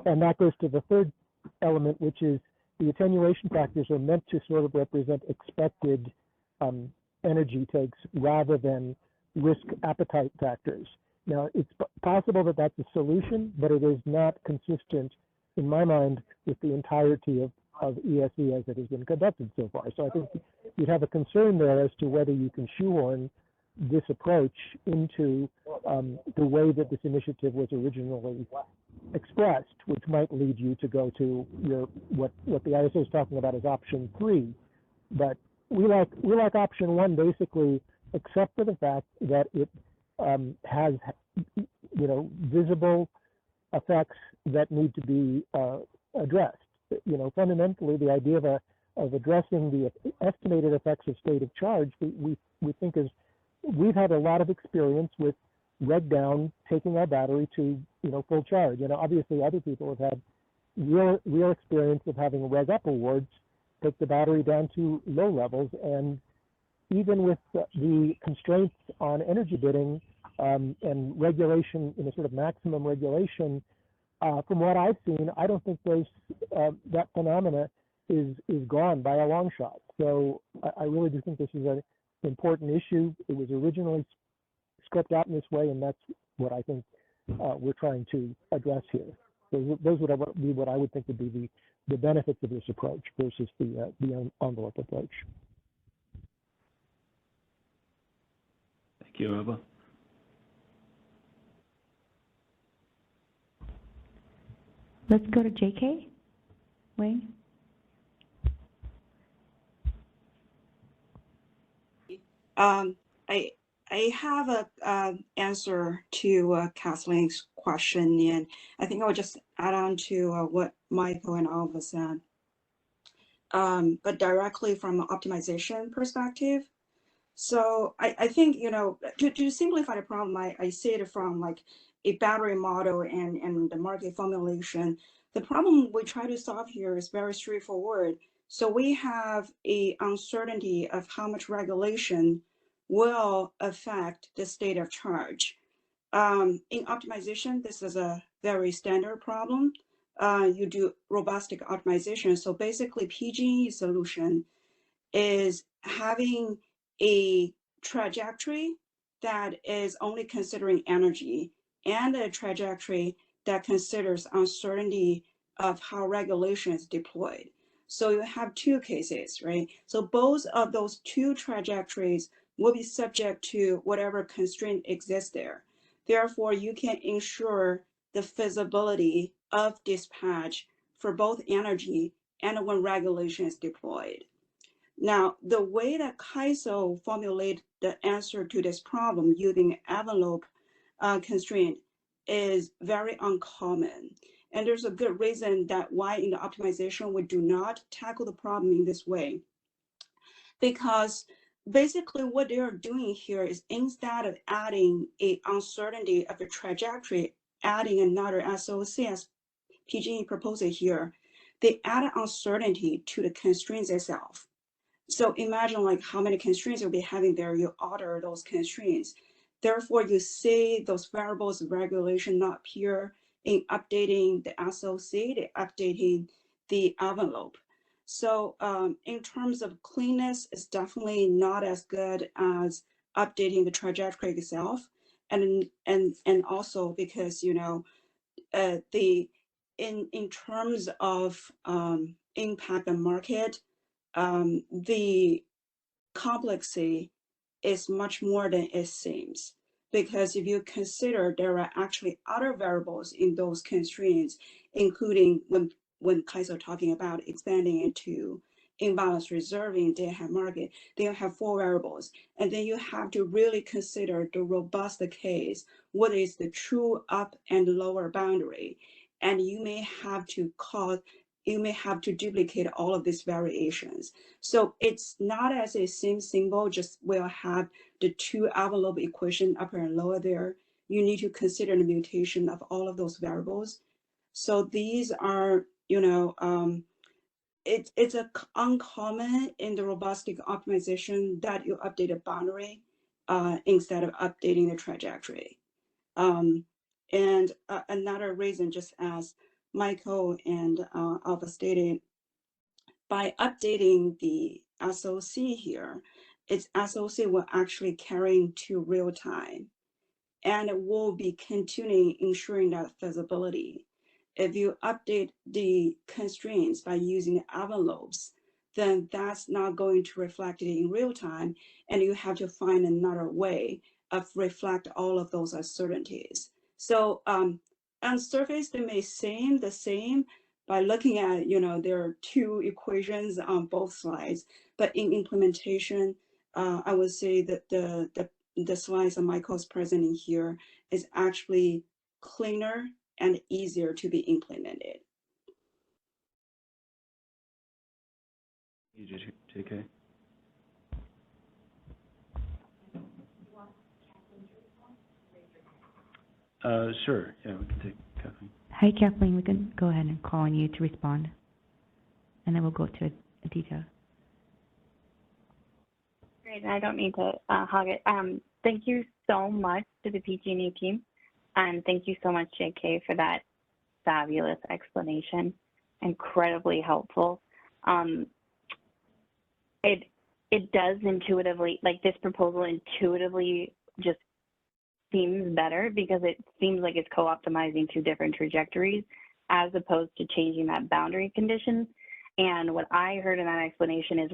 And that goes to the third element, which is the attenuation factors are meant to sort of represent expected energy takes rather than risk appetite factors. Now, it's possible that that's a solution, but it is not consistent, in my mind, with the entirety of ESE as it has been conducted so far. So I think you'd have a concern there as to whether you can shoehorn this approach into the way that this initiative was originally expressed, which might lead you to go to what the ISO is talking about as option 3. But we like option 1 basically, except for the fact that it has visible effects that need to be addressed. Fundamentally, the idea of addressing the estimated effects of state of charge, we think is, we've had a lot of experience with reg down, taking our battery to full charge, and obviously other people have had real experience of having reg up awards, take the battery down to low levels, and even with the constraints on energy bidding and regulation, sort of maximum regulation. From what I've seen, I don't think that phenomena is gone by a long shot. So I really do think this is an important issue. It was originally scoped out in this way, and that's what I think we're trying to address here. So those would be what I would think would be the benefits of this approach versus the envelope approach.
Thank you, Alva.
Let's go to JK. Wayne?
I have a answer to Kathleen's question, and I think I'll just add on to what Michael and Alva said. But directly from an optimization perspective, so I think, to simplify the problem, I see it from like a battery model and the market formulation. The problem we try to solve here is very straightforward. So we have a uncertainty of how much regulation will affect the state of charge. In optimization, this is a very standard problem. You do robust optimization. So basically PG&E solution is having a trajectory that is only considering energy and a trajectory that considers uncertainty of how regulation is deployed. So you have two cases, right? So both of those two trajectories will be subject to whatever constraint exists there. Therefore, you can ensure the feasibility of dispatch for both energy and when regulation is deployed. Now, the way that CAISO formulate the answer to this problem using envelope constraint is very uncommon. And there's a good reason that why in the optimization we do not tackle the problem in this way. Because basically what they are doing here is instead of adding a uncertainty of a trajectory, adding another SOC as PG&E proposes here, they add uncertainty to the constraints itself. So imagine like how many constraints you'll be having there, you order those constraints. Therefore, you see those variables of regulation not appear in updating the SOC, the updating the envelope. So in terms of cleanness, it's definitely not as good as updating the trajectory itself. And also because, you know, in terms of impact on market, the complexity is much more than it seems. Because if you consider there are actually other variables in those constraints, including when CAISO talking about expanding into imbalance reserving day-ahead market, then you have 4 variables. And then you have to really consider the robust case, what is the true up and lower boundary. And you may have to duplicate all of these variations. So it's not as a same symbol, just will have the 2 envelope equation upper and lower there. You need to consider the mutation of all of those variables. So these are, you know, it's uncommon in the robustic optimization that you update a boundary instead of updating the trajectory. And another reason, just as Michael and Alva stated, by updating the SOC here, its SOC will actually carry into real time, and it will be continuing ensuring that feasibility. If you update the constraints by using envelopes, then that's not going to reflect it in real time, and you have to find another way of reflect all of those uncertainties. So on surface, they may seem the same by looking at, you know, there are 2 equations on both slides, but in implementation, I would say that the slides that Michael's presenting here is actually cleaner and easier to be implemented.
You just, JK? Sure, yeah, we can take Kathleen.
Hi, Kathleen, we can go ahead and call on you to respond, and then we'll go to a detail.
Great, I don't mean to hog it. Thank you so much to the PG&E team, and thank you so much, JK, for that fabulous explanation. Incredibly helpful. It does intuitively, like this proposal intuitively just seems better because it seems like it's co-optimizing 2 different trajectories as opposed to changing that boundary condition. And what I heard in that explanation is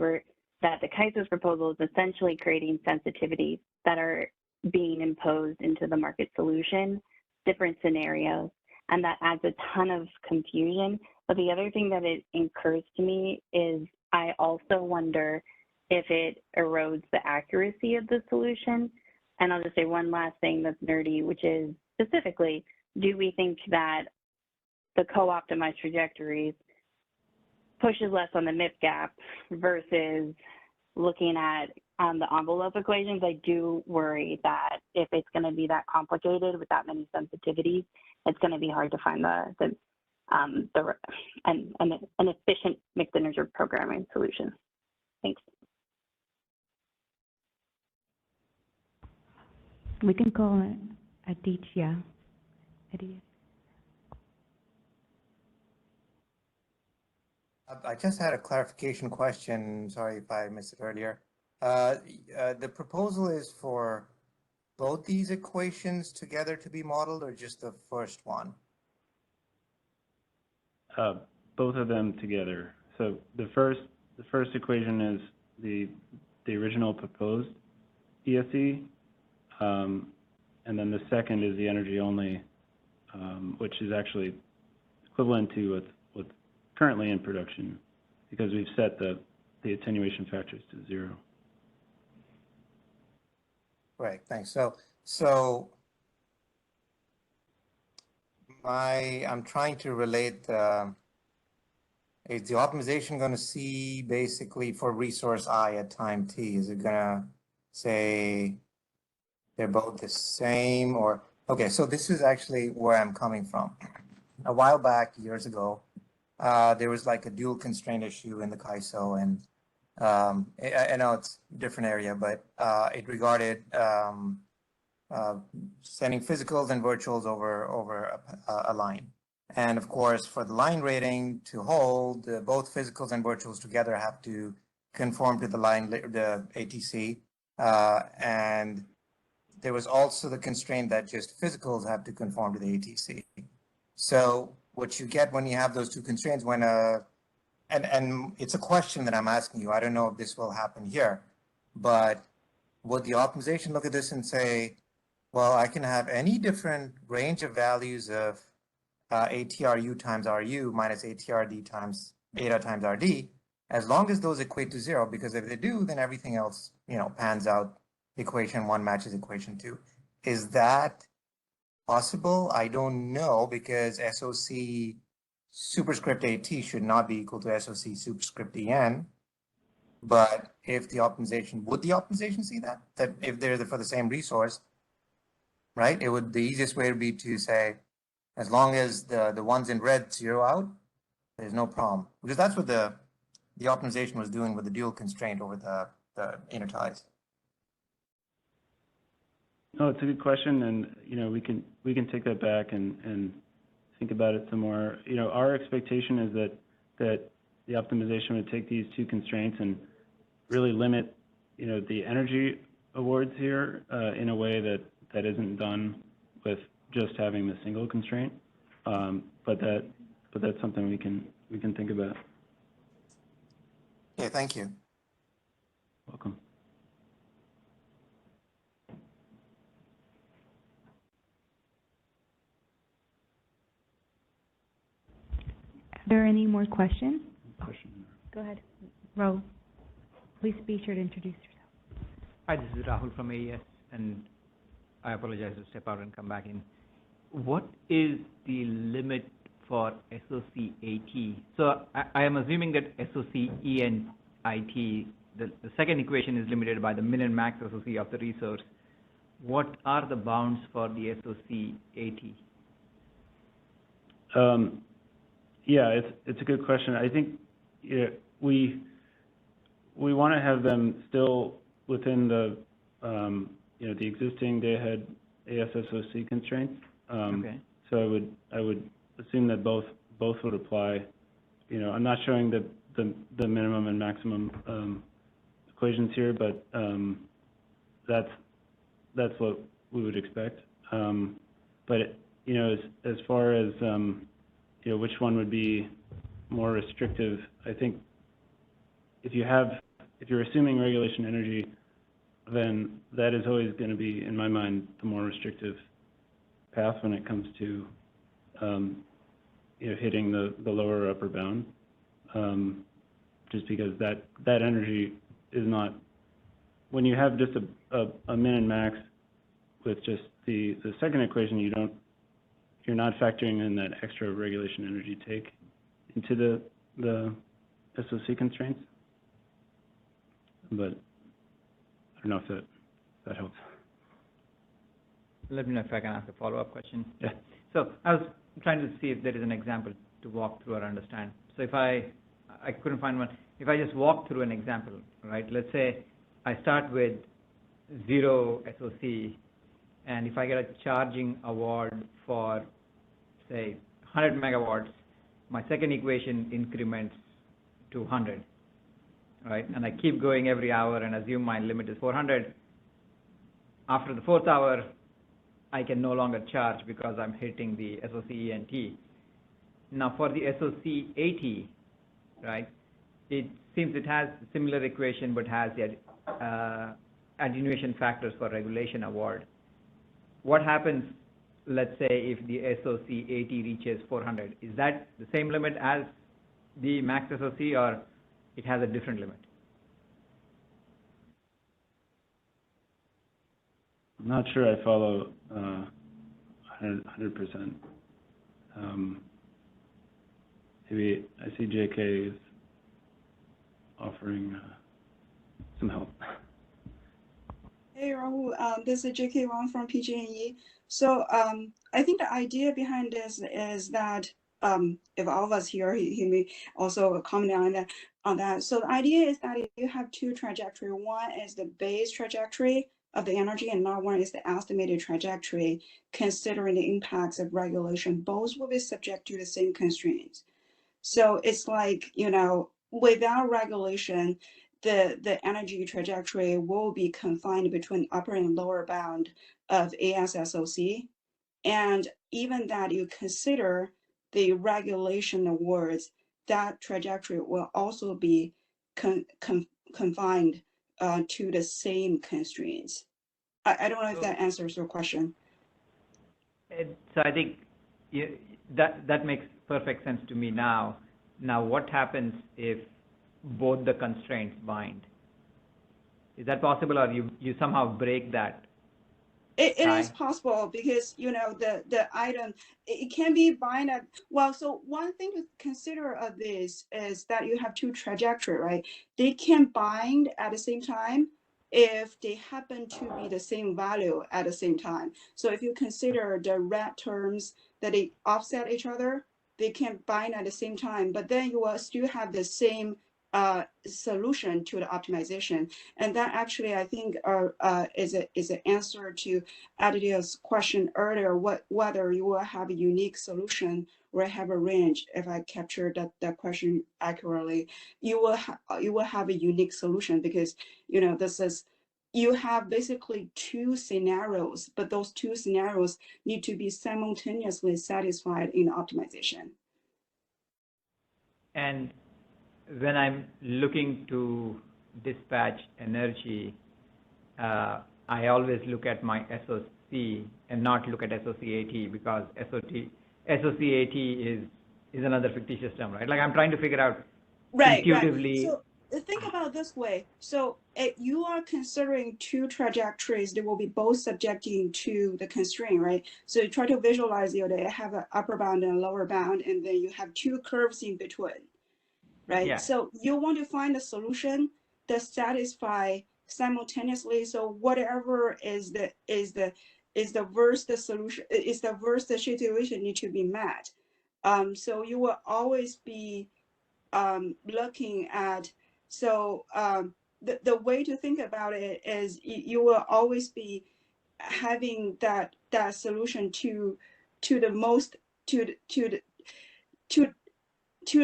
that the CAISO's proposal is essentially creating sensitivities that are being imposed into the market solution, different scenarios, and that adds a ton of confusion. But the other thing that it occurs to me is I also wonder if it erodes the accuracy of the solution. And I'll just say one last thing that's nerdy, which is specifically, do we think that the co-optimized trajectories pushes less on the MIP gap versus looking at the envelope equations? I do worry that if it's going to be that complicated with that many sensitivities, it's going to be hard to find an efficient mixed integer programming solution. Thanks.
We can call it Aditya.
I just had a clarification question. Sorry if I missed it earlier. The proposal is for both these equations together to be modeled, or just the first one?
both of them together. So the first equation is the original proposed ESE, and then the second is the energy only, which is actually equivalent to what's currently in production, because we've set the attenuation factors to 0.
Right, thanks. I'm trying to relate, is the optimization going to see basically for resource I at time t? Is it going to say they're both the same, or, okay, so this is actually where I'm coming from. A while back, years ago, there was like a dual constraint issue in the CAISO, and I know it's a different area, but it regarded sending physicals and virtuals over a line. And of course, for the line rating to hold, both physicals and virtuals together have to conform to the line, the ATC. And there was also the constraint that just physicals have to conform to the ATC. So what you get when you have those two constraints, when and it's a question that I'm asking you, I don't know if this will happen here, but would the optimization look at this and say, well, I can have any different range of values of ATRU times RU minus ATRD times beta times RD, as long as those equate to 0, because if they do, then everything else, pans out. Equation 1 matches equation 2. Is that possible? I don't know, because SOC superscript AT should not be equal to SOC superscript EN. But if the optimization, would the optimization see that? That if they're for the same resource, right? The easiest way would be to say, as long as the ones in red zero out, there's no problem. Because that's what the optimization was doing with the dual constraint over the inner ties.
No, it's a good question, and we can take that back and think about it some more. Our expectation is that the optimization would take these two constraints and really limit the energy awards here in a way that isn't done with just having the single constraint. But that's something we can think about.
Okay, thank you.
Welcome.
Are there any more questions? Go ahead. Ro, please be sure to introduce yourself.
Hi, this is Rahul from AES, and I apologize to step out and come back in. What is the limit for SOC AT? So I am assuming that SOC ENIT, the second equation is limited by the min and max SOC of the resource. What are the bounds for the SOC AT?
Yeah, it's a good question. I think we want to have them still within the the existing day-ahead ASSOC constraints.
Okay.
So I would assume that both would apply. I'm not showing the minimum and maximum equations here, but that's what we would expect. But as far as which one would be more restrictive, I think if you're assuming regulation energy, then that is always going to be, in my mind, the more restrictive path when it comes to hitting the lower or upper bound, just because that energy is not, when you have just a min and max with just the second equation, you're not factoring in that extra regulation energy take into the SOC constraints. But I don't know if that helps.
Let me know if I can ask a follow-up question.
Yeah.
So I was trying to see if there is an example to walk through or understand. So if I couldn't find one, if I just walk through an example, right? Let's say I start with 0 SOC, and if I get a charging award for, say, 100 megawatts, my second equation increments to 100, right? And I keep going every hour and assume my limit is 400. After the 4th hour, I can no longer charge because I'm hitting the SOC ENT. Now, for the SOC 80, right, it seems it has similar equation, but has the attenuation factors for regulation award. What happens, let's say, if the SOC 80 reaches 400? Is that the same limit as the max SOC, or it has a different limit?
I'm not sure I follow 100%. Maybe I see JK is offering some help.
Hey, Rahul, this is JK Wang from PG&E. So I think the idea behind this is that if all of us here, he may also comment on that. So the idea is that you have two trajectory. One is the base trajectory of the energy, and another one is the estimated trajectory, considering the impacts of regulation. Both will be subject to the same constraints. So it's like, without regulation, the energy trajectory will be confined between upper and lower bound of ASSOC. And even that you consider the regulation awards, that trajectory will also be confined to the same constraints. I don't know if that answers your question.
So I think that makes perfect sense to me now. Now, what happens if both the constraints bind? Is that possible, or you somehow break that?
It is possible because, the item, it can be bind at, well, so one thing to consider of this is that you have two trajectory, right? They can bind at the same time if they happen to be the same value at the same time. So if you consider the red terms that they offset each other, they can bind at the same time, but then you will still have the same solution to the optimization. And that actually, I think, is an answer to Aditya's question earlier, whether you will have a unique solution or have a range. If I captured that question accurately, you will have a unique solution because, you have basically two scenarios, but those two scenarios need to be simultaneously satisfied in optimization.
And when I'm looking to dispatch energy, I always look at my SOC and not look at SOC 80 because SOC 80 is another fictitious term, right? Like I'm trying to figure out intuitively.
Right. So think about it this way. So you are considering two trajectories that will be both subjecting to the constraint, right? So you try to visualize they have an upper bound and a lower bound, and then you have two curves in between, right?
Yeah.
So you want to find a solution that satisfy simultaneously. So whatever is the worst solution, is the worst situation need to be met. So you will always be looking at, so the way to think about it is you will always be having that solution to the most to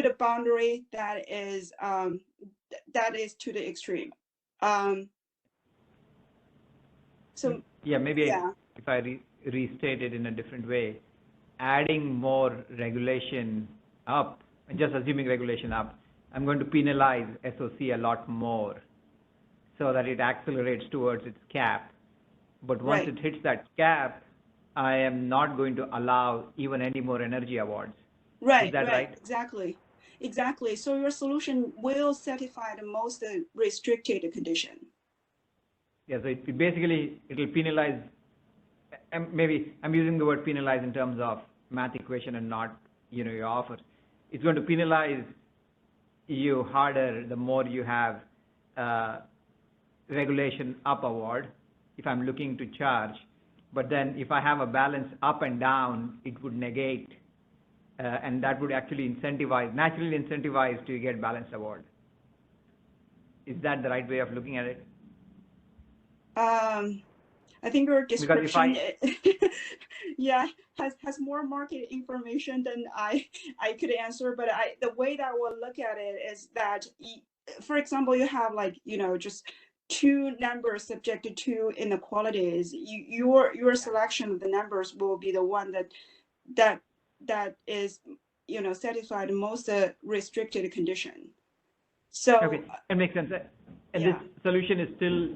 the boundary that is to the extreme. So
yeah, maybe
yeah.
if I restate it in a different way, adding more regulation up, just assuming regulation up, I'm going to penalize SOC a lot more so that it accelerates towards its cap. But once it hits that cap, I am not going to allow even any more energy awards.
Right,
Is that right?
Exactly. So your solution will satisfy the most restricted condition.
Yeah, so it'll penalize, maybe I'm using the word penalize in terms of math equation and not, your offer. It's going to penalize you harder the more you have regulation up award if I'm looking to charge. But then if I have a balance up and down, it would negate, and that would actually naturally incentivize to get balanced award. Is that the right way of looking at it?
I think your description, has more market information than I could answer. But the way that we'll look at it is that, for example, you have just two numbers subjected to inequalities. Your selection of the numbers will be the one that is satisfied most restricted condition. So.
Okay, that makes sense. And
Yeah.
this solution is still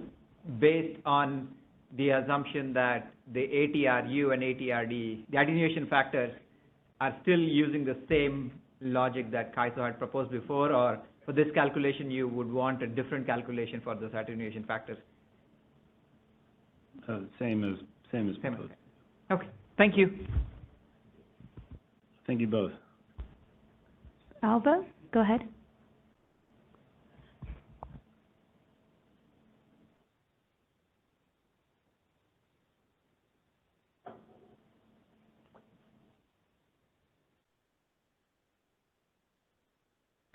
based on the assumption that the ATRU and ATRD, the attenuation factors, are still using the same logic that Kaiso had proposed before, or for this calculation, you would want a different calculation for those attenuation factors?
Same as proposed.
Okay, thank you.
Thank you both.
Alva, go ahead.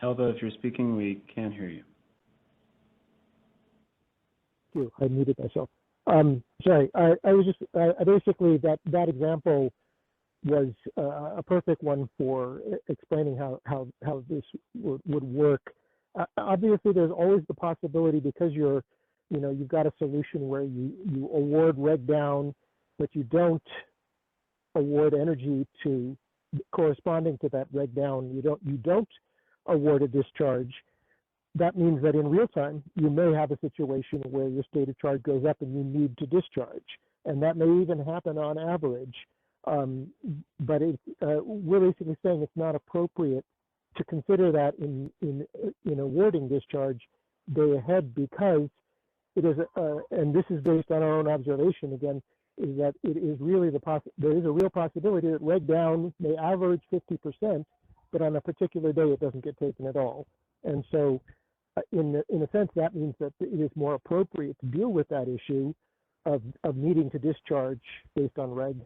Alva, if you're speaking, we can't hear you.
Thank you. I muted myself. Sorry, I was just basically that example was a perfect one for explaining how this would work. Obviously, there's always the possibility, because you've got a solution where you award reg down, but you don't award energy to corresponding to that reg down. You don't award a discharge. That means that in real time, you may have a situation where your state of charge goes up and you need to discharge. And that may even happen on average. But we're basically saying it's not appropriate to consider that in awarding discharge day ahead, because it is, and this is based on our own observation again, is that it is really there is a real possibility that reg down may average 50%, but on a particular day it doesn't get taken at all. And so in a sense, that means that it is more appropriate to deal with that issue of needing to discharge based on reg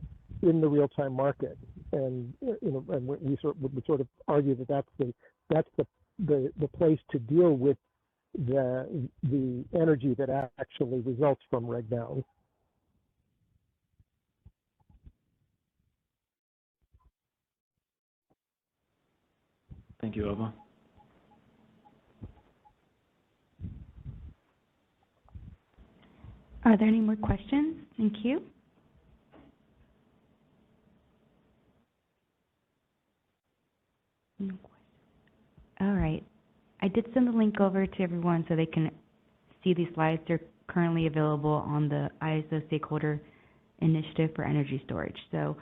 in the real-time market. And and we sort of argue that that's the place to deal with the energy that actually results from reg down.
Thank you, Alva.
Are there any more questions? Thank you. No questions. All right. I did send the link over to everyone so they can see these slides. They're currently available on the ISO Stakeholder Initiative for Energy Storage. So,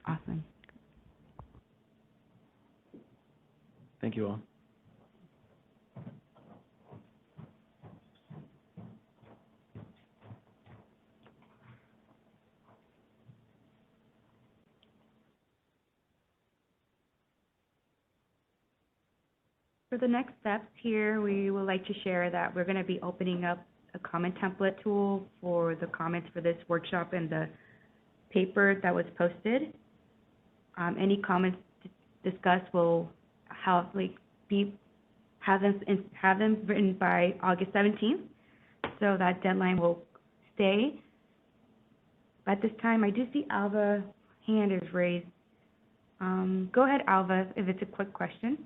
awesome.
Thank you all.
For the next steps here, we would like to share that we're going to be opening up a comment template tool for the comments for this workshop and the paper that was posted. Any comments discussed will have them written by August 17th, so that deadline will stay. At this time, I do see Alva's hand is raised. Go ahead, Alva, if it's a quick question.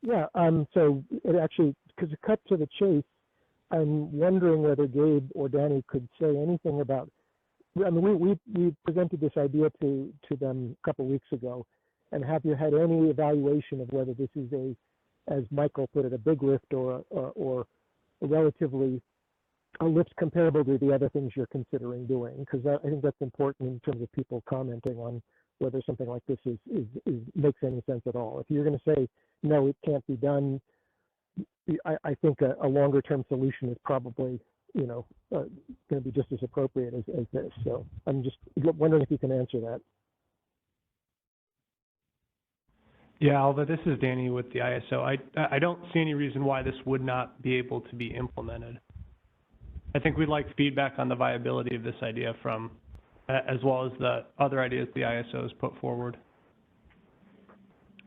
Yeah, so it actually, because it cut to the chase, I'm wondering whether Gabe or Danny could say anything about, I mean, we presented this idea to them a couple of weeks ago, and have you had any evaluation of whether this is as Michael put it, a big lift or a relatively a lift comparable to the other things you're considering doing? Because I think that's important in terms of people commenting on whether something like this makes any sense at all. If you're going to say, no, it can't be done, I think a longer term solution is probably, going to be just as appropriate as this. So I'm just wondering if you can answer that.
Yeah, Alva, this is Danny with the ISO. I don't see any reason why this would not be able to be implemented. I think we'd like feedback on the viability of this idea from, as well as the other ideas the ISO has put forward.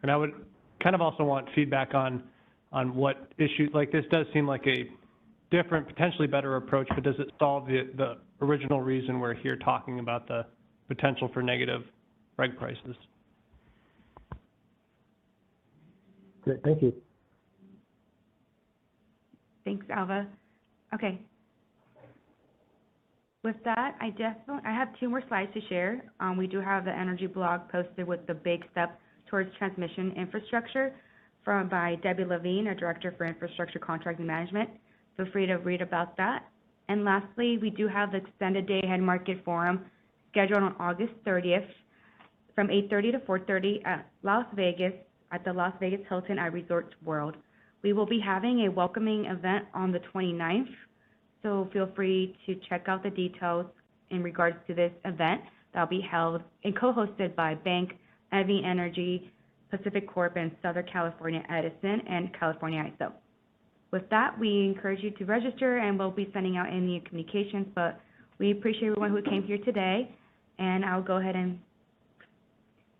And I would kind of also want feedback on what issues, like this does seem like a different, potentially better approach, but does it solve the original reason we're here talking about the potential for negative reg prices?
Great, thank you.
Thanks, Alva. Okay. With that, I have 2 more slides to share. We do have the energy blog posted with the big step towards transmission infrastructure by Debbie Levine, our Director for Infrastructure Contracting Management. Feel free to read about that. And lastly, we do have the extended day ahead market forum scheduled on August 30th from 8:30 to 4:30 at the Las Vegas Hilton at Resorts World. We will be having a welcoming event on the 29th, so feel free to check out the details in regards to this event that'll be held and co-hosted by Bank, Evi Energy, Pacific Corp, and Southern California Edison and California ISO. With that, we encourage you to register, and we'll be sending out any communications, but we appreciate everyone who came here today, and I'll go ahead and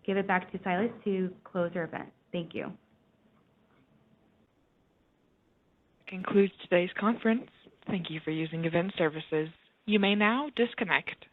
give it back to Silas to close our event. Thank you.
Concludes today's conference. Thank you for using Event Services. You may now disconnect.